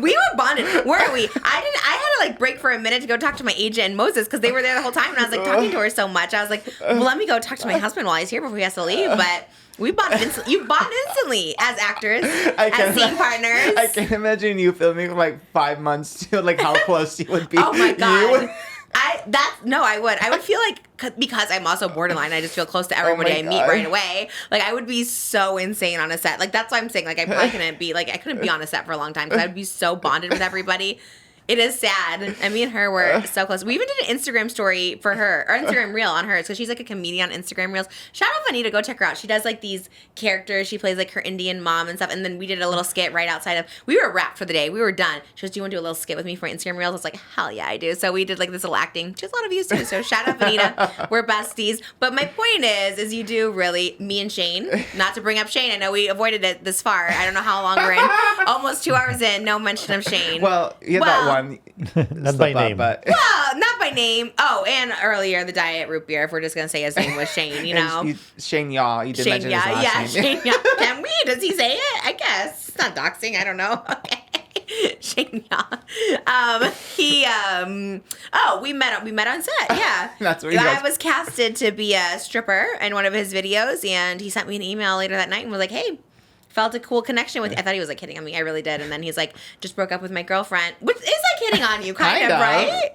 We were bonded, weren't we? I had to like break for a minute to go talk to my agent and Moses because they were there the whole time, and I was like talking to her so much. I was like, well, let me go talk to my husband while he's here before he has to leave. But we bonded instantly. You bond instantly as actors, as scene partners. I can't imagine you filming for like 5 months to like how close you would be. Oh my god. You? I would feel like, because I'm also borderline, I just feel close to everybody I meet right away. Like, I would be so insane on a set. Like, that's why I'm saying, like, I probably couldn't be, like, I couldn't be on a set for a long time because I would be so bonded with everybody. It is sad. And me and her were so close. We even did an Instagram story for her, or Instagram reel on hers, because she's like a comedian on Instagram reels. Shout out Vanita, go check her out. She does like these characters. She plays like her Indian mom and stuff. And then we did a little skit right outside of, we were wrapped for the day. We were done. She goes, do you want to do a little skit with me for Instagram reels? I was like, hell yeah, I do. So we did like this little acting. She has a lot of views too. So shout out Vanita. We're besties. But my point is you do really, me and Shane, not to bring up Shane. I know we avoided it this far. I don't know how long we're in. Almost 2 hours in, no mention of Shane. Well, you had that one. Not by name. But Well, not by name. Oh, and earlier the diet root beer. If we're just gonna say his name was Shane, you know. Shane Yaw. You did Shane, mention his last name. Shane, yeah. Can we? Does he say it? I guess it's not doxing. I don't know. Okay, Shane, yeah. We met on set. Yeah, That's where he I goes. was casted to be a stripper in one of his videos, and he sent me an email later that night and was like, "Hey." Felt a cool connection with you. I thought he was like hitting on me. I really did. And then he's like, just broke up with my girlfriend. Which is like hitting on you, kind of, right?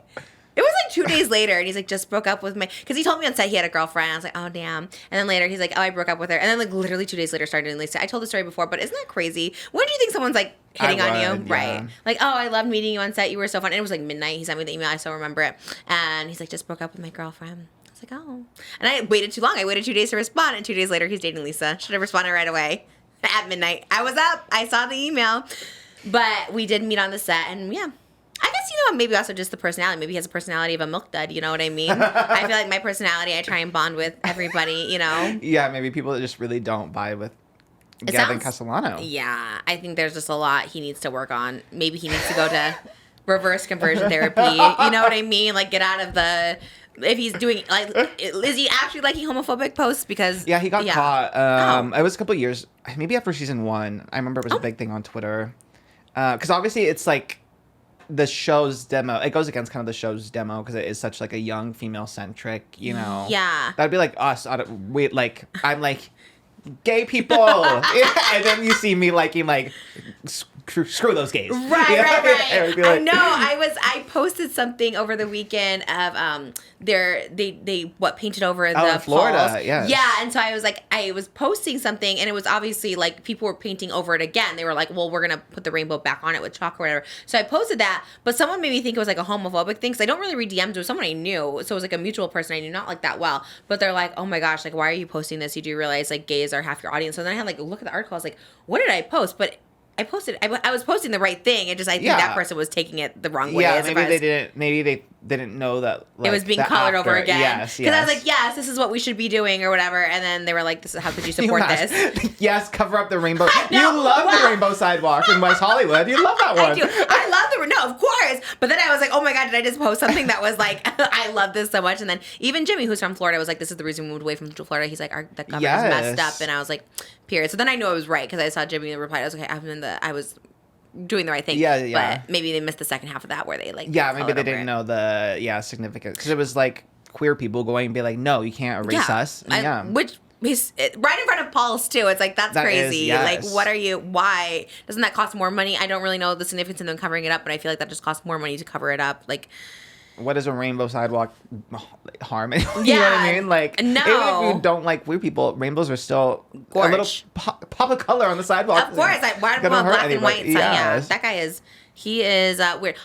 It was like 2 days later, and he's like, just broke up with my, because he told me on set he had a girlfriend. I was like, oh damn. And then later he's like, oh, I broke up with her. And then like literally 2 days later started doing Lisa. I told the story before, but isn't that crazy? When do you think someone's like hitting on you? Yeah. Right. Like, oh, I loved meeting you on set. You were so fun. And it was like midnight. He sent me the email. I still remember it. And he's like, just broke up with my girlfriend. I was like, oh. And I waited too long. I waited 2 days to respond, and 2 days later he's dating Lisa. Should have responded right away. At midnight. I was up. I saw the email. But we did meet on the set, and yeah. I guess, you know, maybe also just the personality. Maybe he has a personality of a milk dud, you know what I mean? I feel like my personality, I try and bond with everybody, you know? Yeah, maybe people that just really don't vibe with Gavin Castellano. Yeah, I think there's just a lot he needs to work on. Maybe he needs to go to reverse conversion therapy. You know what I mean? Like, get out of the... If he's doing, like, is he actually liking homophobic posts? Because Yeah, he got caught. It was a couple of years, maybe after season 1. I remember it was a big thing on Twitter. Because obviously it's like the show's demo. It goes against kind of the show's demo because it is such like a young female centric, you know. Yeah. That'd be like us. I'm like, gay people. And then you see me liking like, screw those gays. Right. I would be like, I know. I posted something over the weekend of they painted over the in Florida, falls. yes. Yeah, and so I was like, I was posting something, and it was obviously like people were painting over it again. They were like, well, we're gonna put the rainbow back on it with chalk or whatever. So I posted that, but someone made me think it was like a homophobic thing, because I don't really read DMs. It was someone I knew, so it was like a mutual person I knew, not like that well. But they're like, oh my gosh, like, why are you posting this? You do realize like gays are half your audience. So then I had like a look at the article. I was like, what did I post? But I posted. I was posting the right thing. It just I think that person was taking it the wrong way. Yeah, maybe they didn't. Maybe they didn't know that like, it was being colored over again. Yes, because I was like, yes, this is what we should be doing or whatever. And then they were like, this is how could you support this? Yes, cover up the rainbow. You love the rainbow sidewalk in West Hollywood. You love that one. I do. I love of course. But then I was like, oh my god, did I just post something that was like, I love this so much? And then even Jimmy, who's from Florida, was like, this is the reason we moved away from Florida. He's like, the governor's messed up. And I was like, period. So then I knew I was right because I saw Jimmy reply. I was like, I was doing the right thing. Yeah. But maybe they missed the second half of that where they like. Yeah, maybe they didn't know the significance because it was like queer people going and be like, no, you can't erase us. Which. He's right in front of Paul's too. It's like that's crazy. Like, what are you? Why doesn't that cost more money? I don't really know the significance in them covering it up, but I feel like that just costs more money to cover it up. Like, what does a rainbow sidewalk harm? You know what I mean? Like, no. Even if you don't like queer people, rainbows are still a little pop of color on the sidewalk. Of course, like why black and white? Yeah, that guy is. He is weird.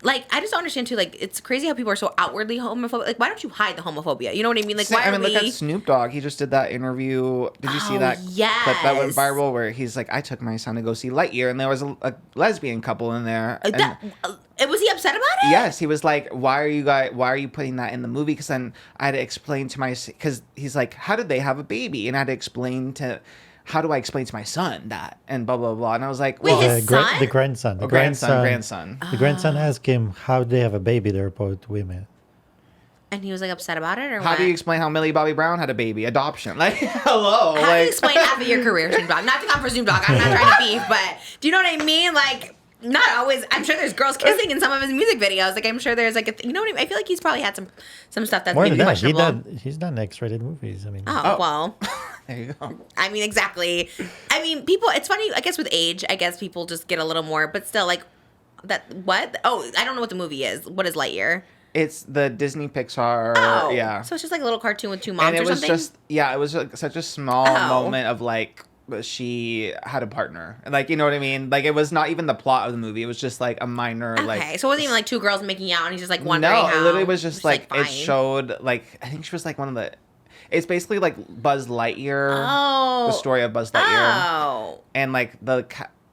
Like, I just don't understand, too, like, it's crazy how people are so outwardly homophobic. Like, why don't you hide the homophobia? You know what I mean? Like, why look at Snoop Dogg. He just did that interview. Did you see that clip that went viral where he's like, I took my son to go see Lightyear, and there was a lesbian couple in there. It was Was he upset about it? Yes, he was like, why are you putting that in the movie? Because then I had to explain to because he's like, how did they have a baby? And I had to explain how do I explain to my son that? And blah, blah, blah. And I was like, Wait, well, his son? The grandson. The grandson. The grandson asked him, how do they have a baby? They're both women. And he was like upset about it, or how what? do you explain how Millie Bobby Brown had a baby? Adoption. Like, hello. How do you explain half of your career, Snoop Dogg? Not to come for Snoop Dogg. I'm not trying to beef, but do you know what I mean? Like, not always. I'm sure there's girls kissing in some of his music videos. Like, I'm sure there's like you know what I mean? I feel like he's probably had some stuff that's More maybe than that, questionable. he's done X-rated movies. I mean, Well. There you go. I mean, exactly. I mean, people, it's funny, I guess with age, I guess people just get a little more, but still, like, what? Oh, I don't know what the movie is. What is Lightyear? It's the Disney Pixar. Oh. Yeah. So it's just like a little cartoon with two moms And it or was something? it was like such a small moment of like, she had a partner. Like, you know what I mean? Like, it was not even the plot of the movie. It was just like a minor, Okay, so it wasn't even like two girls making out and he's just like wondering No, how. it literally was just like, fine. it showed, like, I think she was like one of the, it's basically like Buzz Lightyear. Oh. The story of Buzz Lightyear. Oh. And like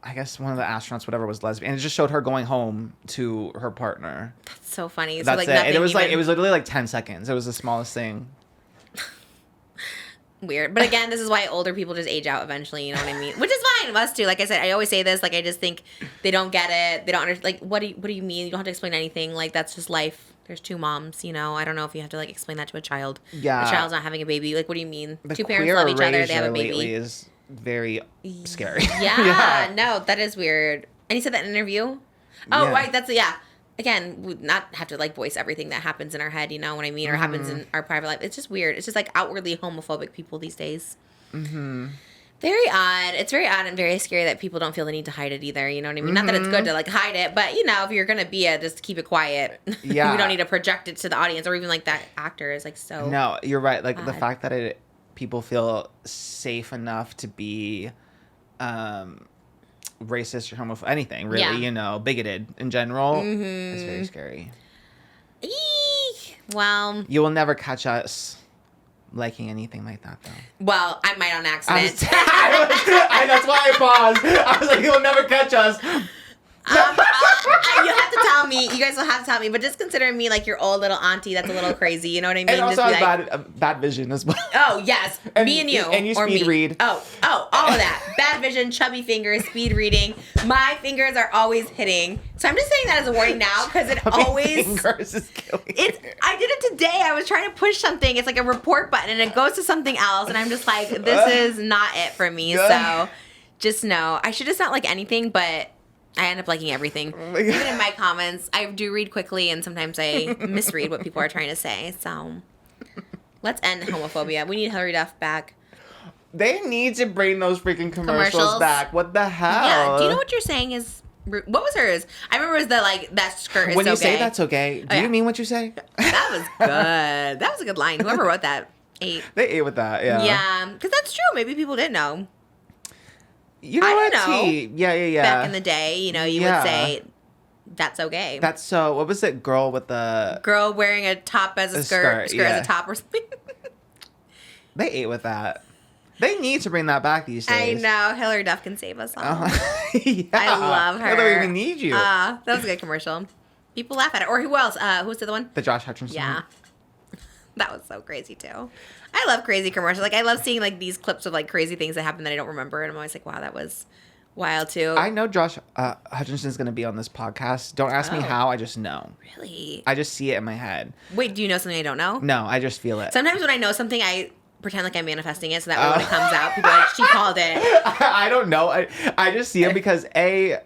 I guess one of the astronauts, whatever, was lesbian. And it just showed her going home to her partner. That's so funny. So That's like it. And it was even... it was literally like 10 seconds. It was the smallest thing. Weird. But again, this is why older people just age out eventually, you know what I mean? Which is fine, us too. Like I said, I always say this, like I just think they don't get it. They don't understand, like, what do you mean? You don't have to explain anything. Like, that's just life. There's two moms, you know? I don't know if you have to, like, explain that to a child. Yeah. A child's not having a baby. Like, what do you mean? The Two parents queer love each other, they have a erasure lately baby. is very scary. Yeah, no, that is weird. And he said that in an interview? Oh, Yeah. right, that's, yeah. Again, we not have to, like, voice everything that happens in our head, you know what I mean? Or happens in our private life. It's just weird. It's just, like, outwardly homophobic people these days. Mm-hmm. Very odd. It's very odd and very scary that people don't feel the need to hide it either. You know what I mean? Not that it's good to like hide it, but you know, if you're gonna be just keep it quiet. Yeah. We don't need to project it to the audience or even like that actor is like so. No, you're right. Like the odd. fact that people feel safe enough to be racist or homophobic, anything really, Yeah. you know, bigoted in general, it's very scary. Eek. Well, You will never catch us liking anything like that, though. well, I might on accident. That's why I paused. I was like, you'll never catch us. You have to tell me. You guys will have to tell me. But just consider me like your old little auntie. That's a little crazy. You know what I mean? And also Just be has like, bad vision as well. oh yes, And- me and you, and you or speed me. read. Oh, all of that. Bad vision, chubby fingers, speed reading. My fingers are always hitting. So I'm just saying that as a warning now because it always. Fingers is killing It's. you. I did it today. I was trying to push something. It's like a report button, and it goes to something else, and I'm just like, this is not it for me. So, just know I should just not like anything, but. I end up liking everything. Even in my comments, I do read quickly, and sometimes I misread what people are trying to say. So, let's end homophobia. We need Hillary Duff back. They need to bring those freaking commercials Commercials. back. What the hell? Yeah. Do you know what you're saying is? What was hers? I remember it was the like that skirt is When so you say gay. that's okay, do yeah. you mean what you say? That was good. That was a good line. Whoever wrote that ate. They ate with that, yeah. Yeah, because that's true. Maybe people didn't know. You know I what? don't know. T? Yeah. Back in the day, you know, you Yeah. would say that's so gay. That's so. What was it? Girl with the. Girl wearing a top as a skirt, skirt yeah. as a top or something. They ate with that. They need to bring that back these I days. know. Hillary Duff can save us all. Yeah. I love her. I don't even need you. That was a good commercial. People laugh at it. Or who else? Who's the other one? The Josh Hutcherson. Yeah. That was so crazy too. I love crazy commercials. Like I love seeing like these clips of like crazy things that happen that I don't remember, and I'm always like, wow, that was wild too. I know Josh Hutcherson's going to be on this podcast. Don't ask me Oh. how. I just know. Really? I just see it in my head. Wait, do you know something I don't know? No, I just feel it. Sometimes when I know something, I pretend like I'm manifesting it, so that way when it comes out, people are like, she called it. I don't know. I just see him because I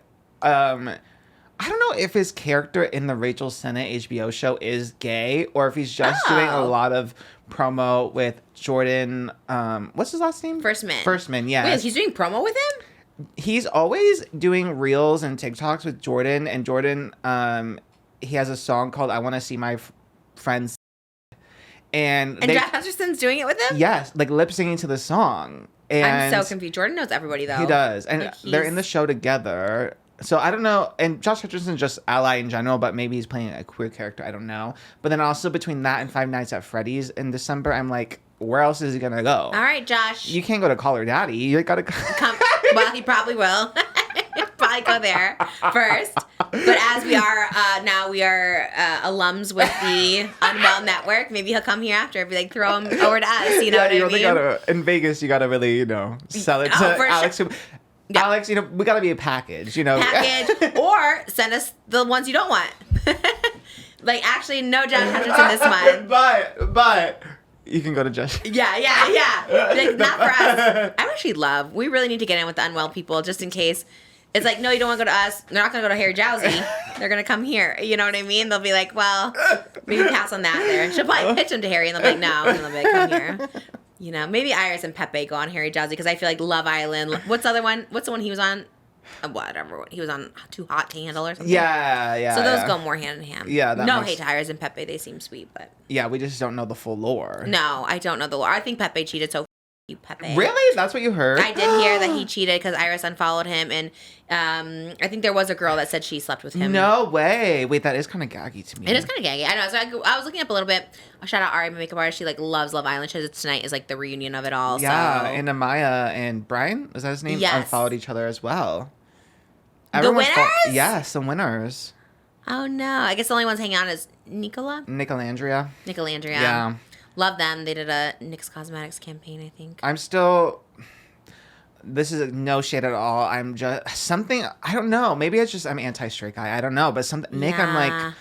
don't know if his character in the Rachel Sennett HBO show is gay or if he's just doing a lot of promo with Jordan. What's his last name? Firstman. Firstman, yes. Wait, he's doing promo with him? He's always doing reels and TikToks with Jordan, and Jordan, he has a song called "I Want to See My Friends," and Josh Hutcherson's doing it with him? yes, like lip singing to the song. And I'm so confused. Jordan knows everybody though. he does, and Like, they're in the show together. So I don't know, and Josh Hutcherson's just ally in general, but maybe he's playing a queer character. I don't know. But then also between that and Five Nights at Freddy's in December, I'm like, where else is he gonna go? All right, Josh. You can't go to Call Her Daddy. You gotta Come. Well, he probably will. probably go there first. But as we are now, we are alums with the Unwell Network. Maybe he'll come here after. Be like, throw him over to us. You know what I mean? In Vegas, you gotta really, sell it to Alex. Sure. Alex, we gotta be a package. Package, or send us the ones you don't want. Like, actually, no Josh Hutcherson this month. But you can go to Josh. Yeah. Like, not for us. I actually love. We really need to get in with the unwell people, just in case. It's like, no, you don't want to go to us. They're not going to go to Harry Jowsey. They're going to come here. You know what I mean? They'll be like, well, maybe pass on that there. She'll probably pitch them to Harry, and they'll be like, no. And they'll be like, come here. Maybe Iris and Pepe go on Harry Jowsey, because I feel like Love Island. What's the other one? What's the one he was on? Whatever. He was on Too Hot to Handle or something. Yeah. So those go more hand in hand. Yeah. No hate to Iris and Pepe. They seem sweet, but. Yeah, we just don't know the full lore. No, I don't know the lore. I think Pepe cheated, so you, Pepe. Really? That's what you heard? I did hear that he cheated because Iris unfollowed him, and I think there was a girl that said she slept with him. No way. Wait, that is kind of gaggy to me. It is kind of gaggy. I know. So I was looking up a little bit. Shout out Ari, my makeup artist. She loves Love Island. She says tonight is the reunion of it all. Yeah, so. and Amaya and Brian, was that his name? Yes. Unfollowed each other as well. The winners? Yes, the winners. Oh no! I guess the only ones hanging out is Nicolandria. Yeah. Love them. They did a NYX Cosmetics campaign, I think. I'm still. This is no shade at all. I'm just something. I don't know. Maybe it's just I'm anti-straight guy. I don't know. But something. Nick, I'm like.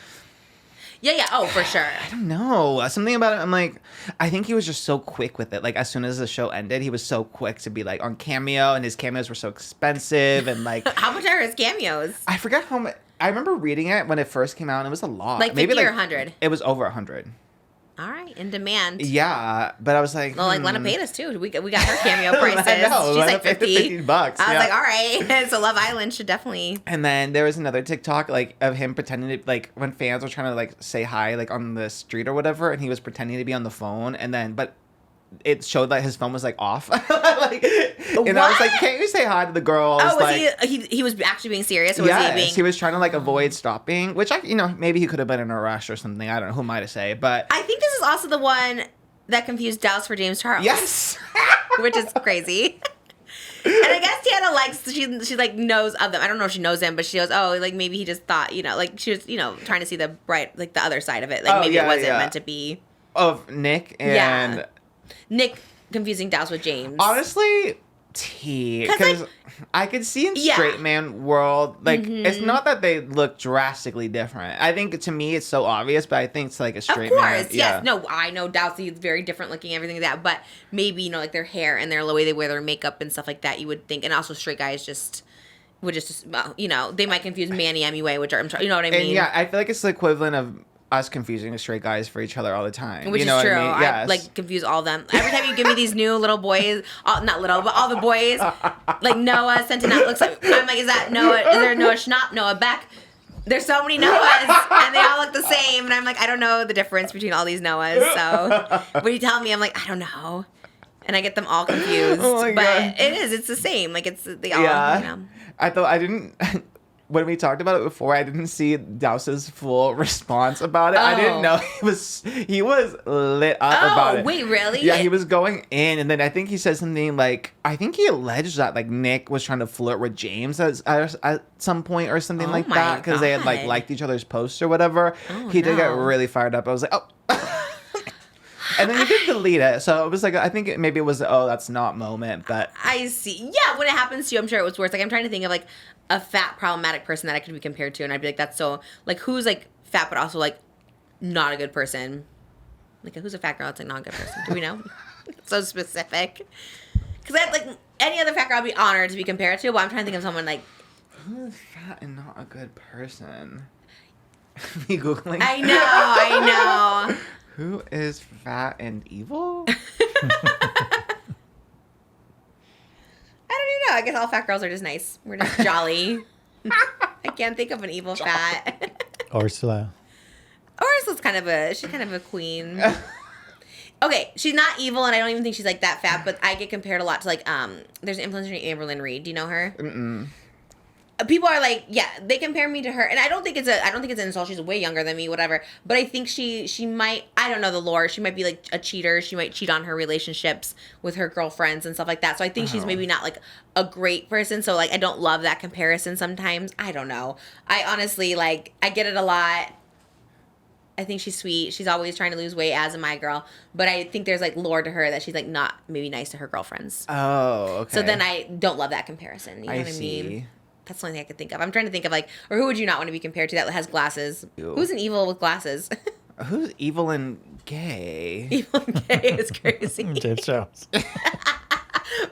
Yeah. Oh, for sure. I don't know. Something about it. I'm like, I think he was just so quick with it. Like, as soon as the show ended, he was so quick to be on Cameo, and his cameos were so expensive, and How much are his cameos? I forget how much. I remember reading it when it first came out, and it was a lot. 50 or 100? It was over 100. All right, in demand. Yeah, but I was like, well, Lena paid us too. We got her cameo prices. I know, She's Lena like paid $50. $15. I was like, all right. So Love Island should definitely. And then there was another TikTok of him pretending to when fans were trying to say hi on the street or whatever, and he was pretending to be on the phone, and then but it showed that his phone was off. And I was like, can't you say hi to the girls? Oh, was he was actually being serious? Or yes, was he being... he was trying to avoid stopping, which maybe he could have been in a rush or something. I don't know. Who am I to say? But I think this is also the one that confused DWTS for James Charles. Yes. Which is crazy. And I guess Tiana she knows of them. I don't know if she knows him, but she goes, oh, maybe he just thought, she was, trying to see the bright, the other side of it. Maybe it wasn't meant to be. Of Nick and... Yeah. Nick confusing DWTS with James. Honestly, because I could see in straight man world, it's not that they look drastically different. I think to me it's so obvious, but I think it's a straight man. Of course, yes. No, I know DWTS is very different looking, everything like that, but maybe, their hair and the way they wear their makeup and stuff like that, you would think, and also straight guys would just, they might confuse Manny MUA, which are, you know what I mean? And yeah, I feel like it's the equivalent of us confusing straight guys for each other all the time. Which is true. I mean? Yes. I confuse all of them. Every time you give me these new little boys, not little, but all the boys, Noah, Centineo, looks like, I'm like, is that Noah? Is there Noah Schnapp, Noah Beck? There's so many Noahs, and they all look the same. And I'm like, I don't know the difference between all these Noahs. So when you tell me, I'm like, I don't know. And I get them all confused. Oh my God. It's the same. They all, I thought I didn't... When we talked about it before, I didn't see DWTS's full response about it. I didn't know he was lit up about it. Wait, really? Yeah, he was going in, and then I think he said something I think he alleged that Nick was trying to flirt with James at some point or something like that because they had liked each other's posts or whatever. He did get really fired up. I was like, oh. And then you did delete it, so it was I think maybe it was that's not moment, but I see. Yeah, when it happens to you, I'm sure it was worse. I'm trying to think of a fat problematic person that I could be compared to, and I'd be that's so who's fat but also not a good person. Who's a fat girl that's not a good person? Do we know? So specific. Because any other fat girl I'd be honored to be compared to, but I'm trying to think of someone who's fat and not a good person. Me googling. I know. Who is fat and evil? I don't even know. I guess all fat girls are just nice. We're just jolly. I can't think of an evil fat. Ursula's kind of a queen. Okay, she's not evil, and I don't even think she's that fat. But I get compared a lot to there's an influencer named Amberlynn Reed. Do you know her? Mm-mm. people are like, yeah, they compare me to her, and I don't think it's an insult. She's way younger than me, whatever. But I think she might, I don't know the lore. She might be like a cheater. She might cheat on her relationships with her girlfriends and stuff like that. So I think she's maybe not like a great person. So like I don't love that comparison sometimes. I don't know. I honestly like I get it a lot. I think she's sweet. She's always trying to lose weight as a my girl. But I think there's like lore to her that she's like not maybe nice to her girlfriends. Oh, okay. So then I don't love that comparison. You know what I mean? That's the only thing I could think of. I'm trying to think of like, or who would you not want to be compared to that has glasses? Ew. Who's an evil with glasses? Who's evil and gay? Evil and gay is crazy. James Charles.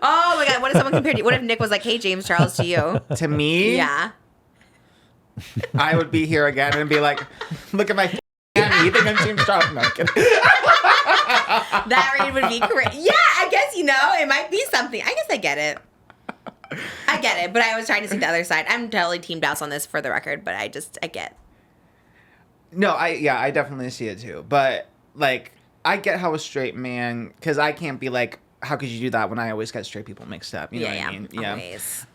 Oh my God, what if someone compared to you? What if Nick was like, hey, James Charles to you? To me? Yeah. I would be here again and be like, look at my hand. You think I'm James Charles? No, I'm kidding. That read would be great. Yeah, I guess, it might be something. I guess I get it. But I was trying to see the other side. I'm totally team DWTS on this for the record, but I get. No, I definitely see it too. But like, I get how a straight man, because I can't be like, how could you do that when I always get straight people mixed up? You know what I mean? Always.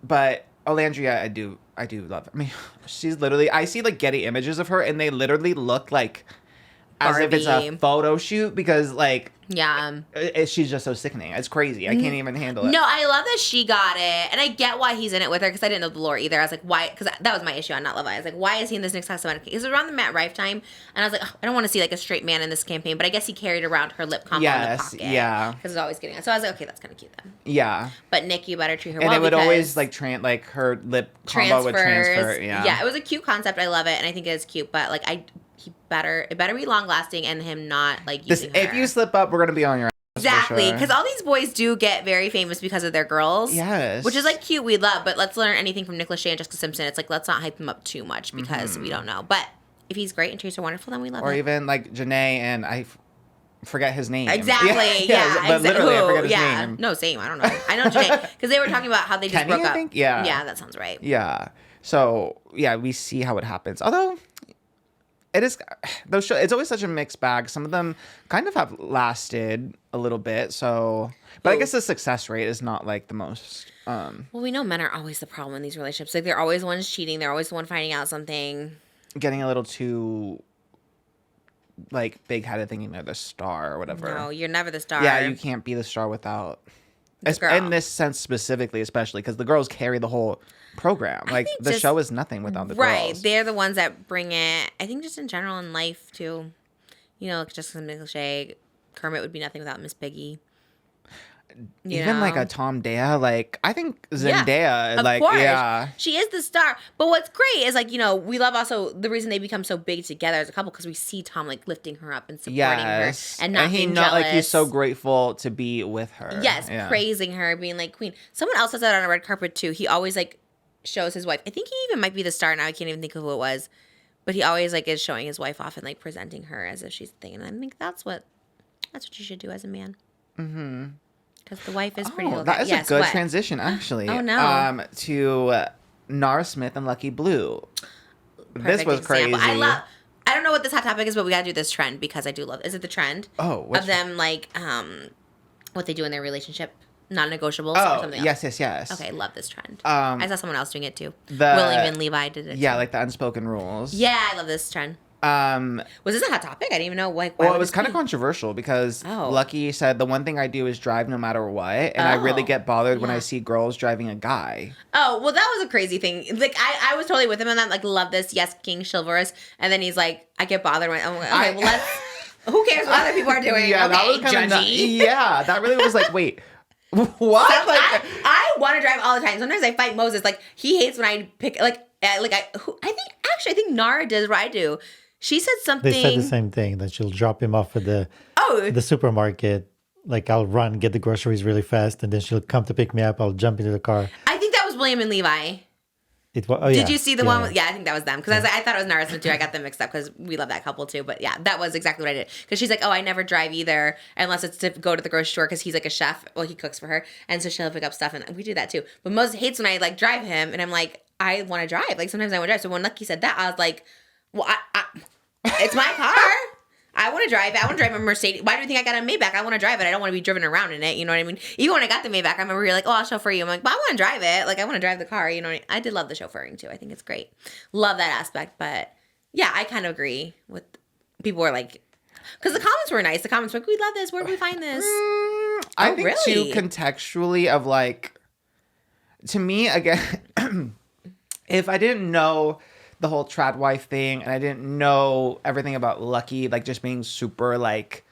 But Olandria, I do love. I mean, she's literally. I see like Getty images of her, and they literally look like as if it's a photo shoot because like. Yeah. She's just so sickening. It's crazy. I can't even handle it. No, I love that she got it. And I get why he's in it with her because I didn't know the lore either. I was like, why? Because that was my issue on Not Love Island. I was like, why is he in this next cosmetic? It was around the Matt Rife time. And I was like, I don't want to see like a straight man in this campaign. But I guess he carried around her lip combo in the pocket. Yeah. Because it's always getting it. So I was like, okay, that's kind of cute then. Yeah. But Nick, you better treat her well. And it would always like her lip combo would transfer. Yeah. Yeah, it was a cute concept. I love it. And I think it is cute. But like, it better be long lasting and him not like using her. If you slip up, we're going to be on your Exactly, because sure. all these boys do get very famous because of their girls. Yes. Which is like cute, we love, but let's learn anything from Nick Lachey and Jessica Simpson. It's like, let's not hype them up too much because we don't know. But if he's great and treats her wonderful, then we love Or it. even like Janae and I forget his name. Exactly, But literally, I forget his name. No, same, I don't know. I know Janae, because they were talking about how they just Kenny, broke I up. think? Yeah. Yeah, that sounds right. Yeah. So, yeah, we see how it happens. Although... It is those shows. It's always such a mixed bag. Some of them kind of have lasted a little bit. So, but I guess the success rate is not like the most. Well, we know men are always the problem in these relationships. Like they're always the ones cheating. They're always the one finding out something. Getting a little too like big headed, thinking they're the star or whatever. No, you're never the star. Yeah, you can't be the star without. Girl. In this sense specifically, especially because the girls carry the whole program. Like the show is nothing without the girls. Right, they're the ones that bring it. I think just in general in life too. Like just Nick Lachey, Kermit would be nothing without Miss Piggy. Even like a Tom Dea, like I think Zendaya, yeah, like of course. yeah, she is the star. But what's great is like we love also the reason they become so big together as a couple because we see Tom like lifting her up and supporting her and not being jealous. Like he's so grateful to be with her. Yes, praising her, being like queen. Someone else does that on a red carpet too. He always like shows his wife. I think he even might be the star now. I can't even think of who it was, but he always like is showing his wife off and like presenting her as if she's the thing. And I think that's what you should do as a man. Mm-hmm. Because the wife is pretty. That is a good transition, actually. Oh no. To Nara Smith and Lucky Blue. This was crazy. I don't know what this hot topic is, but we gotta do this trend because I do love. Is it the trend? Oh, of them like what they do in their relationship, non-negotiables or something else? Yes. Okay, love this trend. I saw someone else doing it too. William and Levi did it. Yeah, too. like the unspoken rules. Yeah, I love this trend. Was this a hot topic? I didn't even know. Like, well, it was kind of controversial because Lucky said the one thing I do is drive no matter what, and I really get bothered when I see girls driving a guy. Oh, well, that was a crazy thing. Like, I was totally with him on that. Like, love this, yes, King chivalrous, and then he's like, I get bothered when I'm like, okay, well, let's. Who cares what other people are doing? Yeah, okay, that was kind of yeah, that really was like, wait. What? Like, I want to drive all the time. Sometimes I fight Moses. Like he hates when I pick. I think Nara does what I do. She said something. They said the same thing that she'll drop him off at the supermarket. Like I'll run, get the groceries really fast, and then she'll come to pick me up. I'll jump into the car. I think that was William and Levi. Did you see the one? Yeah, I think that was them. Because I thought it was Nara Smith too. I got them mixed up because we love that couple too. But yeah, that was exactly what I did. Because she's like, oh, I never drive either unless it's to go to the grocery store because he's like a chef. Well, he cooks for her. And so she'll pick up stuff. And we do that too. But Moses hates when I like drive him. And I'm like, I want to drive. Like sometimes I want to drive. So when Lucky said that, I was like, well, it's my car. I want to drive it. I want to drive a Mercedes. Why do you think I got a Maybach? I want to drive it. I don't want to be driven around in it. You know what I mean? Even when I got the Maybach, I remember you're like, oh, I'll chauffeur you. I'm like, but I want to drive it. Like, I want to drive the car. You know what I mean? I did love the chauffeuring too. I think it's great. Love that aspect. But yeah, I kind of agree with people were like, because the comments were nice. The comments were like, we love this. Where did we find this? I think too, contextually of like, to me, again, if I didn't know the whole trad wife thing and I didn't know everything about Lucky, like just being super like,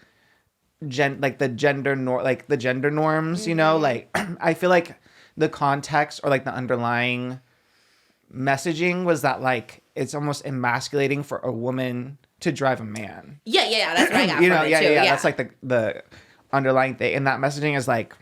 the gender norms, you know, like I feel like the context or like the underlying messaging was that like it's almost emasculating for a woman to drive a man. Yeah. That's what I got you from know, it yeah, too. yeah. That's like the underlying thing, and that messaging is like.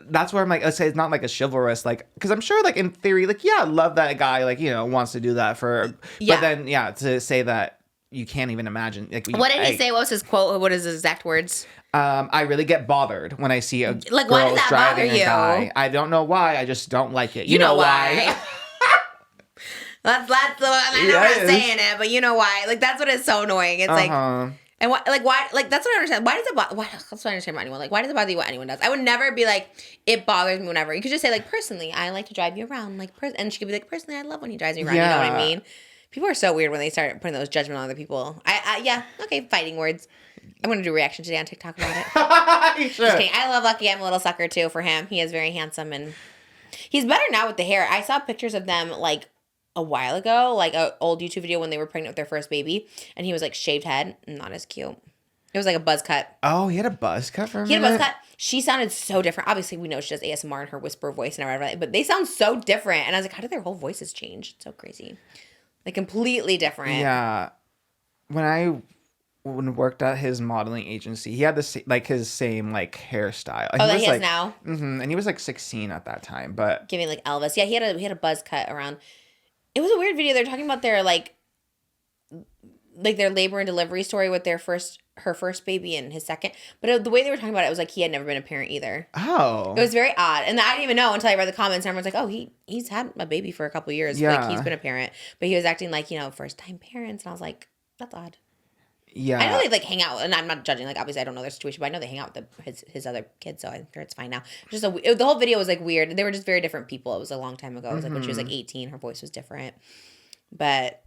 That's where I'm like, let's say it's not like a chivalrous, like, because I'm sure, like, in theory, like, yeah, I love that guy, like, you know, wants to do that for, but then, yeah, to say that you can't even imagine. Like, what did he say? What was his quote? What is his exact words? I really get bothered when I see a like, girl why does that driving bother you? a guy. I don't know why. I just don't like it. You know why? that's the. I know I'm not saying it, but you know why? Like, that's what is so annoying. It's like. And why, that's what I understand. Why does it bother? That's what I understand about anyone. Like, why does it bother you what anyone does? I would never be like, it bothers me whenever. You could just say, like, personally, I like to drive you around. Like, and she could be like, personally, I love when he drives me around. You know what I mean? People are so weird when they start putting those judgment on other people. Yeah, okay, fighting words. I'm gonna do a reaction today on TikTok about it. Just kidding. I love Lucky. I'm a little sucker too for him. He is very handsome and he's better now with the hair. I saw pictures of them like a while ago, like an old YouTube video when they were pregnant with their first baby, and he was like shaved head, not as cute. It was like a buzz cut. Oh, he had a buzz cut for a minute? He had a buzz cut. She sounded so different. Obviously, we know she does ASMR and her whisper voice and whatever, but they sound so different. And I was like, how did their whole voices change? It's so crazy. Like, completely different. Yeah. When I worked at his modeling agency, he had his same like hairstyle. And that he has like, now? Mm-hmm, and he was like 16 at that time, but... Giving like Elvis. Yeah, he had a buzz cut around... It was a weird video. They're talking about their like their labor and delivery story with her first baby and his second. But the way they were talking about it was like he had never been a parent either. Oh. It was very odd. And I didn't even know until I read the comments and everyone's like, oh, he's had a baby for a couple years. Yeah. Like he's been a parent. But he was acting like, you know, first time parents. And I was like, that's odd. Yeah. I know they like hang out, and I'm not judging. Like obviously I don't know their situation, but I know they hang out with his other kids, so I'm sure it's fine now. Just the whole video was like weird. They were just very different people. It was a long time ago. It was like when she was like 18, her voice was different. But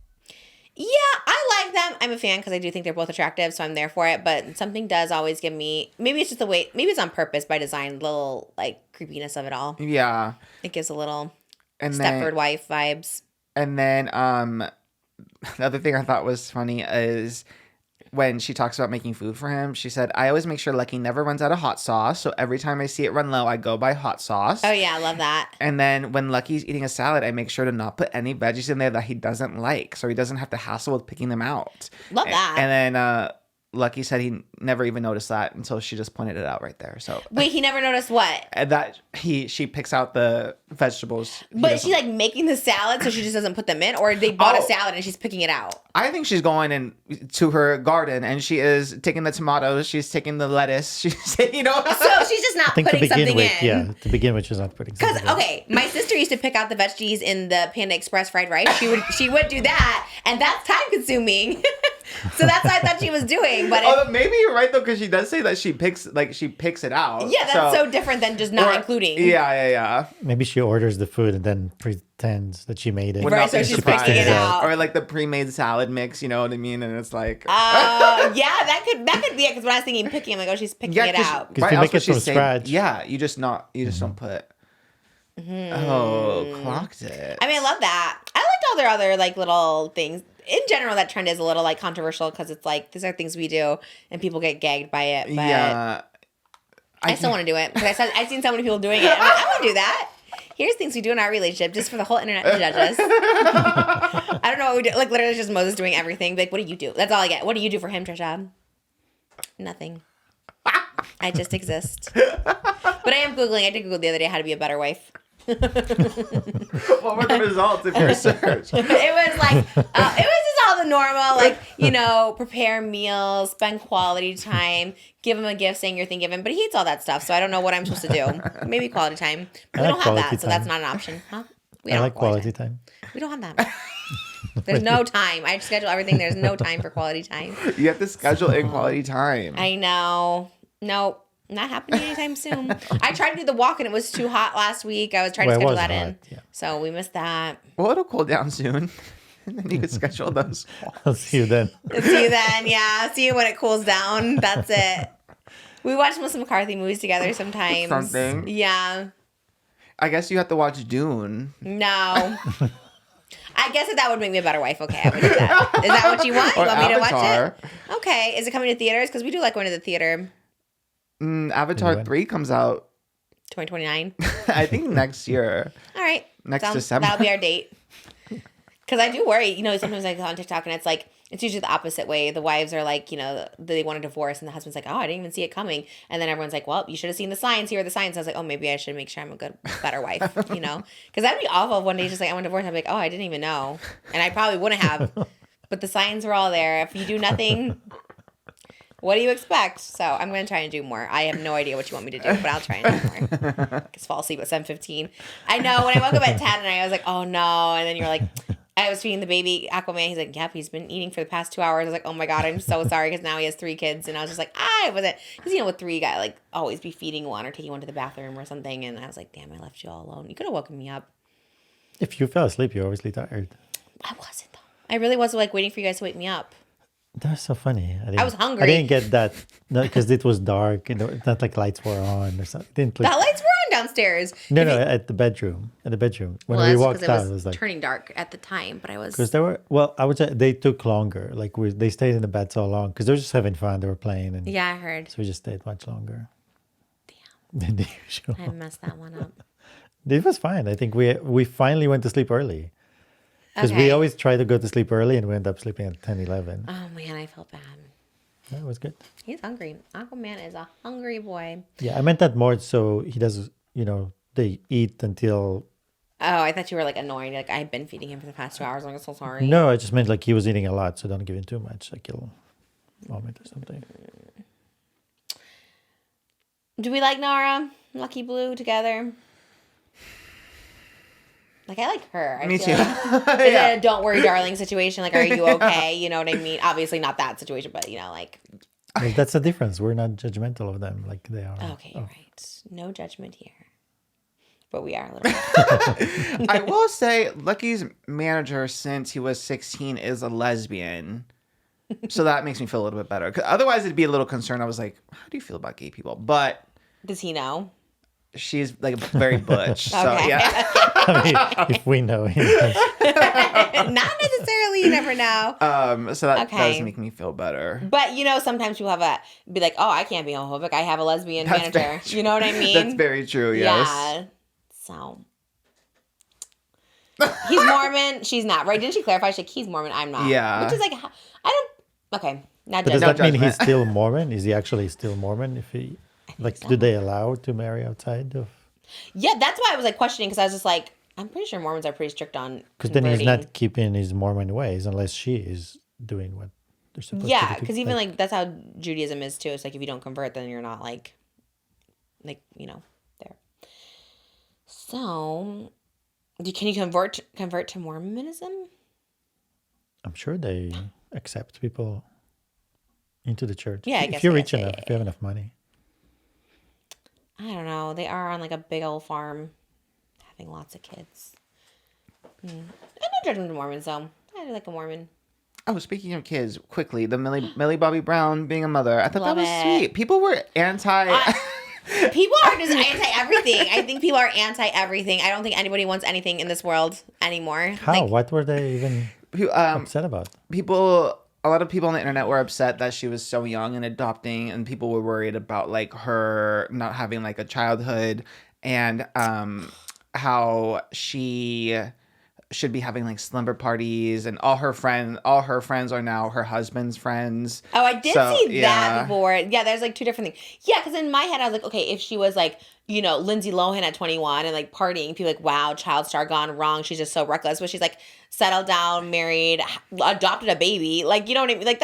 yeah, I like them. I'm a fan because I do think they're both attractive, so I'm there for it. But something does always give me, maybe it's just the way, maybe it's on purpose by design, little like creepiness of it all. Yeah. It gives a little and Stepford wife vibes. And then the other thing I thought was funny is when she talks about making food for him, she said, I always make sure Lucky never runs out of hot sauce. So every time I see it run low, I go buy hot sauce. Oh, yeah. I love that. And then when Lucky's eating a salad, I make sure to not put any veggies in there that he doesn't like. So he doesn't have to hassle with picking them out. Love that. And then Lucky said he never even noticed that until she just pointed it out right there. So wait, he never noticed what? That she picks out the vegetables. But is she like making the salad so she just doesn't put them in, or they bought a salad and she's picking it out? I think she's going to her garden and she is taking the tomatoes. She's taking the lettuce. She's so she's just not putting something in. Yeah, to begin with, she's not putting something in. Because okay, my sister used to pick out the veggies in the Panda Express fried rice. She would do that, and that's time consuming. So that's what I thought she was doing. But maybe you're right though, because she does say that she picks it out. Yeah, that's so different than just not including. Yeah. Maybe she orders the food and then pretends that she made it. Right, so she's picking it out. Or like the pre-made salad mix, you know what I mean? And it's like, yeah, that could be it. Because when I was thinking picking, I'm like, oh, she's picking it out. Because you make it from scratch. Yeah, you just don't put. Oh, clocked it. I mean, I love that. I liked all their other like little things. In general, that trend is a little like controversial because it's like these are things we do and people get gagged by it. But yeah, I still want to do it because I've seen so many people doing it. I'm like, I want to do that. Here's things we do in our relationship just for the whole internet to judge us. I don't know what we do. Like literally, just Moses doing everything. Like, what do you do? That's all I get. What do you do for him, Trisha? Nothing. I just exist. But I am Googling. I did Google the other day how to be a better wife. What were the results of your search? It was like it was just all the normal, like, you know, prepare meals, spend quality time, give him a gift saying you're thinking of him, but he hates all that stuff, so I don't know what I'm supposed to do. Maybe quality time, but we don't have that, so that's not an option, huh? We I like quality time. We don't have that. There's no time. I schedule everything. There's no time for quality time. You have to schedule in quality time. I know. Nope. Not happening anytime soon. I tried to do the walk and it was too hot last week. I was trying to schedule that in. Yeah. So we missed that. Well, it'll cool down soon. And then you can schedule those. I'll see you then. See you then. Yeah. See you when it cools down. That's it. We watch Melissa McCarthy movies together sometimes. Something. Yeah. I guess you have to watch Dune. No. I guess that would make me a better wife. Okay, I would do that. Is that what you want? You Or want me to watch Avatar. it? Okay. Is it coming to theaters? Because we do like going to the theater. Avatar 3 comes out, 2029. I think, next year. All right. Next December. That'll be our date. Because I do worry. Sometimes I go on TikTok and it's like, it's usually the opposite way. The wives are like, they want a divorce and the husband's like, oh, I didn't even see it coming. And then everyone's like, well, you should have seen the signs. Here are the signs. I was like, oh, maybe I should make sure I'm a better wife, Because that'd be awful if one day just like, I want a divorce. I'd be like, oh, I didn't even know. And I probably wouldn't have. But the signs were all there. If you do nothing, what do you expect? So I'm going to try and do more. I have no idea what you want me to do, but I'll try and do more. Just fall asleep at 7:15. I know when I woke up at 10 and I was like, oh no. And then you're like, I was feeding the baby Aquaman. He's like, yep, he's been eating for the past 2 hours. I was like, oh my God, I'm so sorry because now he has 3 kids. And I was just like, I wasn't. Because, with 3, you got like always be feeding one or taking one to the bathroom or something. And I was like, damn, I left you all alone. You could have woken me up. If you fell asleep, you're obviously tired. I wasn't though. I really was like waiting for you guys to wake me up. That's so funny. I was hungry. I didn't get that because it was dark. It's not like lights were on or something. Didn't The lights were on downstairs. No, at the bedroom. At the bedroom. When Well, we that's walked because out, it it was like turning dark at the time, but I was. because there were. Well, I would say they took longer. Like they stayed in the bed so long because they were just having fun. They were playing, and Yeah, I heard. so we just stayed much longer. Than the usual. I messed that one up. It was fine. I think we finally went to sleep early. Because Okay. we always try to go to sleep early and we end up sleeping at 10, 11. Oh man, I felt bad. That was good. He's hungry. Aquaman is a hungry boy. Yeah, I meant that more so he does, they eat until... Oh, I thought you were like annoyed. Like I've been feeding him for the past 2 hours. I'm so sorry. No, I just meant like he was eating a lot, so don't give him too much. Like he'll vomit or something. Do we like Nara, Lucky Blue together? Like I like her. I Me feel too. Like, is it a don't worry, darling situation? Like, are you okay? You know what I mean? Obviously not that situation, but like. Like, that's the difference. We're not judgmental of them like they are. Okay, right. No judgment here. But we are a little bit. I will say, Lucky's manager, since he was 16, is a lesbian. So that makes me feel a little bit better. 'Cause otherwise, it'd be a little concerned. I was like, how do you feel about gay people? But Does he know? she's like very butch. So, Okay. yeah. I mean, if we know him. Not necessarily. You never know. So that Okay. does make me feel better. But sometimes people be like, oh, I can't be homophobic. I have a lesbian That's manager. very true. You know what I mean? That's very true, yes. Yeah. So he's Mormon. She's not, right? Didn't she clarify? She's like, he's Mormon. I'm not. Yeah. Which is like, I don't. Okay, not But does judgment. that mean he's judgment. still Mormon? Is he actually still Mormon? If he, like, so. do they allow to marry outside of? Yeah, that's why I was like questioning because I was just like, I'm pretty sure Mormons are pretty strict on. Because then he's converting. not keeping his Mormon ways unless she is doing what they're supposed to Yeah, do. because even like that's how Judaism is too. It's like if you don't convert, then you're not like there. So, can you convert to Mormonism? I'm sure they accept people into the church. Yeah, I if guess you're they rich say- enough, if you have enough money. I don't know. They are on like a big old farm, having lots of kids. I no judgment to Mormons though. I like a Mormon. Oh, speaking of kids, quickly, the Millie Bobby Brown being a mother. I thought Love that was it. sweet. People were anti... People are just anti everything. I think people are anti everything. I don't think anybody wants anything in this world anymore. How? Like, What were they even upset about? A lot of people on the internet were upset that she was so young and adopting, and people were worried about like her not having like a childhood, and how she should be having like slumber parties, and all her friends are now her husband's friends. Oh, I did So, see that yeah. before. Yeah, there's like two different things. Yeah, because in my head, I was like, okay, if she was like, Lindsay Lohan at 21 and like partying, people like, wow, child star gone wrong. She's just so reckless. But she's like settled down, married, adopted a baby. Like, you know what I mean? Like,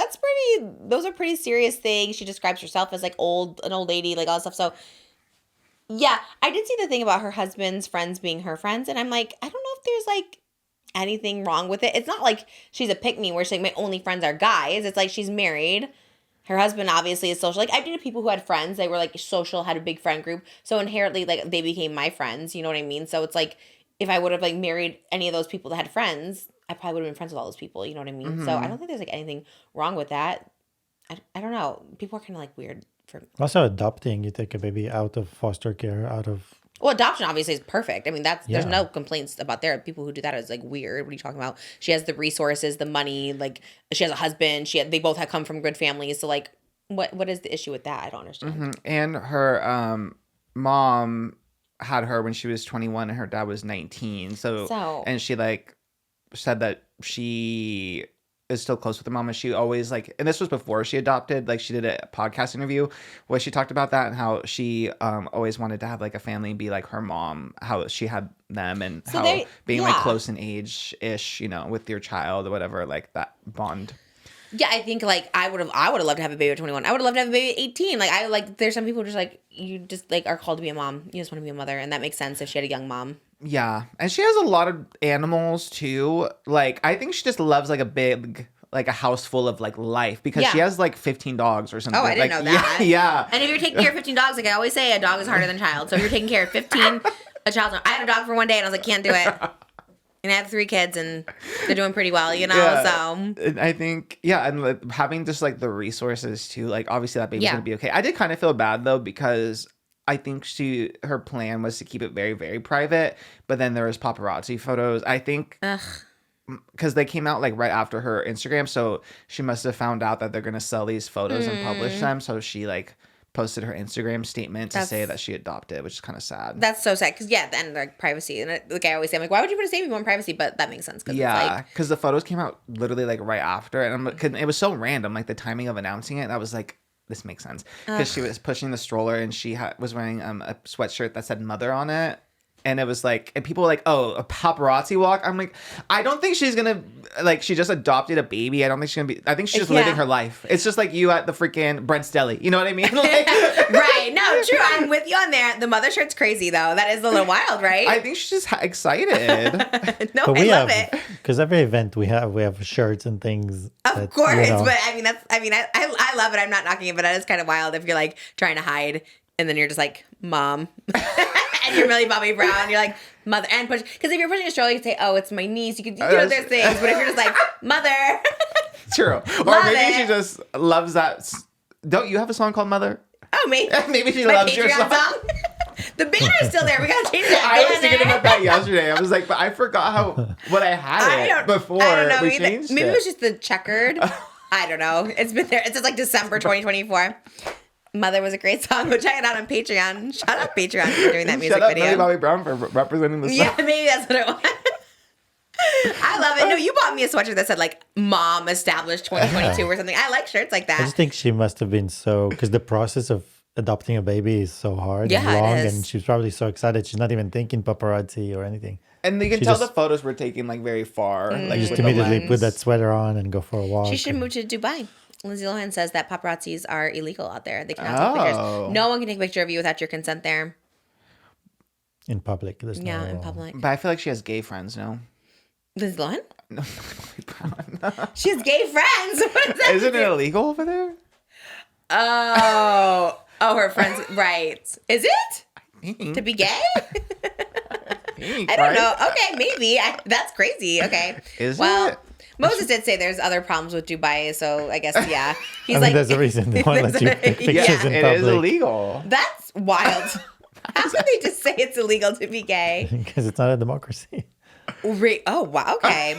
those are pretty serious things. She describes herself as like an old lady, like all that stuff. So, yeah, I did see the thing about her husband's friends being her friends. And I'm like, I don't know if there's like, anything wrong with it. It's not like she's a pick-me where she's like, my only friends are guys. It's like she's married. Her husband obviously is social. Like, I've dated people who had friends. They were like social, had a big friend group. So inherently, like, they became my friends. You know what I mean? So it's like, if I would have like married any of those people that had friends, I probably would have been friends with all those people. You know what I mean? So I don't think there's like anything wrong with that. I don't know. People are kind of like weird for. Also, adopting, you take a baby out of foster care, out of. Well, adoption obviously is perfect. I mean, there's Yeah. no complaints about there. People who do that is like weird. What are you talking about? She has the resources, the money. Like, she has a husband. They both have come from good families. So like, what is the issue with that? I don't understand. And her mom had her when she was 21 and her dad was 19. So and she like said that she is still close with her mom, and she always like, and this was before she adopted, like she did a podcast interview where she talked about that and how she always wanted to have like a family and be like her mom, how she had them, and So how being like close in age ish, you know, with your child or whatever, like that bond. Yeah, I think like I would have loved to have a baby at 21. I would have loved to have a baby at 18. Like there's some people just like, you just like are called to be a mom. You just want to be a mother, and that makes sense if she had a young mom. Yeah, and she has a lot of animals too. Like, I think she just loves like a house full of like life, because she has like 15 dogs or something. Oh, I didn't know that. Yeah. And if you're taking care of 15 dogs, like I always say, a dog is harder than a child. So if you're taking care of 15, a child. I had a dog for one day, and I was like, can't do it. And I have 3 kids, and they're doing pretty well, you know. Yeah. So And I think, and like, having just like the resources too. Like, obviously that baby's gonna be okay. I did kind of feel bad though, because I think her plan was to keep it very, very private. But then there was paparazzi photos. I think. Because they came out like right after her Instagram, so she must have found out that they're gonna sell these photos and publish them. So she like posted her Instagram statement to say that she adopted, which is kind of sad. That's so sad, because then like privacy, and like I always say, I'm like, why would you put a baby on privacy? But that makes sense. Yeah, because the photos came out literally like right after, and it was so random, like the timing of announcing it. I was like, this makes sense, because she was pushing the stroller and she was wearing a sweatshirt that said "mother" on it. And it was like, and people were like, oh, a paparazzi walk? I'm like, I don't think she's gonna, like, she just adopted a baby. I don't think she's gonna be, I think she's just living her life. It's just like you at the freaking Brent's Deli. You know what I mean? Like, right. No, true. I'm with you on there. The mother shirt's crazy, though. That is a little wild, right? I think she's just excited. No, But I love it. Because every event we have shirts and things. Of course. But I mean, I love it. I'm not knocking it, but that is kind of wild if you're like trying to hide and then you're just like, mom. And you're Millie Bobby Brown. You're like, mother. And push. Because if you're pushing a stroller, you can say, oh, it's my niece. You could do those things. But if you're just like, mother. True. Or maybe she just loves that. Don't you have a song called Mother? Oh, maybe. Maybe she my loves Patreon your song. The banner's still there. We got to change that I banner. was thinking about that yesterday. I was like, but I forgot what I had before I don't know we either. changed Maybe it. it was just the checkered. I don't know. It's been there. It's just like December 2024. Mother was a great song. Go check it out on Patreon. Shout out Patreon for doing that music Shout out video. Millie Bobby Brown for representing the song. Yeah, maybe that's what it was. I love it. No, you bought me a sweatshirt that said like "Mom Established 2022" or something. I like shirts like I that. just think she must have been so, because the process of adopting a baby is so hard and Yeah, it long, is. and she's probably so excited. She's not even thinking paparazzi or anything. And you can She tell just- the photos were taken like very far. Like Just with the immediately lens. put that sweater on and go for a walk. She should and- move to Dubai. Lindsay Lohan says that paparazzis are illegal out there. They cannot take pictures. No one can take a picture of you without your consent there. in public. There's Yeah, no, in public. But I feel like she has gay friends, no? Lindsay Lohan? No, She has gay friends. What does that Isn't mean? it illegal over there? Oh, her friends. Right. Is it? To be gay? I don't know. Okay, maybe. That's crazy. Okay. Is well, it? Moses did say there's other problems with Dubai, so I guess, yeah. He's I mean, there's a reason they won't let you take pictures in It public. is illegal. That's wild. How could they just say it's illegal to be gay? Because it's not a democracy. Oh, wow. Okay.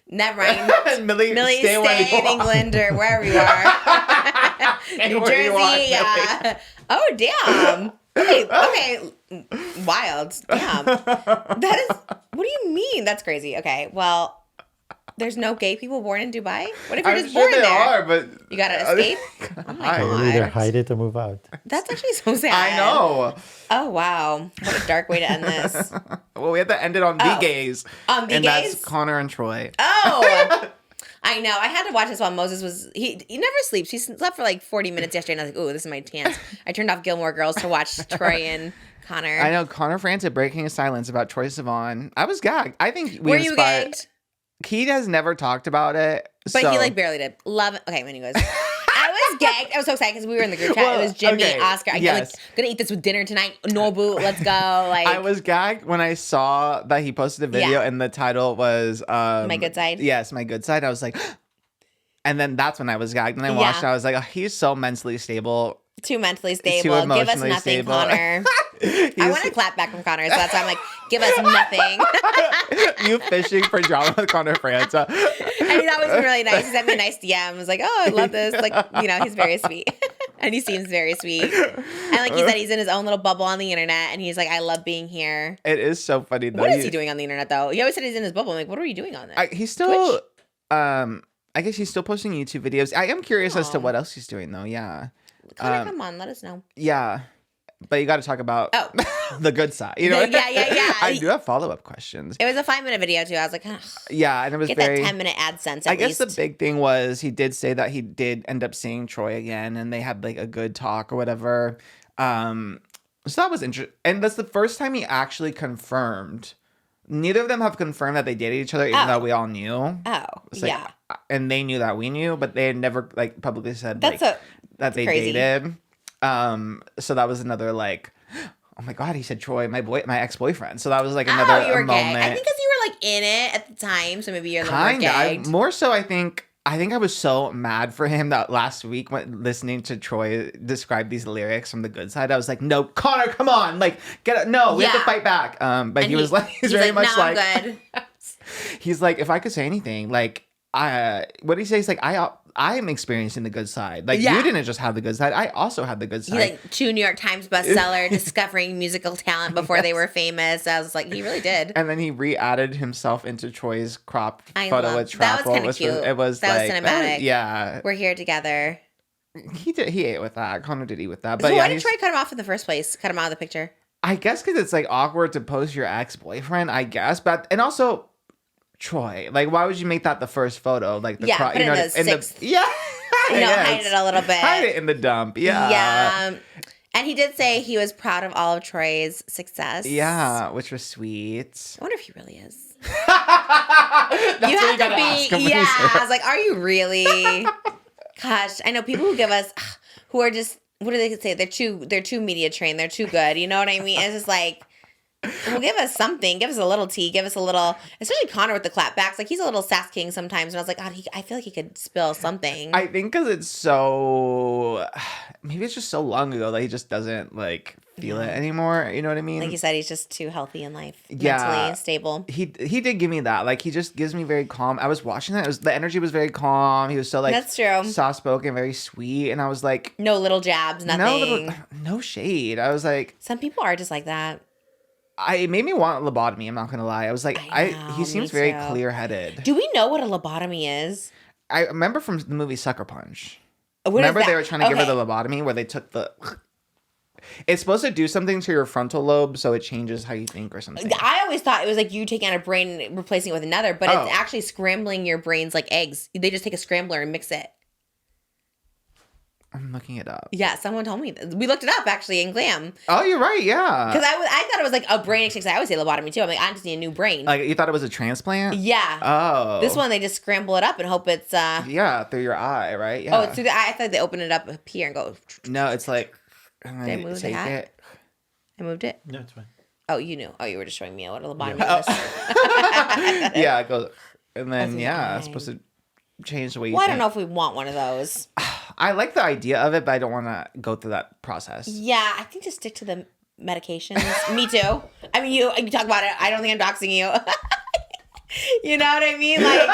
Never mind. Millie, Millie, stay where stay you in are. England or wherever you are. New where you are, Jersey. Yeah. Oh, damn. Okay. Wild. Damn. That is, what do you mean? That's crazy. Okay. Well, there's no gay people born in Dubai? What if you're I'm just sure born they there? are, but You gotta escape? Oh my Or either god. hide it or move out. That's actually so sad. I know. Oh wow. What a dark way to end this. Well, we have to end it on the gays. On the and gays? that's Connor and Troy. Oh. I I know. I had to watch this while Moses was. He never sleeps. He slept for like 40 minutes yesterday, and I was like, "Ooh, this is my chance." I turned off Gilmore Girls to watch Troy and Connor. I know Connor Franta breaking a silence about Troye Sivan. I was gagged. I think Were you gagged? He has never talked about it, But so. he like barely did. Love it. Okay, anyways. I was gagged. I was so excited because we were in the group chat. It was Jimmy, okay, Oscar. I'm like, gonna eat this with dinner tonight. Nobu, let's go. Like I was gagged when I saw that he posted a video Yeah. and the title was My Good Side. Yes, My Good Side. I was like, and then that's when I was gagged. And I watched it. I was like, oh, he's so mentally stable. Too mentally stable. Too Give us emotionally nothing, stable. Connor. I want to clap back from Connor, so that's why I'm like, give us nothing. You fishing for drama with Connor Franta. And that was really nice. He sent me a nice DM. I was like, oh, I love this. Like, he's very sweet. And he seems very sweet. And like you said, he's in his own little bubble on the internet. And he's like, I love being here. It is so funny though. What is he doing on the internet though? He always said he's in his bubble. I'm like, what are you doing on there? He's still, I guess he's still posting YouTube videos. I am curious as to what else he's doing though. Yeah. Connor, come on, let us know. Yeah. But you got to talk about the good side. You know? Yeah. I do have follow-up questions. It was a 5-minute video too. I was like, ugh. Yeah, and it was Get very. that 10-minute AdSense. I guess the big thing was he did say that he did end up seeing Troy again, and they had like a good talk or whatever. So that was interesting, and that's the first time he actually confirmed. Neither of them have confirmed that they dated each other, even though we all knew. Oh, It's like, yeah. and they knew that we knew, but they had never like publicly said That's that they crazy. dated. So that was another like, oh my god, he said Troy, my ex-boyfriend. So that was like another you were moment. gay. I think because you were like in it at the time, so maybe you're a little more gagged. More so, I think I was so mad for him that last week when listening to Troy describe these lyrics from The Good Side, I was like, no, Connor, come on, like get it. No, we have to fight back. But and he was like, he's very much no, like, I'm good. He's like, if I could say anything, like what did he say? He's like, I am experiencing the good side. Like you didn't just have the good side. I also had the good side. He like 2 New York Times bestseller, discovering musical talent before they were famous. I was like, he really did. And then he re-added himself into Troy's crop photo with that Travel. was kind of cute. It was that like, was cinematic. Yeah, we're here together. He ate with that. Connor did eat with that. So But why did Troy cut him off in the first place? Cut him out of the picture. I guess because it's like awkward to post your ex-boyfriend. I guess, but and also. Troy, like, why would you make that the first photo? Like, the put you know, in the sixth. yeah, hide it a little bit. Hide it in the dump. Yeah, and he did say he was proud of all of Troy's success. Yeah, which was sweet. I wonder if he really is. That's you what have you gotta to ask him be. when Yeah, he's there. I was like, are you really? Gosh, I know people who give us, who are just, what do they say? They're too media trained. They're too good. You know what I mean? It's just like. Well, give us something. Give us a little tea. Give us a little, especially Connor with the clapbacks. Like, he's a little sass king sometimes. And I was like, God, I feel like he could spill something. I think because it's so, maybe it's just so long ago that he just doesn't like feel it anymore. You know what I mean? Like you said, he's just too healthy in life. Yeah. Mentally stable. He did give me that. Like, he just gives me very calm. I was watching that. The energy was very calm. He was so like, that's true. Soft spoken, very sweet. And I was like, no little jabs, nothing. No shade. I was like, some people are just like that. It made me want a lobotomy. I'm not gonna lie. I was like, he seems very too. clear-headed. Do we know what a lobotomy is? I remember from the movie Sucker Punch. What remember is that? They were trying to give her the lobotomy where they took the. It's supposed to do something to your frontal lobe, so it changes how you think or something. I always thought it was like you taking out a brain and replacing it with another, but it's actually scrambling your brains like eggs. They just take a scrambler and mix it. I'm looking it up. Yeah, someone told me this. We looked it up actually in Glam. Oh, you're right. Yeah. Because I thought it was like a brain exchange. I always say lobotomy too. I'm like, I just need a new brain. Like, you thought it was a transplant? Yeah. Oh. This one they just scramble it up and hope it's. Yeah, through your eye, right? Yeah. Oh, it's through the eye. I thought they open it up here and go. No, it's like. Did I move the hat? I moved it. No, it's fine. Oh, you knew. Oh, you were just showing me what a lobotomy was. Yeah, it goes, and then it's supposed to change the way you Well, think. I don't know if we want one of those. I like the idea of it, but I don't want to go through that process. Yeah, I think just stick to the medications. Me too. I mean, you talk about it. I don't think I'm doxing you. You know what I mean? Like,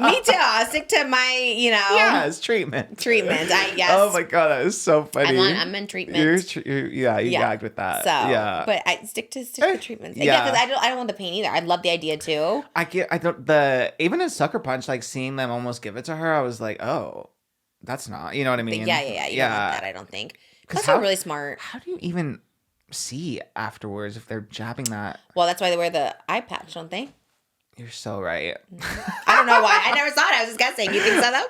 me too. I'll stick to my, Yeah, it's treatment. I guess. Oh my god, that is so funny. I'm in treatment. You gagged with that. So, yeah. but I stick to treatments. Yeah. Yeah, because I don't want the pain either. I love the idea too. Even in Sucker Punch, like seeing them almost give it to her, I was like, oh, that's not, you know what I mean? Yeah. You don't want that, I don't think. Plus, how- they're really smart. How do you even see afterwards if they're jabbing that? Well, that's why they wear the eye patch, don't they? You're so right. I don't know why. I never saw it. I was just guessing. You think so, though?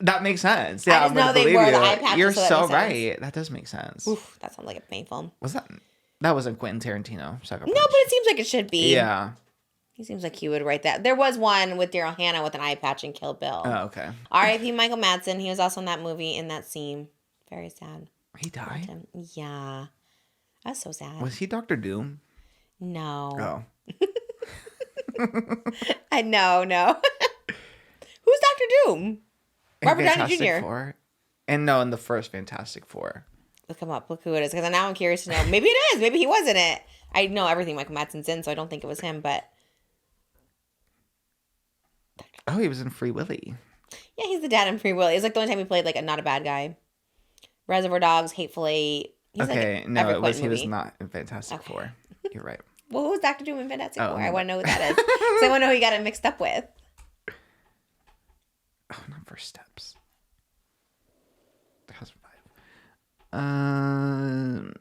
That makes sense. Yeah, I just know they wore the eye patches, You're so that so makes sense. right. That does make sense. Oof, that sounds like a painful. Was that? That wasn't Quentin Tarantino. Sucker No, Punch. but it seems like it should be. Yeah. He seems like he would write that. There was one with Daryl Hannah with an eye patch in Kill Bill. Oh, okay. R.I.P. Michael Madsen. He was also in that movie in that scene. Very sad. He died? Yeah. That's so sad. Was he Dr. Doom? No. Oh. No. Who's Dr. Doom? Robert Downey Fantastic Jr. Four? And no, in the first Fantastic Four. Look him up. Look who it is. Because now I'm curious to know. Maybe it is. Maybe he was in it. I know everything Michael Madsen's in, so I don't think it was him, but... Oh, he was in Free Willy. Yeah, he's the dad in Free Willy. It was like the only time he played like a not a bad guy. Reservoir Dogs, Hateful Eight. He's Okay, like no, every it was Quentin he was movie. not in Fantastic Four. You're right. Well, who was Dr. Doom in Fantastic Four? I no. want to know who that is. So I want to know who you got it mixed up with. Oh, not First Steps. House of Five.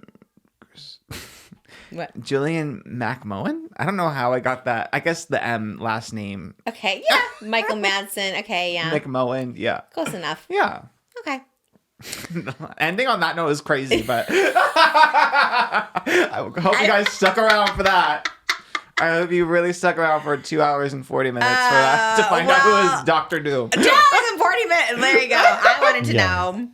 What? Julian McMohan? I don't know how I got that. I guess the M last name. Okay, yeah. Michael Madsen. Okay, yeah. McMohan, yeah. Close enough. Yeah. Okay. Ending on that note is crazy, but I hope you guys stuck around for that. I hope you really stuck around for 2 hours and 40 minutes for that to find out who is Dr. Doom. 2 hours and 40 minutes. There you go. I wanted to Yeah. know.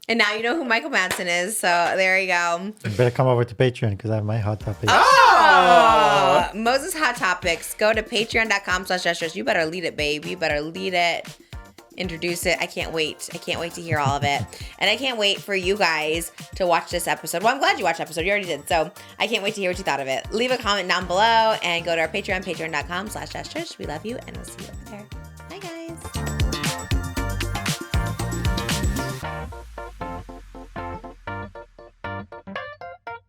And now you know who Michael Madsen is, so there you go. You better come over to Patreon because I have my hot topic. Oh! Moses Hot Topics. Go to patreon.com/Trish. You better lead it, babe. You better lead it. Introduce it. I can't wait. I can't wait to hear all of it. And I can't wait for you guys to watch this episode. Well, I'm glad you watched the episode. You already did. So I can't wait to hear what you thought of it. Leave a comment down below and go to our Patreon, patreon.com/Trish. We love you and we'll see you over there. Bye, guys.